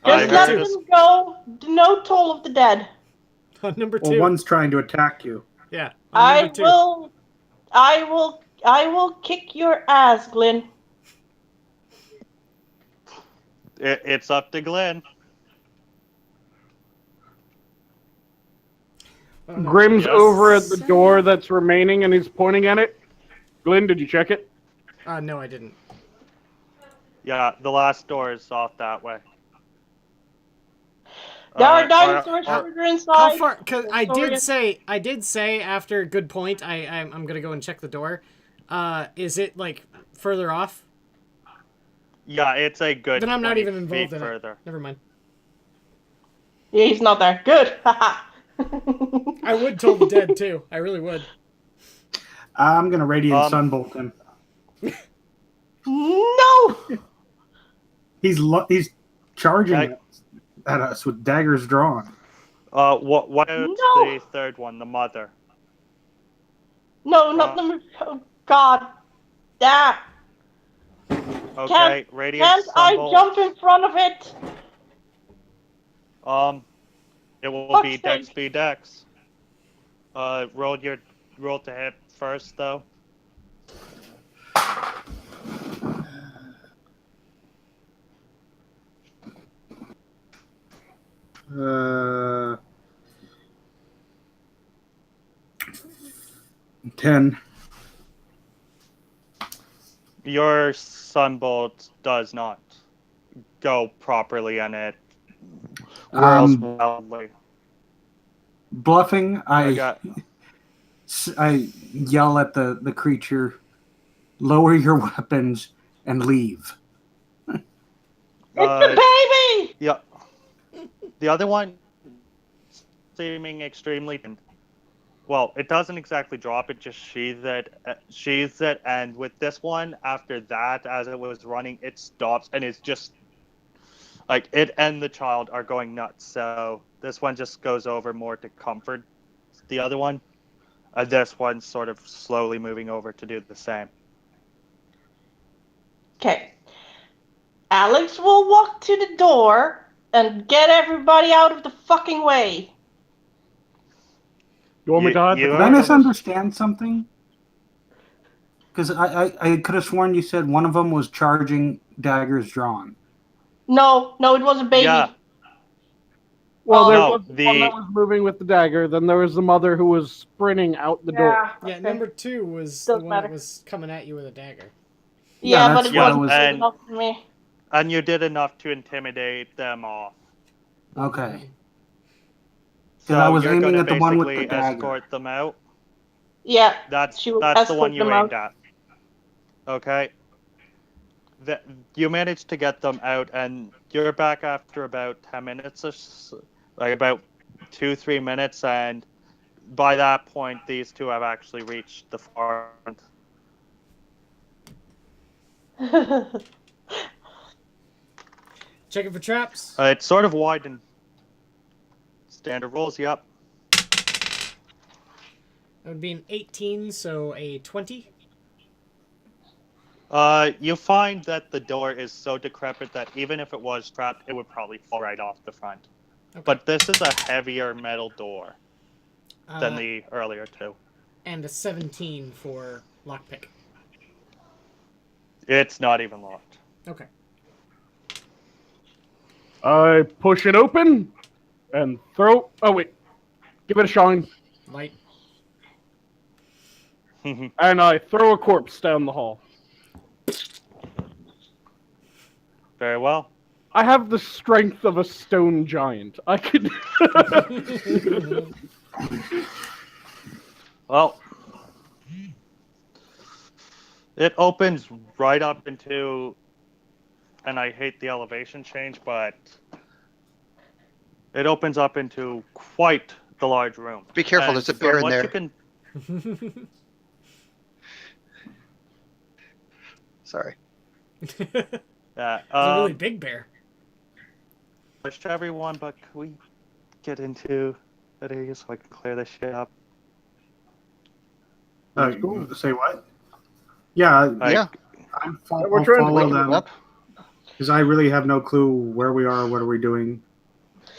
Just let them go. No toll of the dead. On number 2. Well, one's trying to attack you. Yeah. I will kick your ass, Glenn. It's up to Glenn. Grim's over at the door that's remaining and he's pointing at it. Glenn, did you check it? No, I didn't. Yeah, the last door is off that way. There are dinosaurs further inside. How far? Because I did say after good point. I'm gonna go and check the door. Is it like further off? Yeah, it's a good. Then I'm not even involved in further. it. Never mind. Yeah, he's not there. Good. I would toll the dead too. I really would. I'm gonna radiant sunbolt him. No. He's charging at us with daggers drawn. What about the third one, the mother? No, not number. Oh God. That. Okay, radiant Can't I jump in front of it? It will be Dex v Dex. Roll to hit first, though. $10. Your sunbolt does not go properly, and it whirls wildly. Bluffing, Okay. I yell at the creature, lower your weapons and leave. It's the baby! Yeah. The other one seeming extremely. Well, it doesn't exactly drop; it just sheathes it, and with this one, after that, as it was running, it stops, and it's just like it and the child are going nuts. So this one just goes over more to comfort the other one, and this one's sort of slowly moving over to do the same. Okay. Alex will walk to the door and get everybody out of the fucking way. Oh my god. Did I misunderstand something? Because I could have sworn you said one of them was charging daggers drawn. No, it was a baby. Yeah. Well, there No, was the one that was moving with the dagger. Then there was the mother who was sprinting out the door. Yeah, okay. number 2 was Doesn't the one matter. that was coming at you with a dagger. Yeah, but it Yeah, wasn't good enough for me. And you did enough to intimidate them off. Okay. So I was you're aiming gonna at the one with the basically dagger. escort them out. Yeah, That's she will the escort one you them aimed out. at. Okay. You managed to get them out, and you're back after about 10 minutes, like about 2-3 minutes, and by that point, these two have actually reached the front. Checking for traps. It's sort of wide and standard rolls. Yep. That would be an 18, so a 20. You find that the door is so decrepit that even if it was trapped, it would probably fall right off the front. Okay. But this is a heavier metal door than the earlier two. And a 17 for lockpick. It's not even locked. Okay. I push it open and throw. Oh wait, give it a shine. Light. And I throw a corpse down the hall. Very well. I have the strength of a stone giant. I could. Well, it opens right up into, and I hate the elevation change, but it opens up into quite the large room. Be careful, And there's a from bear in what there. you can- Sorry. It's a really big bear. Wish to everyone, but can we get into that area so I can clear this shit up? Say what? Yeah, Yeah. I'll We're trying to follow Waking them them up. because I really have no clue where we are. What are we doing?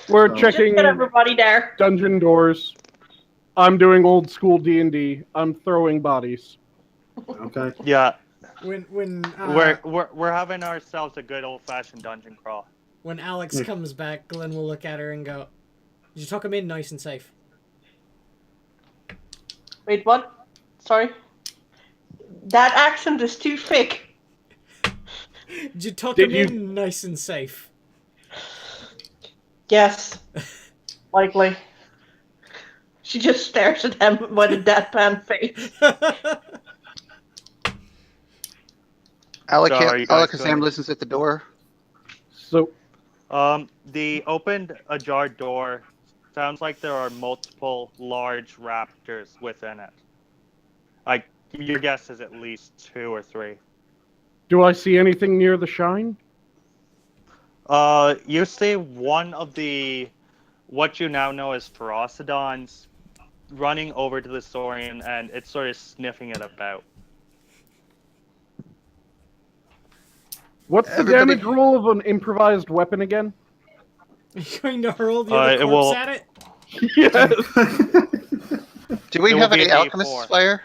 We're So- Just checking get everybody there. dungeon doors. I'm doing old school D&D. I'm throwing bodies. Okay. Yeah, When we're having ourselves a good old fashioned dungeon crawl. when Alex comes back, Glenn will look at her and go, "Did you tuck him in nice and safe?" Wait, what? Sorry? That accent is too thick. Did you tuck Did him you- in nice and safe? Yes. Likely. She just stares at him with a deadpan face. So are you guys Alakazam going- listens at the door. So, The opened ajar door sounds like there are multiple large raptors within it. Like, your guess is at least 2 or 3. do I see anything near the shine? You see one of what you now know as Ferocidons running over to the Saurian, and it's sort of sniffing it about. What's the Everybody- damage roll of an improvised weapon again? Are you going to hurl the other It corpse will- at it? Yes. Do we It will have be any a alchemist's D4. fire?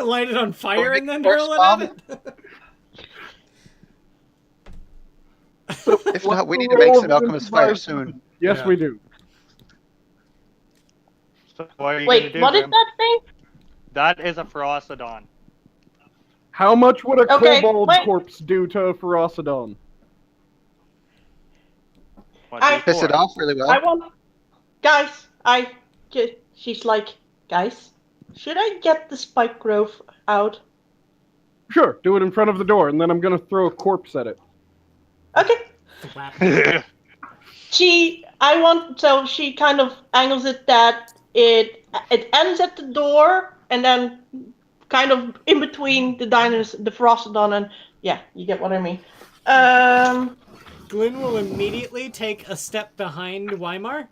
Light it on fire Or and then corpse hurl it bomb? at So If what's not, we the need to make role some of alchemist fire improvised soon. weapon? Yes, Yeah. we do. So what are you gonna Wait, do, what is Grim? that thing? That is a Ferocodon. How much would a Okay, kobold wait. corpse do to a Ferocodon? Piss it 1d4. off really well. I want, guys. She's like, guys, should I get the spike growth out? Sure, do it in front of the door, and then I'm gonna throw a corpse at it. Okay. Thwap. So she kind of angles it that it ends at the door and then kind of in between the diners, the Frostodon, and yeah, you get what I mean. Glenn will immediately take a step behind Weimar.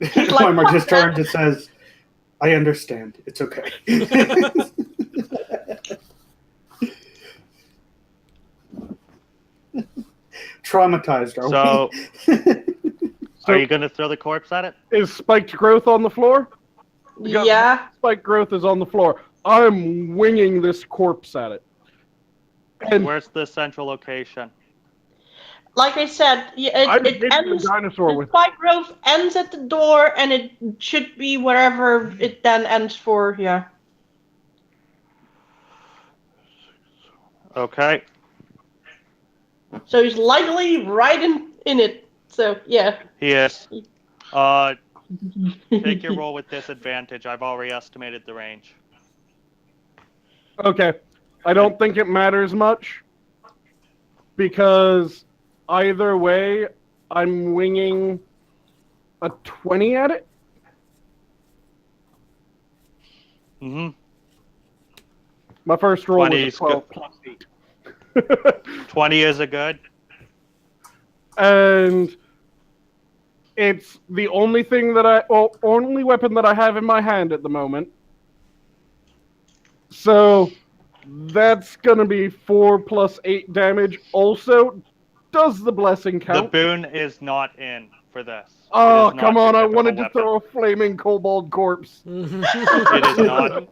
He's like, Weimar just "Fuck turns and says, I understand. It's okay. Traumatized, are So, So, are you gonna throw the corpse at it? is spiked growth on the floor? yeah. Spiked growth is on the floor. I'm winging this corpse at it. And Where's the central location? Like I said, I'm it hitting the ends. dinosaur The with spike growth ends at the door, and it should be wherever it then ends for. Yeah. Okay. So he's likely right in it. So yeah. He is. Take your roll with disadvantage. I've already estimated the range. Okay. I don't think it matters much because either way, I'm winging a 20 at it. Mm-hmm. My first roll was 20 a is 12 good. plus 8. 20 is a good. And it's the only thing only weapon that I have in my hand at the moment. So that's gonna be 4 plus 8 damage. Also, does the blessing The count? boon is not in for this. Oh, It is not come on! your I typical wanted to weapon. throw a flaming kobold corpse. It is not.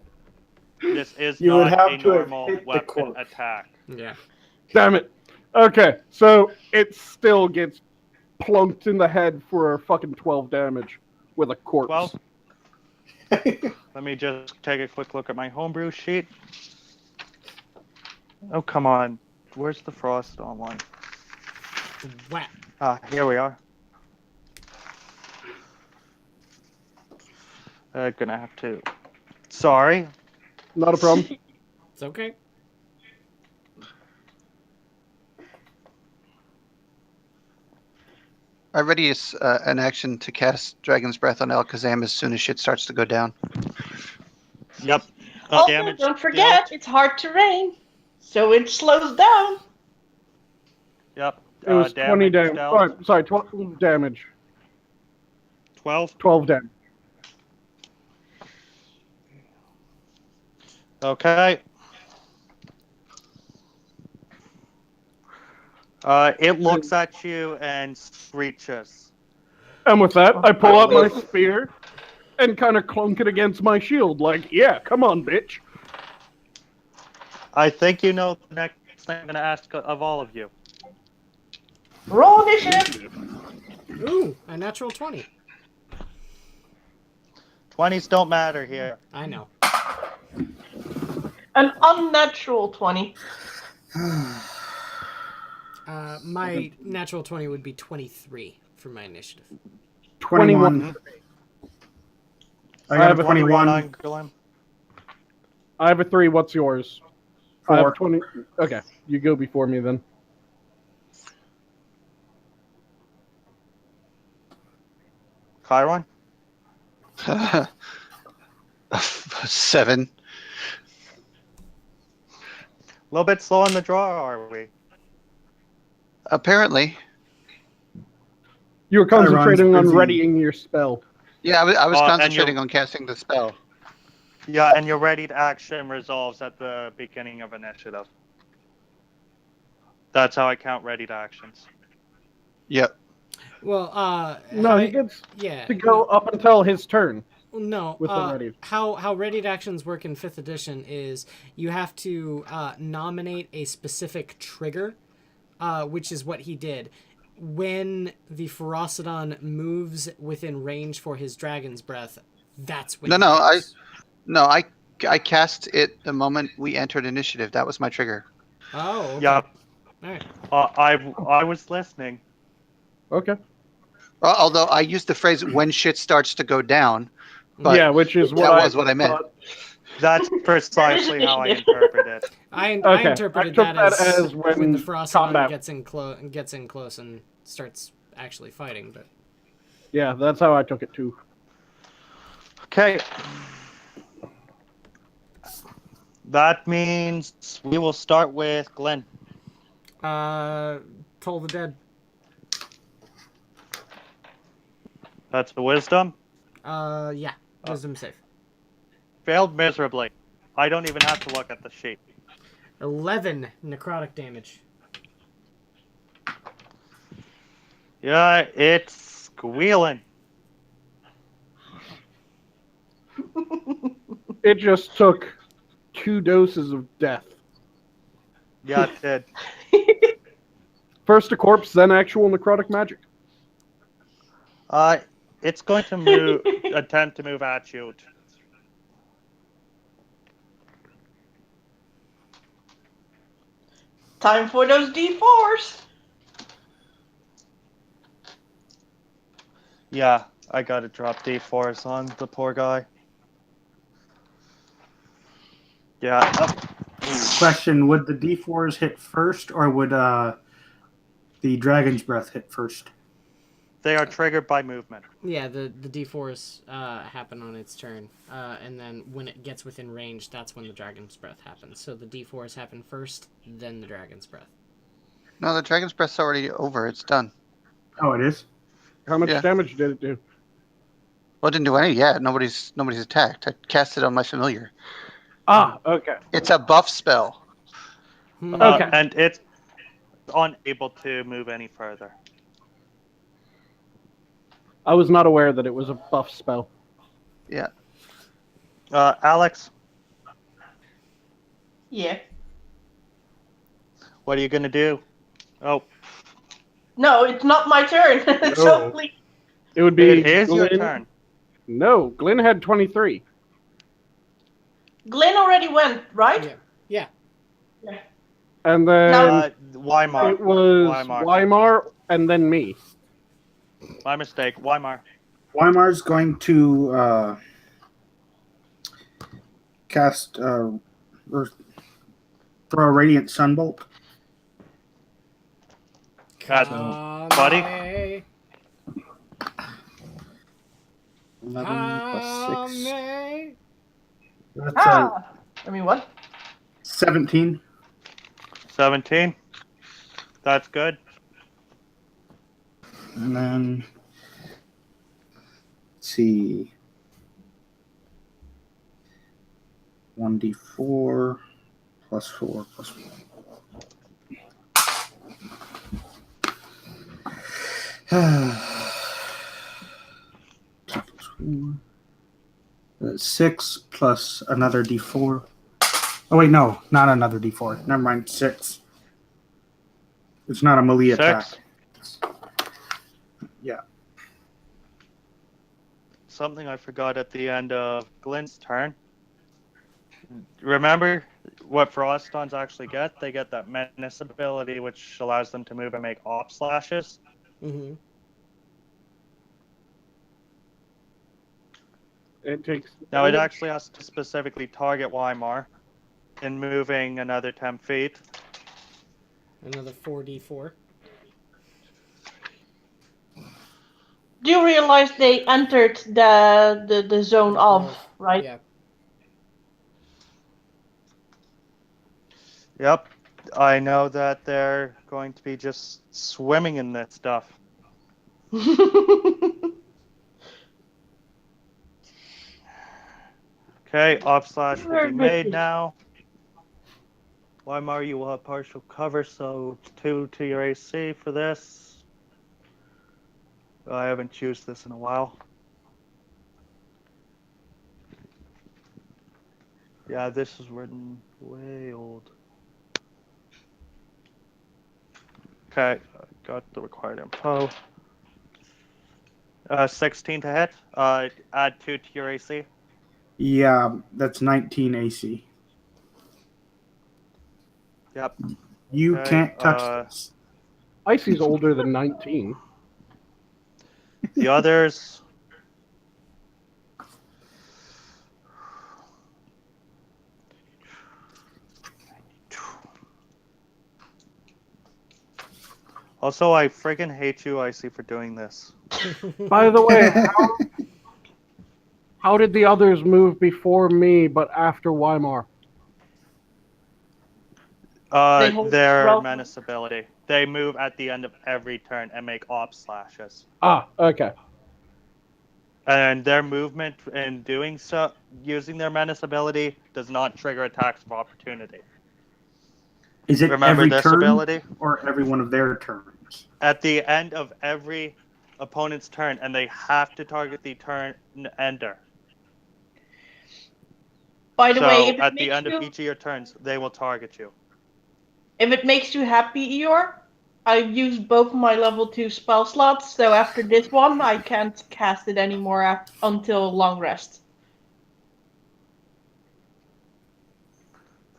This is You would not have a to have normal hit the weapon corpse. attack. Yeah. Damn it. Okay, so it still gets plunked in the head for fucking 12 damage with a corpse. 12? Let me just take a quick look at my homebrew sheet. Oh, come on. Where's the frost on one? Thwap. Ah, here we are. Gonna have to. Sorry. Not a problem. It's okay. I ready an action to cast Dragon's Breath on Alakazam as soon as shit starts to go down. Yep. Also, Damage don't forget, dealt. it's hard terrain, so it slows down. Yep. It was 20 damage. dealt. Oh, sorry, 12 damage. 12. 12 damage. Okay. It looks at you and screeches. And with that, I pull out my spear and kind of clunk it against my shield, like, yeah, come on, bitch. I think you know the next thing I'm going to ask of all of you. Roll initiative. Ooh, a natural 20. 20s don't matter here. I know. An unnatural 20. My natural 20 would be 23 for my initiative. 21. I got have a a 21. Glenn. I have a 3. What's yours? I 4. have 20. Okay, you go before me then. Chiron? 7. A little bit slow on the draw, are we? Apparently. You were concentrating on busy. readying your spell. Yeah, I was And concentrating on casting the spell. Yeah, and your ready to action resolves at the beginning of initiative. That's how I count ready to actions. Yep. Well, No, he gets yeah. to go up until his turn. No. With the ready. How readied actions work in 5th edition is you have to nominate a specific trigger, which is what he did. When the Ferocidon moves within range for his Dragon's Breath, that's when I cast it the moment we entered initiative. That was my trigger. Oh, okay. Yep. All right. I was listening. Okay. Although I used the phrase "when shit starts to go down," but yeah, which is what that was what I meant. That's precisely how I interpret it. I Okay, interpreted I took that that as as when when the Ferocidon combat- gets in close and starts actually fighting. But Yeah, that's how I took it too. Okay. That means we will start with Glenn. Toll the Dead. That's the wisdom. Yeah, Wisdom save. Failed miserably. I don't even have to look at the sheet. 11 necrotic damage. Yeah, it's squealing. It just took 2 doses of death. Yeah, it did. First a corpse, then actual necrotic magic. It's going to attempt to move at you. Time for those D4s. Yeah, I gotta drop D4s on the poor guy. Yeah. Question: would the D4s hit first, or would the Dragon's Breath hit first? They are triggered by movement. Yeah, the D4s happen on its turn, and then when it gets within range, that's when the Dragon's Breath happens. So the D4s happen first, then the Dragon's Breath. No, the Dragon's Breath's already over. It's done. Oh, it is? How much Yeah. damage did it do? Well, it didn't do any yet. Nobody's attacked. I cast it on my familiar. Ah, okay. It's a buff spell. Okay. And it's unable to move any further. I was not aware that it was a buff spell. Yeah. Alex, Yeah. what are you gonna do? Oh, No, it's not my turn. It's No. only... It would be it is your Glenn- turn. No, Glenn had 23. Glenn already went, right? Yeah. And then Now- Weimar. it was Weimar. Weimar and then me. My mistake. Weimar. Weimar's going to cast or throw a Radiant Sunbolt. Buddy. 11 plus 6. That's I mean, what? 17. 17. That's good. And then, let's see. 1d4 plus 4 plus 1. Plus 4. 6 plus another d4. Oh, wait, no, not another d4. Never mind, 6. It's not a melee 6. attack. Yeah. Something I forgot at the end of Glenn's turn. Remember what Frostons actually get? They get that menace ability, which allows them to move and make op slashes. Mm-hmm. It takes. Now it actually has to specifically target Weimar in moving another 10 feet. Another 4d4. Do you realize they entered the zone of, right? Yeah. Yep. I know that they're going to be just swimming in this stuff. Okay, op slash will be made now. Weimar, you will have partial cover, so 2 to your AC for this. I haven't used this in a while. Yeah, this is written way old. Okay, got the required info. 16 to hit. Add 2 to your AC. Yeah, that's 19 AC. Yep. You Okay. can't touch this. Icy's older than 19. The others. Also, I friggin' hate you, Icy, for doing this. By the way, how did the others move before me but after Weimar? They hold Their roll. menace ability. They move at the end of every turn and make op slashes. Ah, okay. And their movement in doing so, using their menace ability, does not trigger attacks of opportunity. Is it Remember every this turn ability? or every one of their turns? At the end of every opponent's turn, and they have to target the turn ender. By the way, if it at the makes end of you each of your turns, they will target you. happy, Eeyore, I've used both my level 2 spell slots, so after this one, I can't cast it anymore until long rest.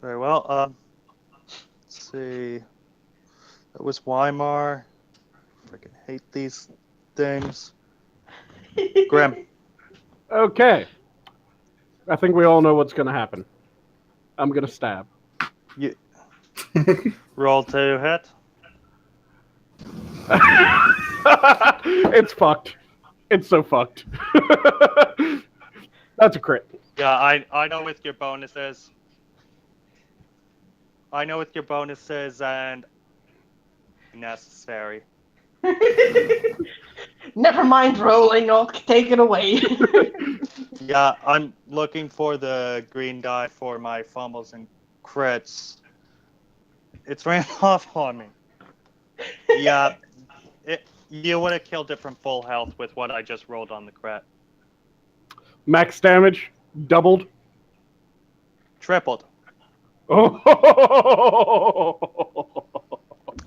Very well. Let's see. That was Weimar. Freaking hate these things. Grim. Okay. I think we all know what's going to happen. I'm going to stab. You roll to hit. It's fucked. It's so fucked. That's a crit. Yeah, I know with your bonuses. I know with your bonuses and necessary. Never mind rolling, I'll take it away. Yeah, I'm looking for the green die for my fumbles and crits. It's ran off on me. Yeah, you would have killed it from full health with what I just rolled on the crit. Max damage doubled. Tripled. Oh.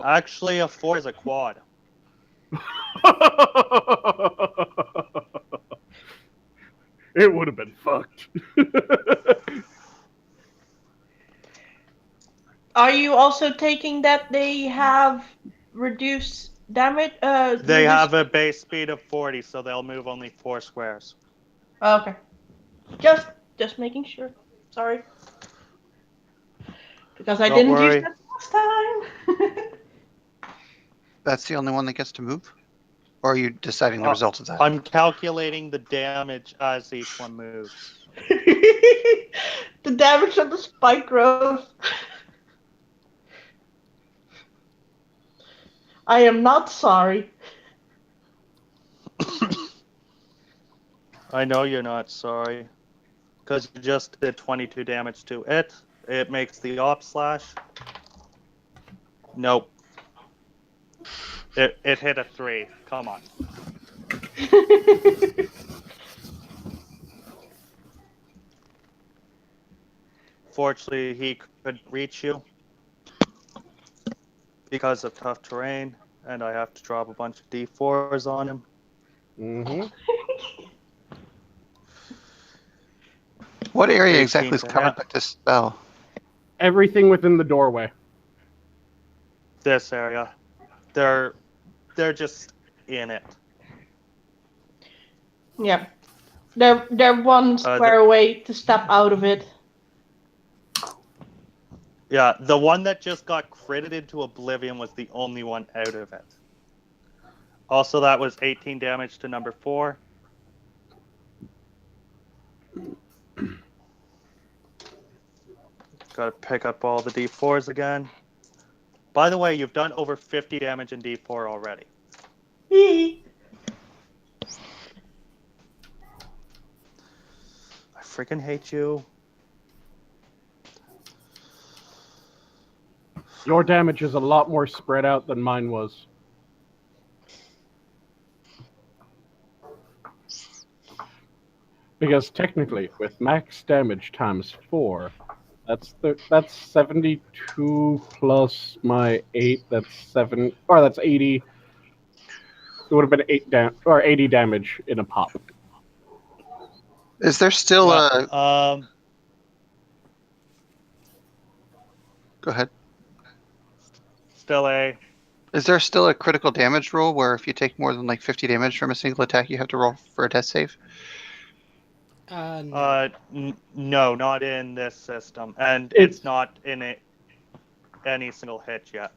Actually, a 4 is a quad. It would have been fucked. Are you also taking that they have reduced damage? They have a base speed of 40, so they'll move only 4 squares. Okay. Just making sure. Sorry. Because I Don't didn't use worry. that last time. That's the only one that gets to move? Or are you deciding the result of that? I'm calculating the damage as each one moves. The damage of the spike growth. I am not sorry. I know you're not sorry. Because you just did 22 damage to it. It makes the op slash. Nope. It hit a 3. Come on. Fortunately, he could reach you because of tough terrain, and I have to drop a bunch of D4s on him. Mm-hmm. What area 18 exactly is to covered hit. by this spell? Everything within the doorway. This area. They're just in it. Yeah. They're one square away to step out of it. Yeah, the one that just got critted into oblivion was the only one out of it. Also, that was 18 damage to number 4. Gotta pick up all the D4s again. By the way, you've done over 50 damage in D4 already. I freaking hate you. Your damage is a lot more spread out than mine was. Because technically, with max damage times 4, that's 72 plus my 8. That's 7, or that's 80. It would have been 80 damage in a pop. Is there still a? Go ahead. Still a. Is there still a critical damage rule where if you take more than like 50 damage from a single attack, you have to roll for a death save? No. No, not in this system, and it's not in any single hit yet.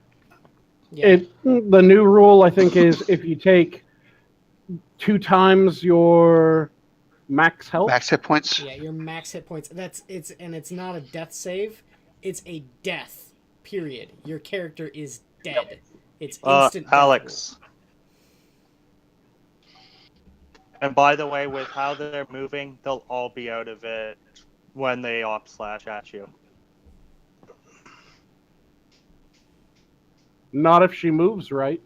Yeah. The new rule, I think, is if you take 2 times your max health. Max hit points. Yeah, your max hit points. It's not a death save. It's a death. Period. Your character is dead. It's instant. Alex. And by the way, with how they're moving, they'll all be out of it when they op slash at you. Not if she moves right.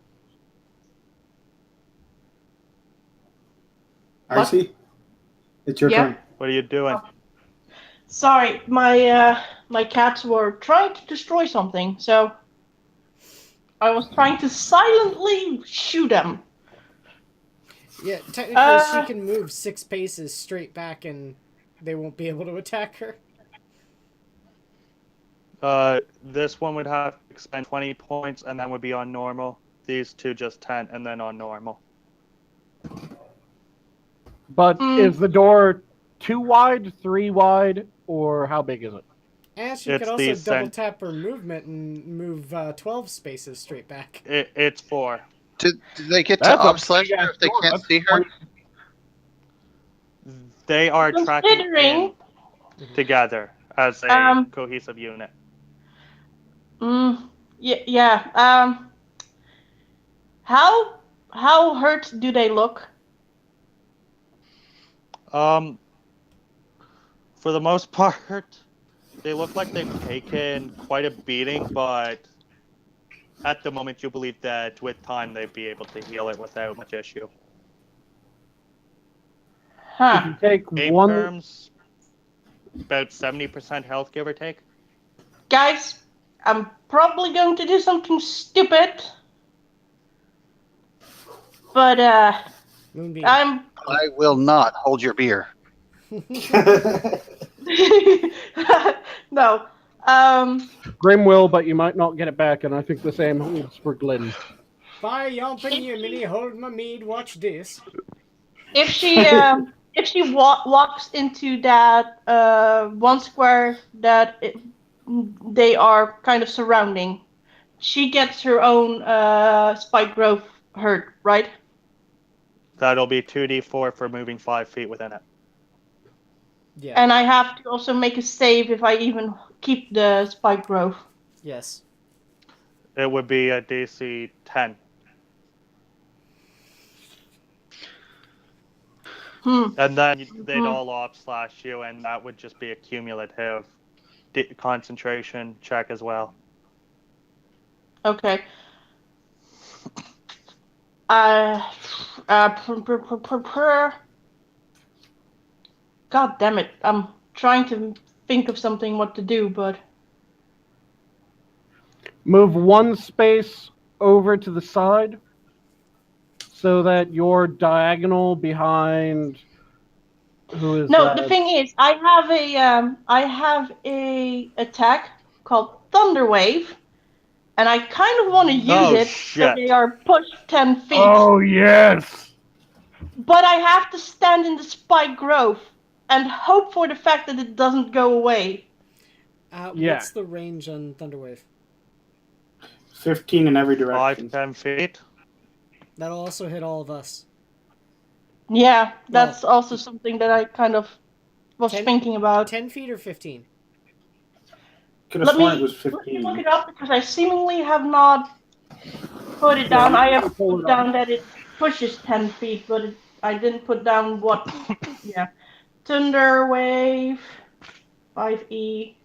Icy, it's your turn. What are you doing? Sorry, my cats were trying to destroy something, so I was trying to silently shoot them. Yeah, technically she can move 6 paces straight back and they won't be able to attack her. This one would have to expend 20 points and then would be on normal. These two just 10 and then on normal. But is the door 2 wide, 3 wide, or how big is it? And she could also double tap her movement and move 12 spaces straight back. It's 4. Do they get to op slash her if they can't see her? They are tracking together as a cohesive unit. Yeah. How hurt do they look? For the most part, they look like they've taken quite a beating, but at the moment you believe that with time they'd be able to heal it without much issue. If you take one... terms, about 70% health, give or take. Guys, I'm probably going to do something stupid. But, Moonbeam. I will not hold your beer. No. Grim will, but you might not get it back, and I think the same holds for Glenn. Bye, yomping Yemeni, hold my mead, watch this. If she walks into that one square that they are kind of surrounding, she gets her own spike growth hurt, right? That'll be 2d4 for moving 5 feet within it. Yeah. And I have to also make a save if I even keep the spike growth. Yes. It would be a DC 10. And then they'd all op slash you, and that would just be a cumulative concentration check as well. Okay. God damn it. I'm trying to think of something what to do, but... Move 1 space over to the side so that you're diagonal behind... Who is No, that? the thing is, I have a attack called Thunder Wave, and I kind of want to use it so they are pushed 10 feet. Oh, yes! But I have to stand in the spike growth and hope for the fact that it doesn't go away. What's the range on Thunderwave? 15 in every direction. 5-10 feet. That'll also hit all of us. Yeah, that's also something that I kind of was thinking about. 10 feet or 15? Could have sworn it was 15. Let me look it up because I seemingly have not put it down. I have put down that it pushes 10 feet, but I didn't put down what. Yeah. Thunder Wave, 5e.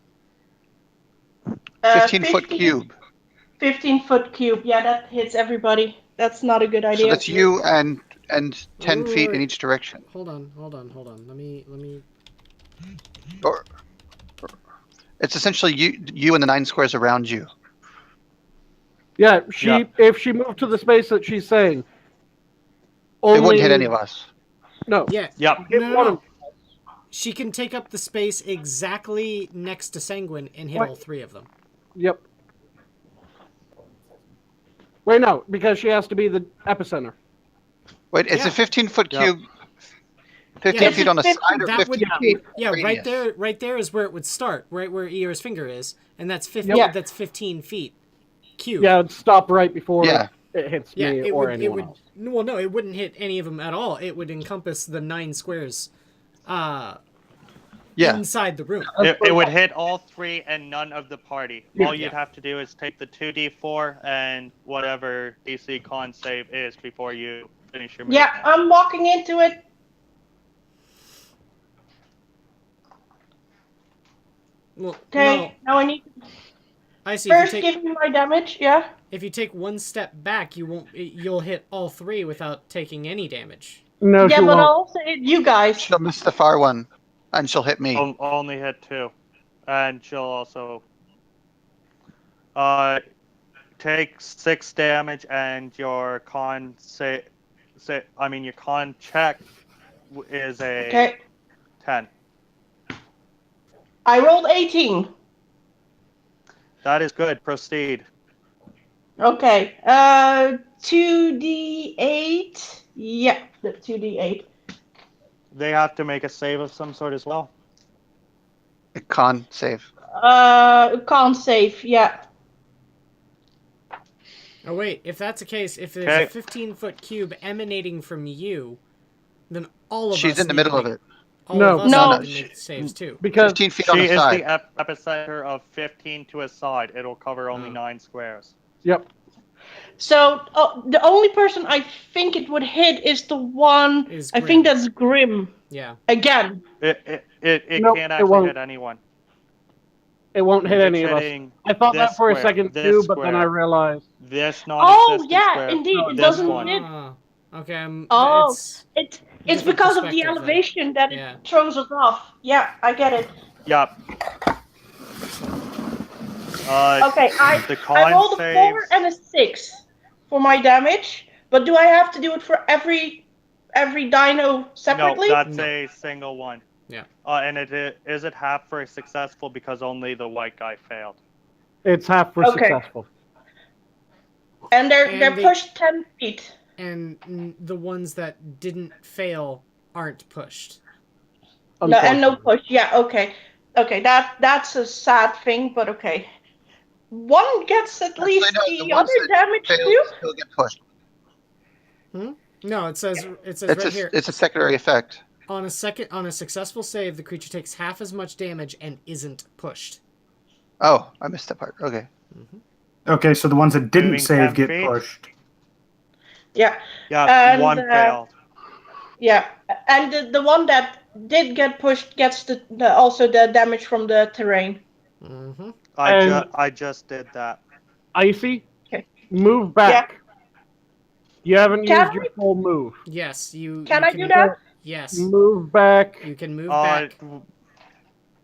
15-foot cube. 15-foot cube. Yeah, that hits everybody. That's not a good idea. So that's you and and 10 feet in Wait. each direction. Hold on. Let me. Or it's essentially you and the 9 squares around you. Yeah, Yeah. if she moved to the space that she's saying, It only wouldn't hit any of us. No. Yeah. Yep. Hit No. one of- She can take up the space exactly next to Sanguine and hit What? all 3 of them. Yep. Wait, no, because she has to be the epicenter. Wait, it's Yeah. a 15-foot Yep. cube. 15 Yeah, feet on a side or that 15 would- feet Yeah, radius? right there is where it would start, right where Eeyore's finger is, and that's 15. Yeah. That's 15 feet cube. Yeah, it'd stop right before Yeah. it hits Yeah, me it or would. anyone else. Well, no, it wouldn't hit any of them at all. It would encompass the 9 squares, Yeah. inside the room. It would hit all 3 and none of the party. Yeah. All you'd have to do is take the 2d4 and whatever DC con save is before you finish your Yeah, movement. I'm walking into it. Well, Okay, no, now I need to I see. first give me my damage. Yeah. If you take 1 step back, you'll hit all 3 without taking any damage. No, Yeah, she but won't. I'll also hit you guys. She'll miss the far one, and she'll hit me. I'll only hit 2. And she'll also take 6 damage and your con your con check is a Okay. 10. I rolled 18. That is good. Proceed. Okay. 2d8. Yeah, the 2d8. They have to make a save of some sort as well. A con save. Con save. Yeah. Oh wait, if that's the case, if there's Okay. a 15-foot cube emanating from you, then all of us. She's in the need to middle of make- it. All No. of us No. need to make saves too. Because 15 feet on She the is side. the epicenter of 15 to a side. It'll cover only Oh. 9 squares. yep. So the only person I think it would hit is the one. Is I think Grim. that's Grim Yeah. again. It Nope, can't it actually won't. hit anyone. It won't hit It's any of us. hitting I thought that this for a square, second this too, but then I square, realized. This Oh non-existent yeah, square. indeed, it this doesn't one. hit. Okay. Oh. It's, It's Different because of the perspective, then. elevation that Yeah. it throws us off. Yeah, I get it. Yep. Okay, I The con rolled a 4 saves. and a 6 for my damage, but do I have to do it for every dino separately? No, that's No. a single one. Yeah. And is it half for successful because only the white guy failed? It's half for Okay. successful. And they're And they- pushed 10 feet. and the ones that didn't fail aren't pushed. No, and no Unfortunately. push. Yeah, okay. Okay, that's a sad thing, but okay. One gets at Actually, least no, the the ones other that damage Fail too. still get pushed. No, it says It's right here. a secondary effect. On a successful save, the creature takes half as much damage and isn't pushed. Oh, I missed that part. Okay. Okay, so the ones that didn't Moving save 10 get feet. pushed. Yeah, Yeah, And, one failed. yeah. And the one that did get pushed gets also the damage from the terrain. Mm-hmm. I just did that. Icy, Okay. move back. You haven't Can used your full move. Yes, you. Can you I do that? Yes, Move back. you can move Uh, back.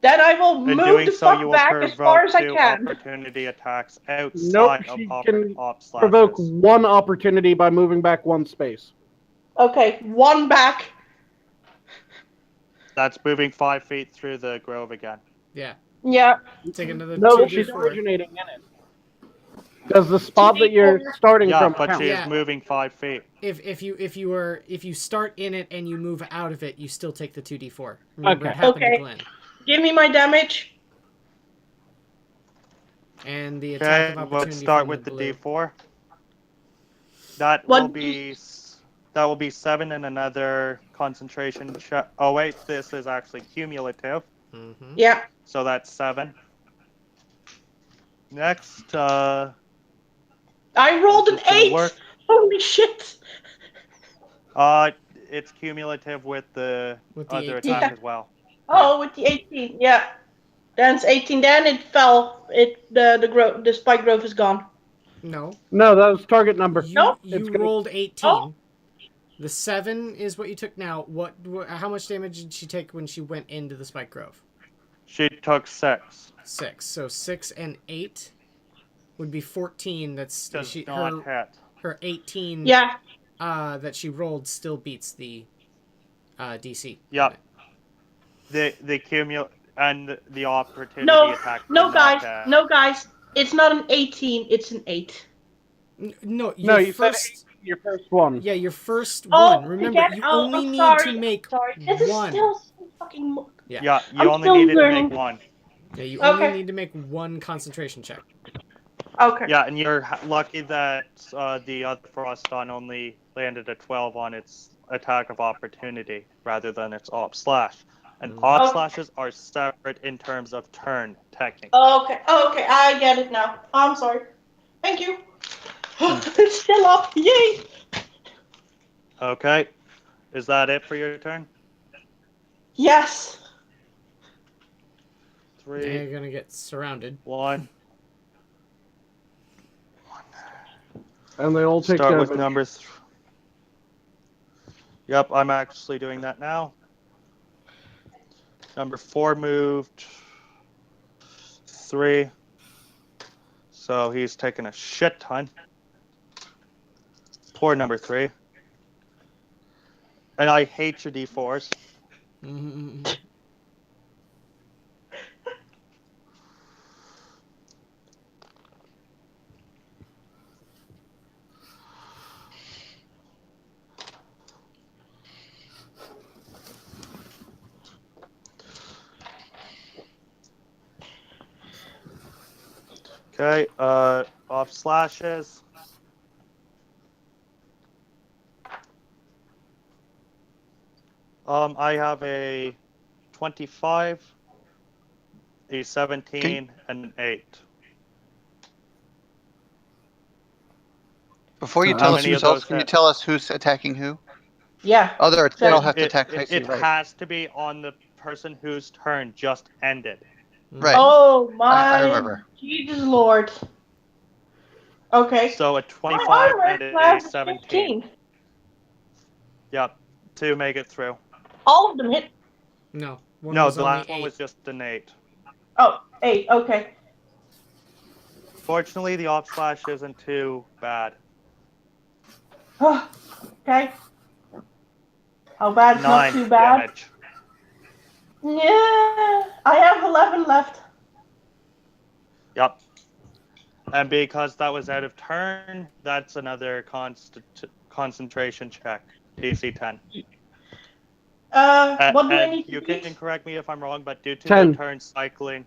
Then I will in move doing the so, you fuck will back as far provoke as I 2 can. opportunity attacks Nope, outside she of can op slashes. Provoke one opportunity by moving back one space. Okay, one back. That's moving 5 feet through the grove again. Yeah, Yeah. take another No, 2d4. she's originating in it. Because the spot that you're 2d4. starting Yeah, from but counts. she Yeah. is moving 5 feet. If you start in it and you move out of it, you still take the 2d4. Remember, Okay. it happened Okay. to Glenn. Give me my damage. And the attack Okay, of opportunity. let's start from with the blue. D4. That What will be 7 and another concentration check. Oh wait, this is actually cumulative, Mm-hmm. Yeah. so that's 7. Next, I rolled an This is gonna 8. work. Holy shit. it's cumulative with the With the other 18. attack as well. Oh, with the 18. Yeah. Then it's 18. Then it fell. The spike growth is gone. No. No, that was target number. You, Nope. you It's gonna- rolled 18. Oh. The 7 is what you took now. How much damage did she take when she went into the Spike Grove? She took 6. 6. So 6 and 8 would be 14. That's Does not hit. her 18 Yeah. that she rolled still beats the DC. Yep. The cumulative and the opportunity No, attack. no, did not guys, hit. no, guys. It's not an 18. It's an 8. No, No, you first. said your first one. Yeah, your first Oh, one. Remember, again? you Oh, only I'm need sorry. to make Sorry, this is one. still so fucking. Yeah. Yeah, you I'm only still needed to learning. make 1. Yeah, you Okay. only need to make 1 concentration check. Okay. Yeah, and you're lucky that the other Froston only landed a 12 on its attack of opportunity rather than its op slash. And op Okay. slashes are separate in terms of turn, technically. Okay, I get it now. I'm sorry. Thank you. It's still up. Yay! Okay. Is that it for your turn? Yes. 3, You're gonna get surrounded. 1. And they all take Start damage. with number 3. Yep, I'm actually doing that now. Number 4 moved 3. So he's taking a shit ton. Poor number 3. And I hate your D4s. Mm-hmm. Okay, off slashes. I have a 25, a 17, and an 8. Before you So tell how us many of results, those can you hit? tell us who's attacking who? Yeah. Oh, they all have to It, attack. it, I see, it right. has to be on the person whose turn just ended. Right. Oh my I remember. Jesus Lord. Okay. So a My 25 armor and a class is 17. 15. Yep, to make it through. All of them hit. No. One No, was the only last one 8. was just an 8. Oh, 8. Okay. Fortunately, the off slash isn't too bad. Okay. How bad's 9 not too bad? damage. Yeah. I have 11 left. Yep. And because that was out of turn, that's another concentration check. DC 10. What do I And need you to can beat? correct me if I'm wrong, but due to 10. the turn cycling,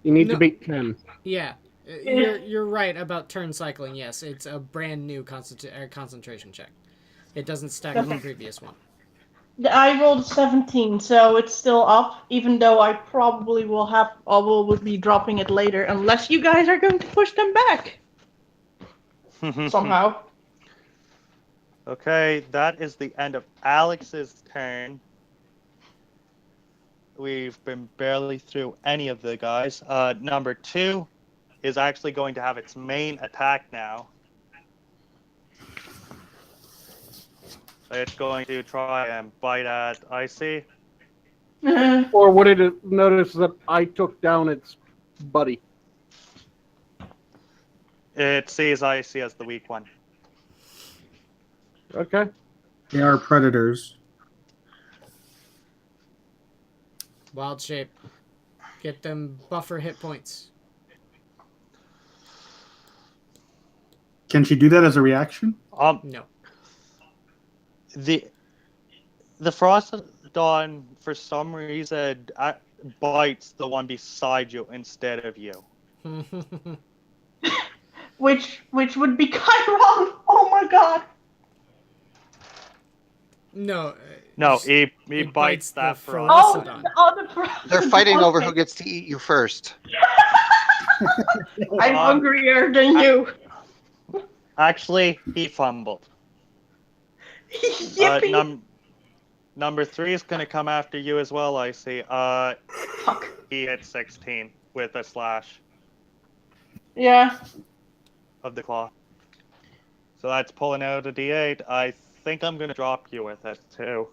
You need No. to beat 10. Yeah. You're right about turn cycling. Yes, it's a brand new concentration check. It doesn't stack with the Okay. previous one. I rolled 17, so it's still up, even though I probably will be dropping it later, unless you guys are going to push them back somehow. Okay, that is the end of Alex's turn. We've been barely through any of the guys. Number 2 is actually going to have its main attack now. It's going to try and bite at Icy. Or would it notice that I took down its buddy? It sees Icy as the weak one. Okay. They are predators. Wild shape. Get them buffer hit points. Can she do that as a reaction? No. The Frostodon, for some reason, bites the one beside you instead of you. Which would be Chiron. Oh my god. No. No, he bites the that frog. Oh, Frostodon. the other They're fighting over Okay. who gets to eat you first. I'm hungrier than you. Actually, he fumbled. Yippee! Number 3 is going to come after you as well, I see. Fuck. He hit 16 with a slash. Yeah. of the claw. So that's pulling out a d8. I think I'm gonna drop you with it too.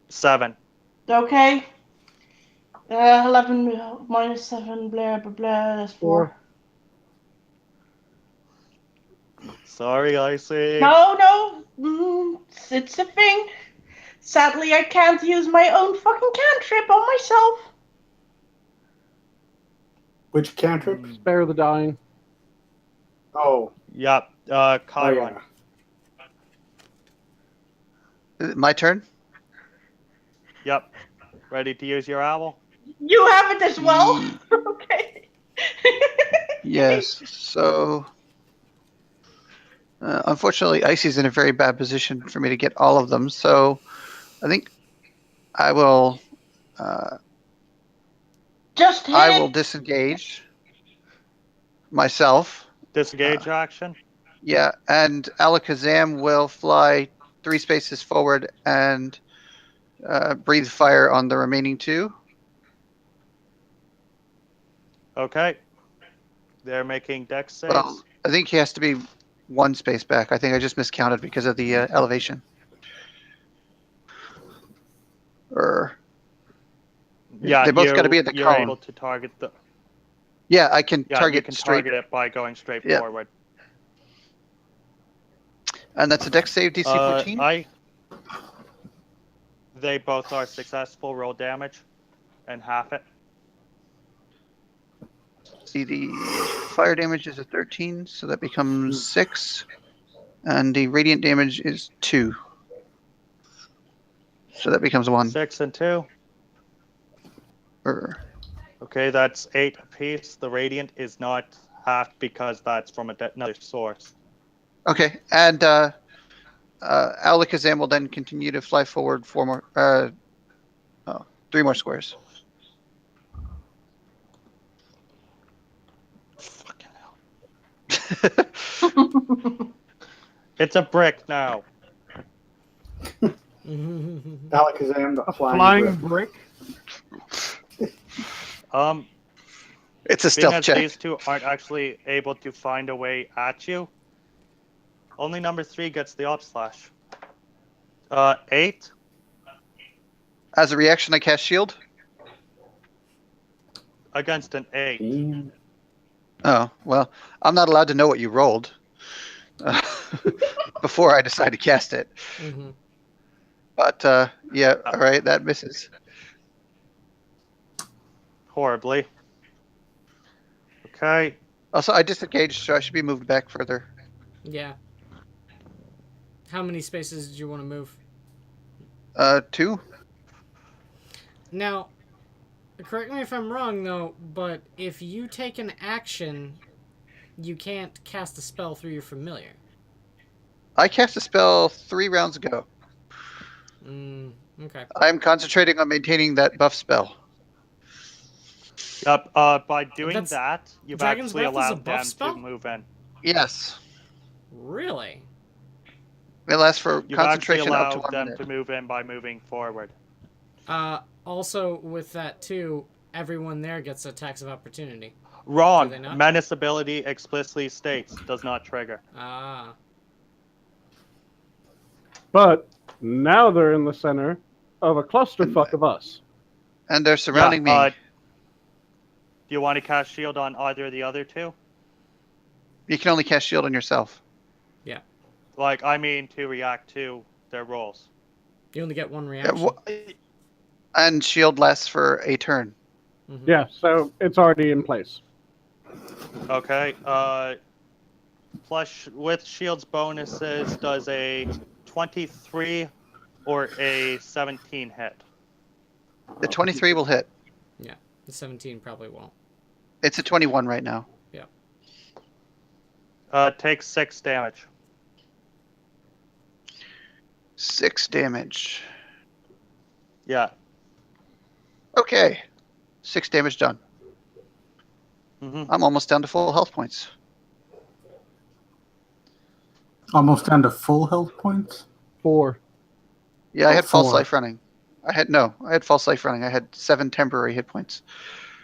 7. Okay. 11 minus 7, blah, blah, blah. That's 4. Sorry, Icy. No. It's a thing. Sadly, I can't use my own fucking cantrip on myself. Which cantrip? Spare the dying. Oh, Yep. oh Chiron. yeah. My turn? Yep. Ready to use your owl? You have it as well? Okay. Yes. So, unfortunately, Icy's in a very bad position for me to get all of them. So, I think I will. Just hit I it. will disengage myself. Disengage action. Yeah, and Alakazam will fly 3 spaces forward and breathe fire on the remaining 2. Okay. They're making dex saves. Well, I think he has to be 1 space back. I think I just miscounted because of the elevation. Yeah, they both got to be at the you're cone. able to target the. Yeah, I can Yeah, target you can straight. target it by going straight Yeah. forward. And that's a dex save DC 14? They both are successful. Roll damage and half it. See, the fire damage is a 13, so that becomes 6. And the radiant damage is 2. So that becomes 1. 6 and 2. Okay, that's 8 apiece. The radiant is not half because that's from another source. Okay, and Alakazam will then continue to fly forward 3 more squares. Fucking hell. It's a brick now. Alakazam, the Flying brick. It's a Being stealth as check. these two aren't actually able to find a way at you, only number 3 gets the op slash. 8. As a reaction, I cast shield. Against an 8. Oh, well, I'm not allowed to know what you rolled before I decide to cast it. Mm-hmm. But, yeah, all right, that misses. Horribly. Okay. Also, I disengaged, so I should be moved back further. Yeah. How many spaces did you want to move? 2. Now, correct me if I'm wrong, though, but if you take an action, you can't cast a spell through your familiar. I cast a spell 3 rounds ago. Okay. I'm concentrating on maintaining that buff spell. Yep. By doing That's- that, you've Dragon's actually Breath is a allowed buff them spell? to move in. Yes. Really? It lasts for You've actually concentration up to allowed 1 them minute. to move in by moving forward. Also, with that, too, everyone there gets attacks of opportunity. Wrong. Do they not? Menace ability explicitly states does not trigger. Ah. But now they're in the center of a clusterfuck of us. And they're surrounding me. Do you want to cast shield on either of the other 2? You can only cast shield on yourself. Yeah. Like, I mean, to react to their rolls. You only get one Yeah, reaction. and shield lasts for a turn. Mm-hmm. Yeah, so it's already in place. Okay. Plus, with shield's bonuses, does a 23 or a 17 hit? The 23 will hit. Yeah. The 17 probably won't. It's a 21 right now. Yeah. Takes 6 damage. 6 damage. Yeah. Okay. 6 damage done. Mm-hmm. I'm almost down to full health points. Almost down to full health points? 4. Yeah, I had false 4. life running. I had false life running. I had 7 temporary hit points.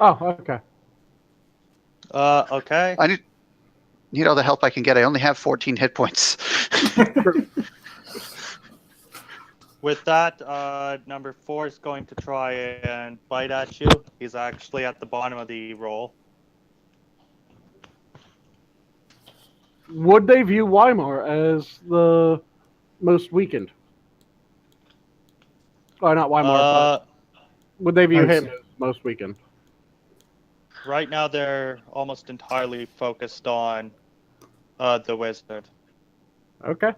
Oh, okay. Okay. I need all the help I can get. I only have 14 hit points. With that, number 4 is going to try and bite at you. He's actually at the bottom of the roll. Would they view Weimar as the most weakened? Oh, not Weimar, but would they view him as most weakened? Right now, they're almost entirely focused on the wizard. Okay.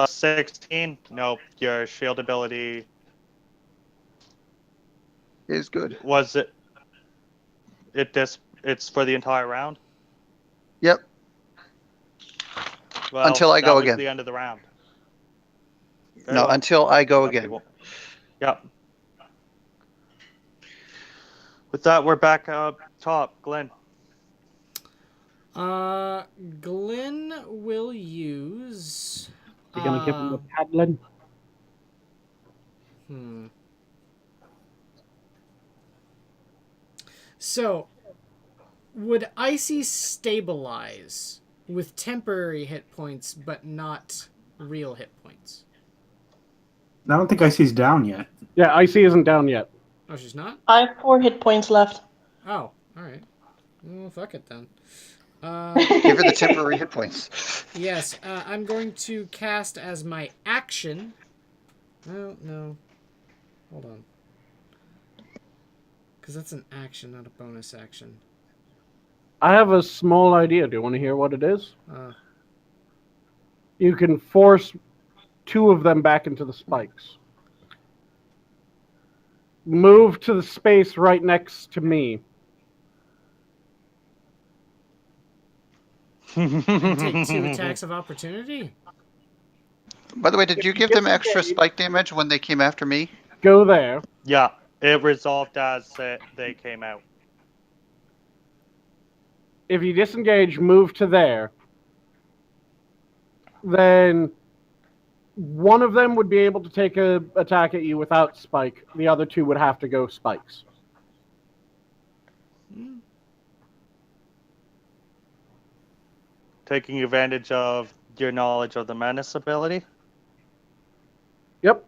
16. Nope. Your shield ability Is good. was it? It's for the entire round. Yep. Well, Until I that go was again. the end of the round. Very No, well. until I go Okay, again. well, yep. With that, we're back up top. Glenn. Glenn will use. You're gonna give him a paddling? So, would Icy stabilize with temporary hit points, but not real hit points? I don't think Icy's down yet. Yeah, Icy isn't down yet. Oh, she's not? I have 4 hit points left. Oh, alright. Well, fuck it then. Give her the temporary hit points. Yes, I'm going to cast as my action. Oh, no. Hold on. Because that's an action, not a bonus action. I have a small idea. Do you want to hear what it is? Uh, You can force 2 of them back into the spikes. Move to the space right next to me. and take 2 attacks of opportunity? By the way, did you give them extra spike damage when they came after me? Go there. Yeah, it resolved as they came out. If you disengage, move to there. Then one of them would be able to take a attack at you without spike. The other 2 would have to go spikes. Taking advantage of your knowledge of the menace ability. Yep.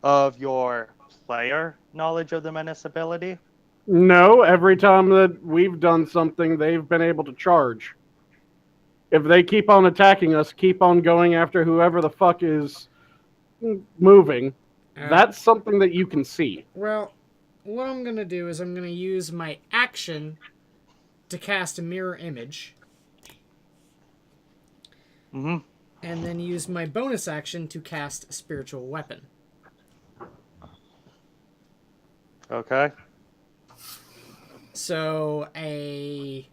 Of your player knowledge of the menace ability. No, every time that we've done something, they've been able to charge. If they keep on attacking us, keep on going after whoever the fuck is moving, that's something that you can see. Well, what I'm going to do is I'm going to use my action to cast a mirror image. Mm-hmm. And then use my bonus action to cast spiritual weapon. Okay. So a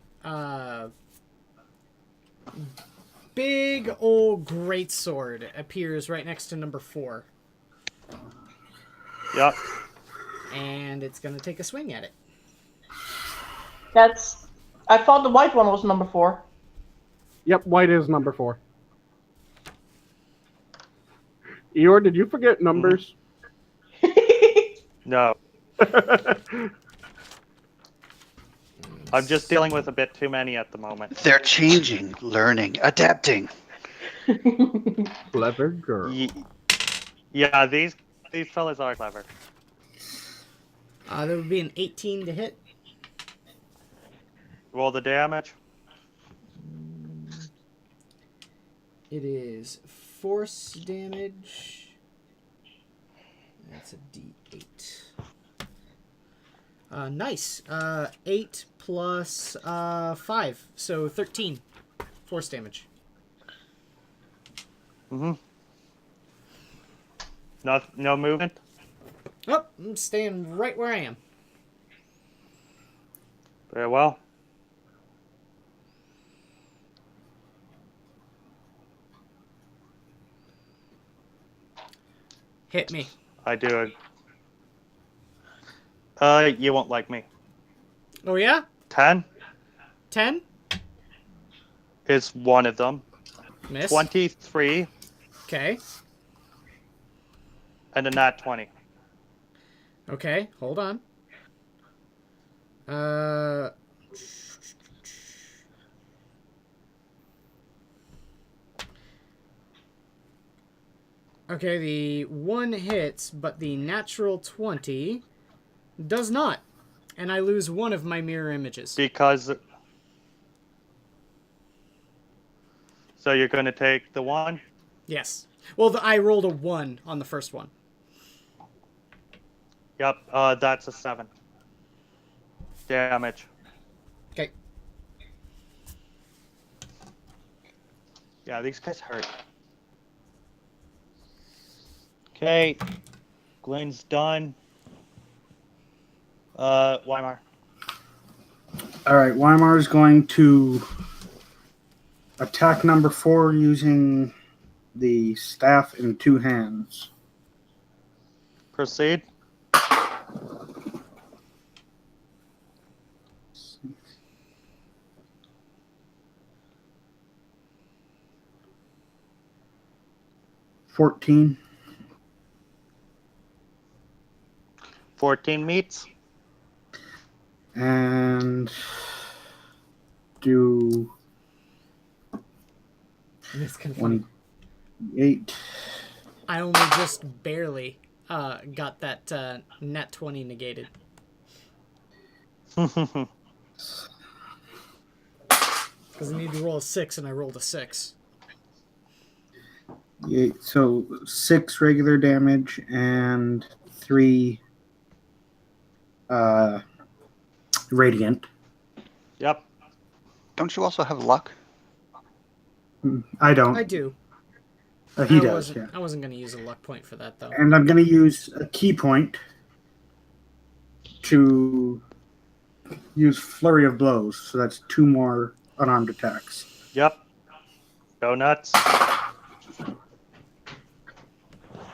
big old greatsword appears right next to number 4. Yep. And it's going to take a swing at it. I thought the white one was number 4. Yep, white is number 4. Eeyore, did you forget numbers? No. I'm just dealing with a bit too many at the moment. They're changing, learning, adapting. Clever girl. Yeah, these fellas are clever. That would be an 18 to hit. Roll the damage. It is force damage. That's a D8. Nice. 8 plus 5, so 13 force damage. Mm-hmm. No movement? Oh, I'm staying right where I am. Very well. Hit me. I do it. You won't like me. Oh, yeah? 10 10? is one of them. Miss. 23 Okay. and a nat 20. Okay, hold on. Okay, the 1 hits, but the natural 20 does not. And I lose 1 of my mirror images. Because. So you're going to take the 1? Yes. Well, I rolled a 1 on the first one. Yep, that's a 7. Damage. Okay. Yeah, these guys hurt. Okay. Glenn's done. Weimar. All right, Weimar is going to attack number 4 using the staff in 2 hands. Proceed. $14. 14 meets. And do It's kind of funny. 8. I only just barely got that net 20 negated. Because I need to roll a 6, and I rolled a 6. 8, so 6 regular damage and 3 radiant. Yep. Don't you also have luck? I don't. I do. He does, yeah. I wasn't going to use a luck point for that, though. And I'm going to use a key point to use Flurry of Blows. So that's 2 more unarmed attacks. Yep. Go nuts.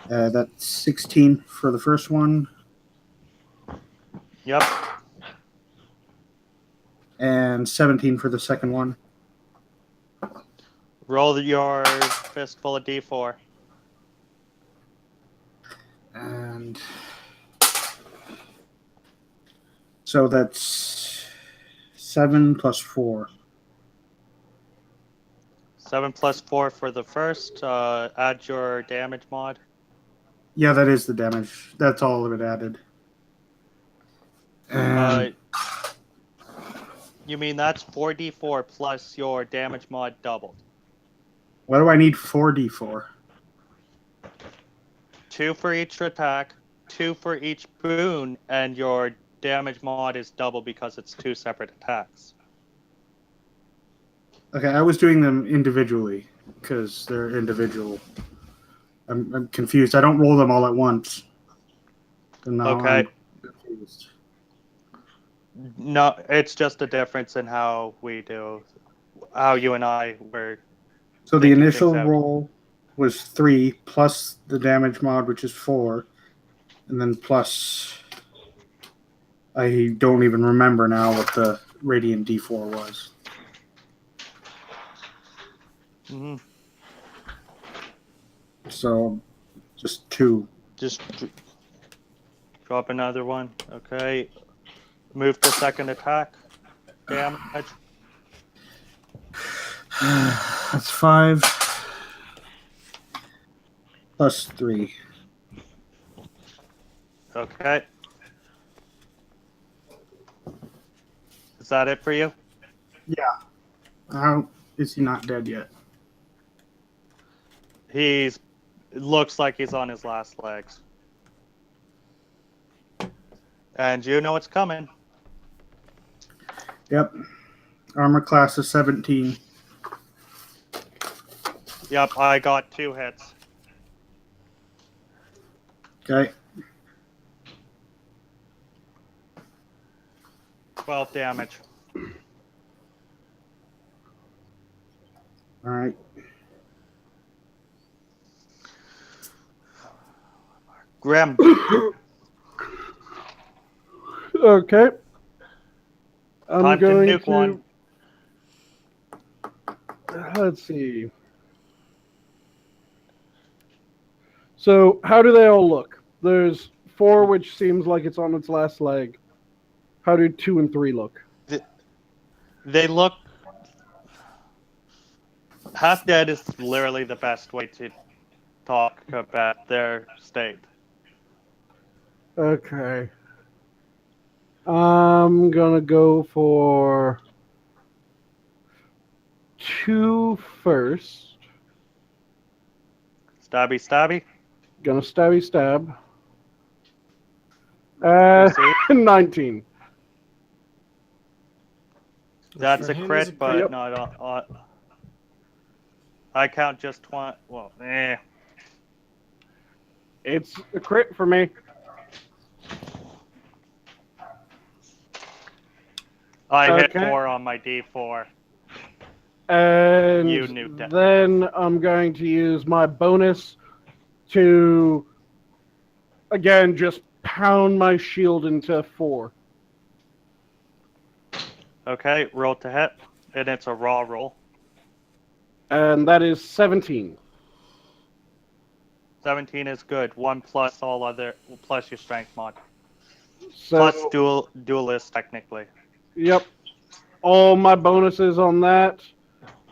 That's 16 for the first one. Yep. And 17 for the second one. Roll your fistful of D4. And so that's 7 plus 4. 7 plus 4 for the first. Add your damage mod. Yeah, that is the damage. That's all of it added. And You mean that's 4d4 plus your damage mod doubled. what do I need 4d4? 2 for each attack, 2 for each boon, and your damage mod is double because it's 2 separate attacks. Okay, I was doing them individually because they're individual. I'm confused. I don't roll them all at once. And now Okay. I'm confused. No, it's just a difference in how we do, how you and I were. So the thinking initial things out. roll was 3 plus the damage mod, which is 4, and then plus I don't even remember now what the radiant D4 was. Mm-hmm. So just 2. Just drop another one. Okay. Move to second attack. Damage. That's 5 plus 3. Okay. Is that it for you? Yeah. How is he not dead yet? It looks like he's on his last legs. And you know it's coming. Yep. Armor class is 17. Yep, I got 2 hits. Okay. 12 damage. All right. Grim. Okay. I'm Time to going nuke one. Let's see. So, how do they all look? There's 4, which seems like it's on its last leg. How do 2 and 3 look? They look... Half dead is literally the best way to talk about their state. Okay. I'm gonna go for 2 first. Stabby, stabby. Gonna stabby stab. Proceed. 19. That's For a him is crit, but Yep. not I count just 20. Well, It's a crit for me. I hit Okay. 4 on my D4. And You nuked it. then I'm going to use my bonus to, again, just pound my shield into 4. Okay, roll to hit, and it's a raw roll. And that is 17. 17 is good. 1 plus all other, plus your strength mod. So, Plus duelist, technically. yep. All my bonuses on that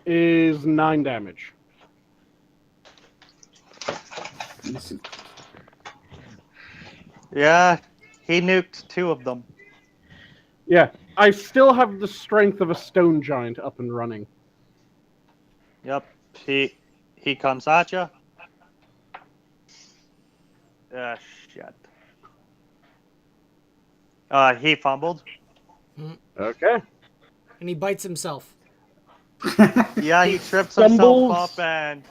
is 9 damage. Yeah, he nuked 2 of them. Yeah, I still have the strength of a stone giant up and running. Yep, he comes at you. Shit. He fumbled. Okay. And he bites himself. Yeah, he trips himself Stumbles. up and...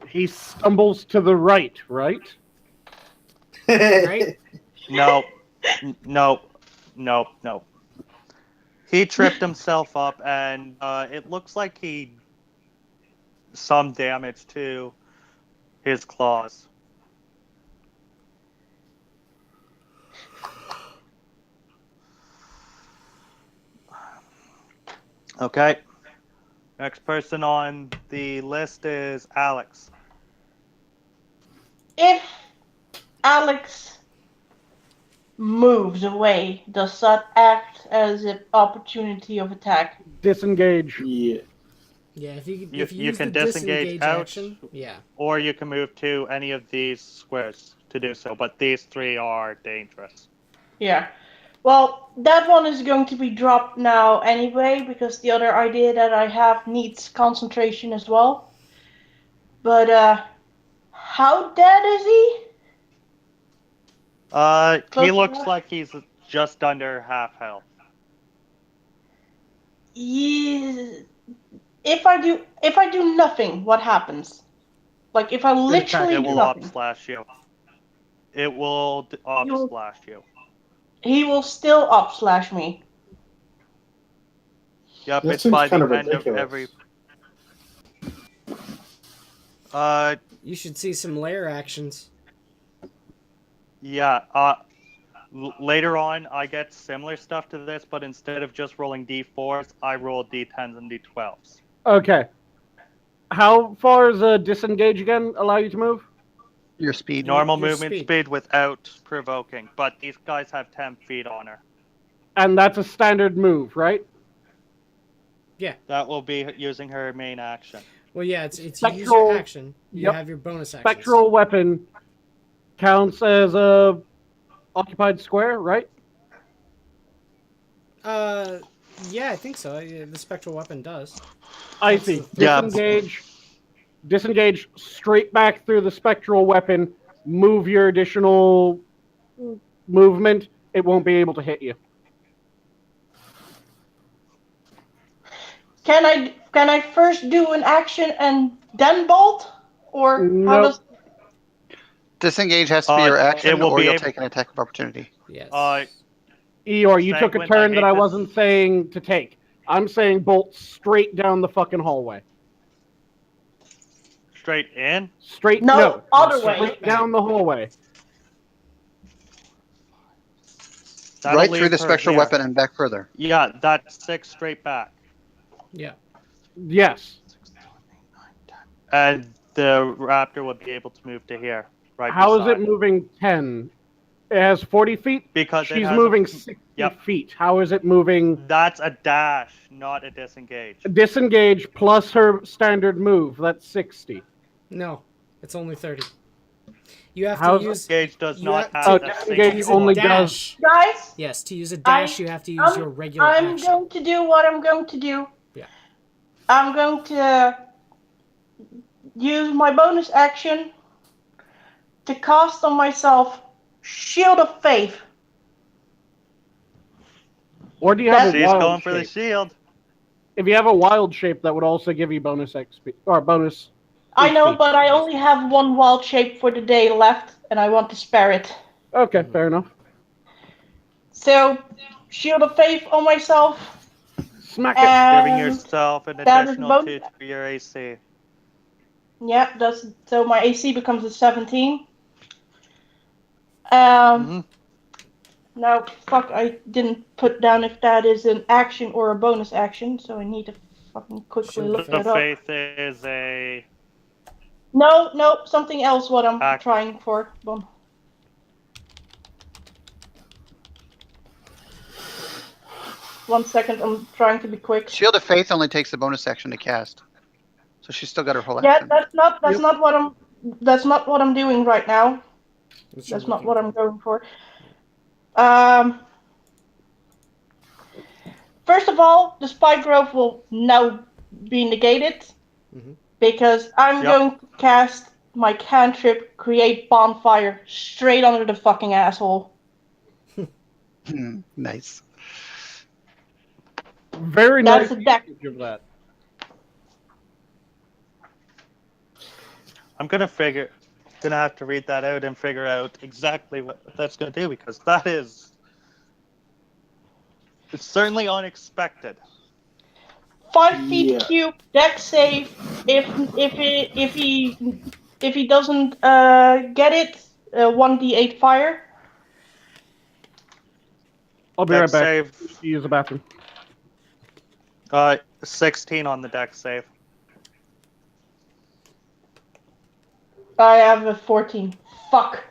He stumbles to the right, right? Right? No. No. He tripped himself up, and it looks like he... some damage to his claws. Okay. Next person on the list is Alex. If Alex moves away, does that act as an opportunity of attack? Disengage. Yeah. Yeah, if you You use can the disengage out. action, yeah. Or you can move to any of these squares to do so, but these 3 are dangerous. Yeah. Well, that one is going to be dropped now anyway, because the other idea that I have needs concentration as well. But, how dead is he? He Close looks enough? like he's just under half health. Yeah. If I do nothing, what happens? Like if I literally It do will nothing, up-slash you. It will up-slash you. he will still up slash me. Yep, That it's seems by kind the of end ridiculous. of every... You should see some lair actions. Yeah, later on, I get similar stuff to this, but instead of just rolling d4s, I roll d10s and d12s. Okay. How far does a disengage again allow you to move? Your speed. Normal Your movement speed without provoking, but these guys have 10 feet on her. And that's a standard move, right? Yeah. That will be using her main action. Well, yeah, it's you use Spectral- your action. You yep. have your bonus actions. Spectral weapon counts as a occupied square, right? Yeah, I think so. Yeah, the spectral weapon does. I That's see. the- Yeah. Disengage straight back through the spectral weapon. Move your additional movement. It won't be able to hit you. Can I first do an action and then bolt, or how Nope. does? Disengage has to be your action, it will or be you'll able- take an attack of opportunity. Yes. Eeyore, you took a Sanguine, turn I that hate I this. wasn't saying to take. I'm saying bolt straight down the fucking hallway. Straight in? No, other straight way. Straight down the hallway. That'll Right through leave the her spectral here. weapon and back further. Yeah, that's 6 straight back. Yeah. Yes. And the raptor would be able to move to here, right How is beside it moving 10? It has 40 feet. Because it She's has moving 60 Yep. feet. How is it moving? That's a dash, not a disengage. Disengage plus her standard move. That's 60. No, it's only 30. You have How's to use. Disengage does You not have have to, a disengage single use a only one. does- dash. Guys, Yes, to use a dash, you have to use your regular I'm action. going to do what I'm going to do. Yeah. I'm going to use my bonus action to cast on myself Shield of Faith. Or do you have a She's wild going for the shape? shield. If you have a wild shape, that would also give you bonus XP or bonus. I know, HP. but I only have one wild shape for the day left, and I want to spare it. Okay, fair enough. So, Shield of Faith on myself, Smack it. Giving and yourself an that is additional bonus. 2 to your AC. Yeah, that's so my AC becomes a 17. Mhm. Now, fuck, I didn't put down if that is an action or a bonus action, so I need to fucking quickly Shield look of it up. Faith is a No, something else. What I'm Act. trying for. Boom. One second, I'm trying to be quick. Shield of Faith only takes the bonus action to cast, so she's still got her whole Yeah, action. that's not what I'm doing right now. What you're That's not looking what I'm for. going for. First of all, the spike growth will now be negated Mhm. because I'm Yep. going to cast my cantrip, create bonfire, straight under the fucking asshole. Nice. Very That's nice a deck. usage of that. I'm gonna have to read that out and figure out exactly what that's gonna do because that is it's certainly unexpected. 5 feet Yeah. cube deck save. If he doesn't get it, 1d8 fire. I'll be Deck right back. save Use the bathroom. 16 on the deck save. I have a 14. Fuck.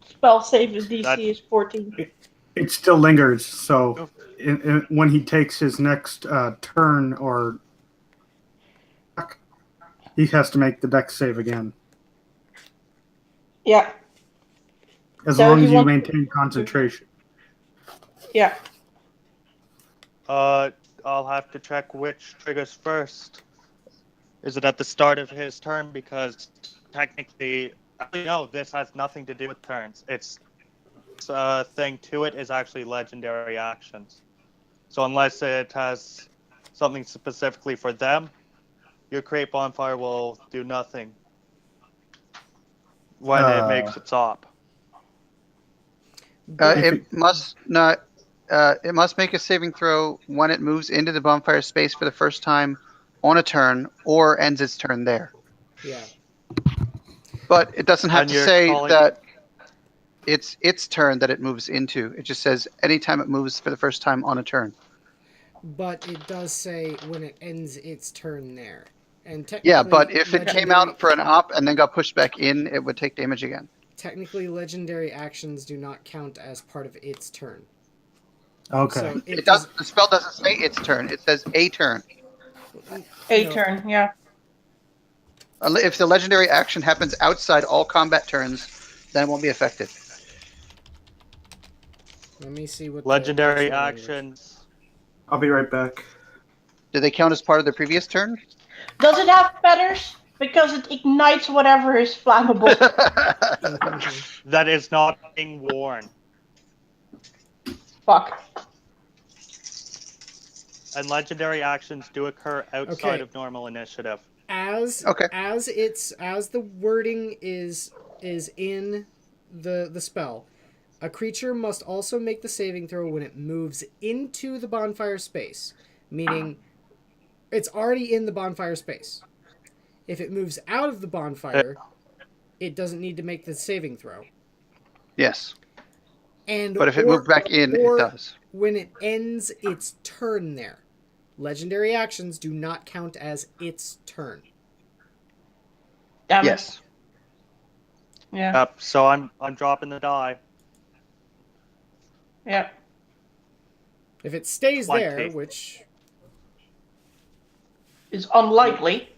Spell save DC is 14. It still lingers, so when he takes his next turn or he has to make the dex save again. Yeah. As So long he as you wants- maintain concentration. Yeah. I'll have to check which triggers first. Is it at the start of his turn? Because technically, no, this has nothing to do with turns. It's thing to it is actually legendary actions. So unless it has something specifically for them, your create bonfire will do nothing when it makes its op. It must not. It must make a saving throw when it moves into the bonfire space for the first time on a turn, or ends its turn there. Yeah. But it doesn't have And to you're say calling- that it's its turn that it moves into. It just says anytime it moves for the first time on a turn. But it does say when it ends its turn there. And technically, Yeah, but if it came legendary- out for an op and then got pushed back in, it would take damage again. Technically, legendary actions do not count as part of its turn. Okay. So It does. The spell doesn't say its turn. It says a turn. A No. turn, yeah. If the legendary action happens outside all combat turns, then it won't be affected. Let me see what the Legendary actual language- actions. I'll be right back. Do they count as part of the previous turn? Does it have feathers? Because it ignites whatever is flammable. That is not being worn. Fuck. And legendary actions do occur outside Okay. of normal initiative. As Okay. as the wording is in the spell, a creature must also make the saving throw when it moves into the bonfire space, meaning it's already in the bonfire space. If it moves out of the bonfire, it doesn't need to make the saving throw. Yes. And But if it moved back in, it or does. when it ends its turn there. Legendary actions do not count as its turn. Damn Yes. it. Yeah. Yep. So I'm dropping the die. Yeah. If it stays 20. there, which Is unlikely.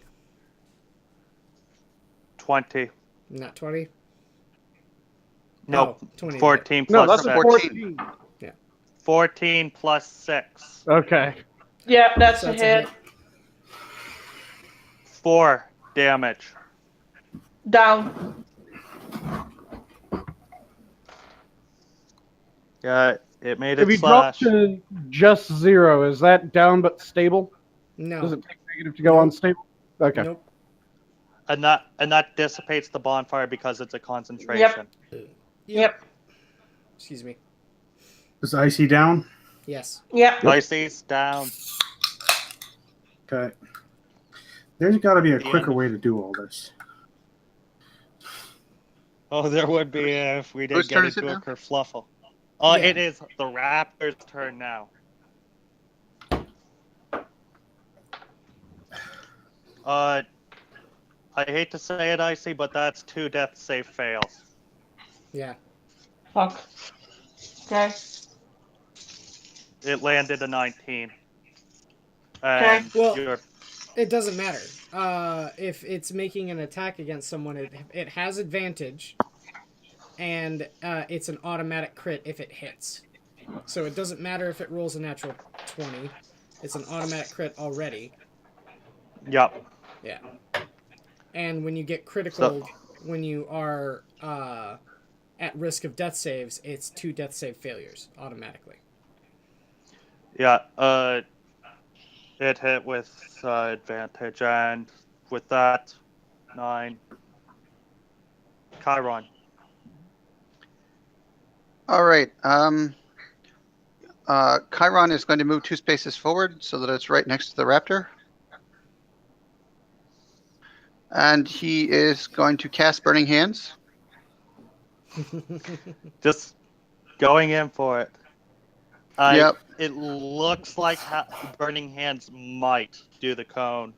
20. not 20. Nope. Oh, 20. 14 No, plus that's a 6. 14. 14 plus 6. Okay. Yeah, that's So a that's a hit. 4 damage. Down. Yeah, it made If it you drop slash. to just 0, is that down but stable? No. Does it take negative to go Nope. unstable? Okay. Nope. And that dissipates the bonfire because it's a concentration. Yep. Excuse me. Is Icy down? Yes. Yep. Icy's down. Okay. There's got to be a The quicker end. way to do all this. Oh, there would be if we Whose did turn get is it into a now? kerfluffle. Yeah. It is the Raptor's turn now. I hate to say it, Icy, but that's 2 death save fails. Yeah. Fuck. Okay. It landed a 19. Okay. And Well- you're It doesn't matter. If it's making an attack against someone, it has advantage, and it's an automatic crit if it hits. So it doesn't matter if it rolls a natural 20. It's an automatic crit already. Yep. Yeah. And when you get critical, So- when you are at risk of death saves, it's 2 death save failures automatically. Yeah, it hit with advantage, and with that, 9. Chiron. All right. Chiron is going to move 2 spaces forward so that it's right next to the raptor. And he is going to cast Burning Hands. Just going in for it. Yep. It looks like Burning Hands might do the cone.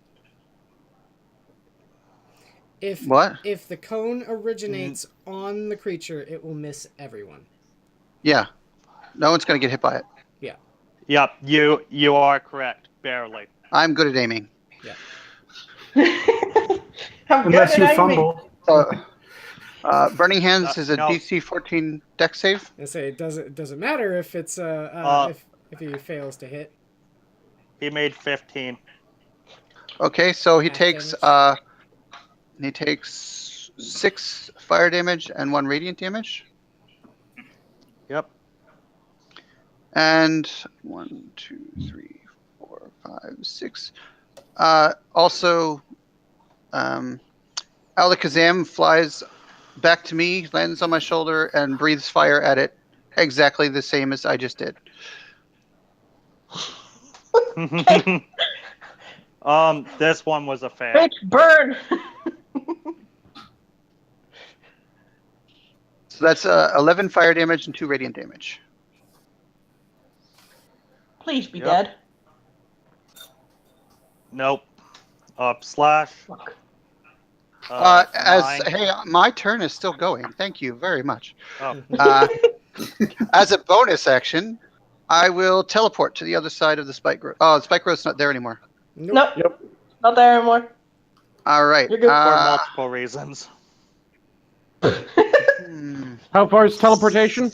What? If the cone originates on the creature, it will miss everyone. Yeah. No one's going to get hit by it. Yep, you are correct. Barely. I'm good at aiming. I'm Unless good you at aiming. fumble. Burning Hands is a no. DC 14 deck save. I say it doesn't matter if it's if he fails to hit. He made 15. Okay, so he Half takes damage. 6 fire damage and 1 radiant damage. Yep. And 1, 2, 3, 4, 5, 6. Also, Alakazam flies back to me, lands on my shoulder, and breathes fire at it, exactly the same as I just did. This one was a fail. Bitch, burn! So that's 11 fire damage and 2 radiant damage. Please be Yep. dead. Nope. Slash. Fuck. Nine. Hey, my turn is still going. Thank you very much. Oh, As a bonus action, I will teleport to the other side of the spike growth. Oh, the spike growth's not there anymore. Nope. Nope. Not there anymore. All right. You're good. for multiple reasons. How far is teleportation?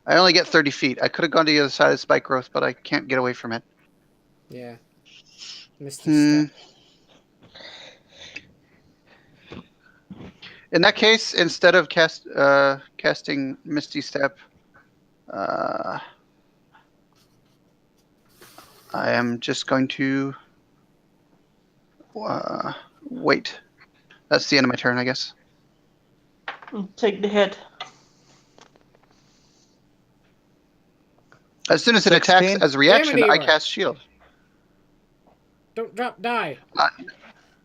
I only get 30 feet. I could have gone to the other side of the spike growth, but I can't get away from it. Yeah. Misty step. In that case, instead of casting Misty Step, I am just going to wait. That's the end of my turn, I guess. Take the hit. As soon as it 16? attacks as a reaction, Damn it, I Eeyore. cast Shield. Don't drop die.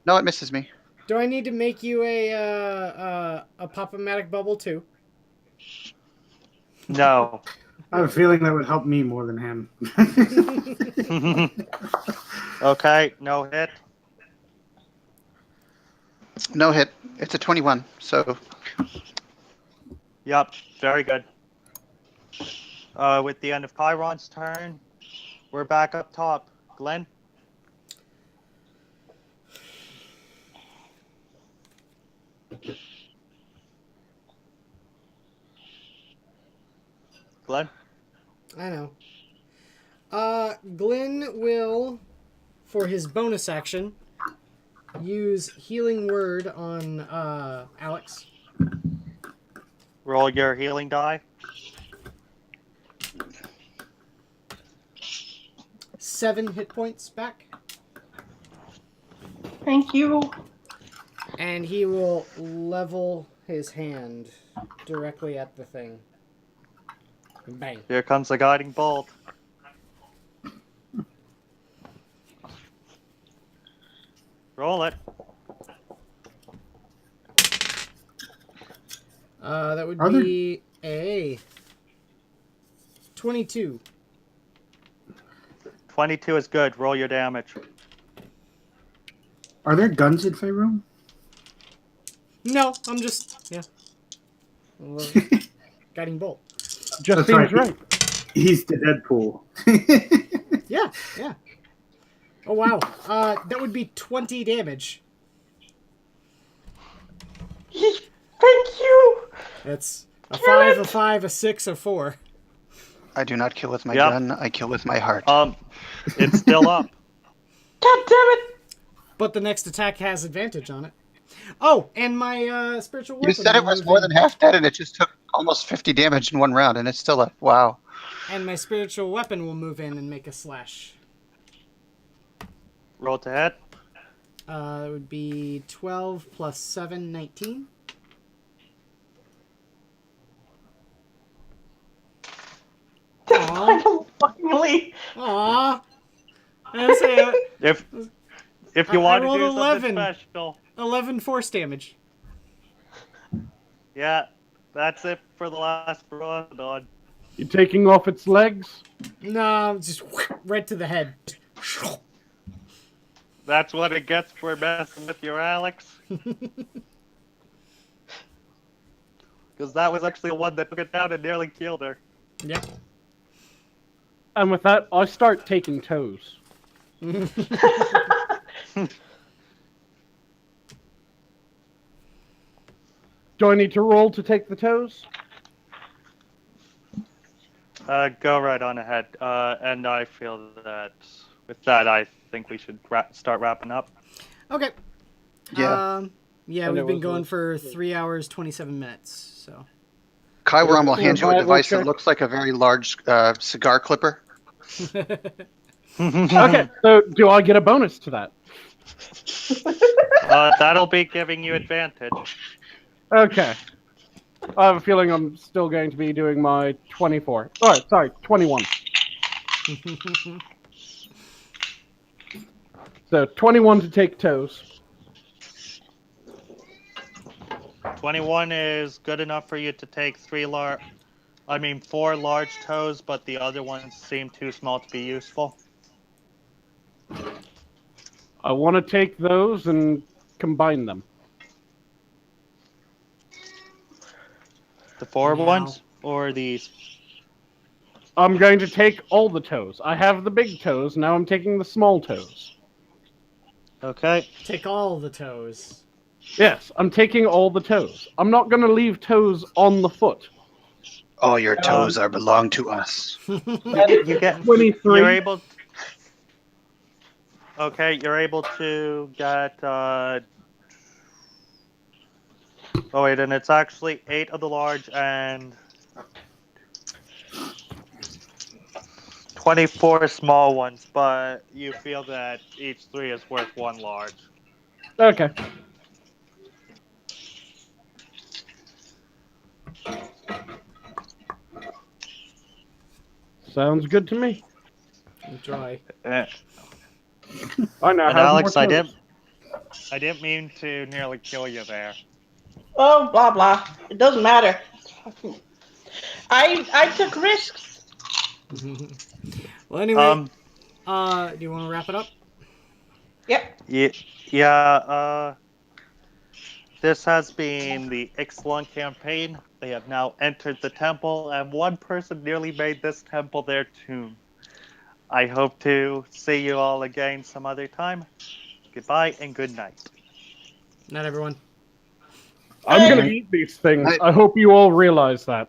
No, it misses me. Do I need to make you a pop-o-matic bubble too? No. I have a feeling that would help me more than him. Okay, no hit. No hit. It's a 21. So Yup, very good. With the end of Chiron's turn, we're back up top. Glenn? Glenn? I know. Glenn will, for his bonus action, use Healing Word on Alex. Roll your healing die. 7 hit points back. Thank you. And he will level his hand directly at the thing. Bang. Here comes the guiding bolt. Roll it. That would Are there- be a 22. 22 is good. Roll your damage. Are there guns in Faerun? No, I'm just, yeah. Well, guiding bolt. Just That's seems right. right. He's the Deadpool. Yeah, yeah. Oh, wow. That would be 20 damage. Thank you. That's a Kill 5, it. a 5, a 6, a 4. I do not kill with my Yep. gun. I kill with my heart. It's still up. God damn it. But the next attack has advantage on it. Oh, and my spiritual weapon. You said it will was move more in. than half dead, and it just took almost 50 damage in one round, and it's still up. Wow. And my spiritual weapon will move in and make a slash. Roll to hit. That would be 12 plus 7, 19. Aw. Finally. Aw. That's it. If you I want to rolled do something 11. special, 11 force damage. yeah, that's it for the last Barodon. You taking off its legs? No, just right to the head. That's what it gets for messing with your Alex. Because that was actually the one that took it down and nearly killed her. Yep. And with that, I start taking toes. Do I need to roll to take the toes? Go right on ahead. And I feel that with that, I think we should start wrapping up. Okay. Yeah. Yeah, And we've it been was going a- for 3 hours, 27 minutes, so. Chiron will hand you a Survival device that check. looks like a very large cigar clipper. Okay, so do I get a bonus to that? That'll be giving you advantage. Okay. I have a feeling I'm still going to be doing my 24. Alright, sorry, 21. So 21 to take toes. 21 is good enough for you to take 4 large toes, but the other ones seem too small to be useful. I want to take those and combine them. The 4 Meow. ones or these? I'm going to take all the toes. I have the big toes, now I'm taking the small toes. Okay. Take all the toes. Yes, I'm taking all the toes. I'm not going to leave toes on the foot. All your toes are belong to us. You get 23. You're able. Okay, you're able to get. Oh wait, and it's actually 8 of the large and 24 small ones, but you feel that each 3 is worth 1 large. Okay. Sounds good to me. Dry. And I now have Alex, more I toes. didn't mean to nearly kill you there. Oh, blah blah. It doesn't matter. I took risks. Well, anyway, Um. do you want to wrap it up? Yep. Yeah. This has been the Ixalan campaign. They have now entered the temple, and one person nearly made this temple their tomb. I hope to see you all again some other time. Goodbye and good night. Not everyone. I'm Hey. gonna eat these things. Night. I hope you all realize that.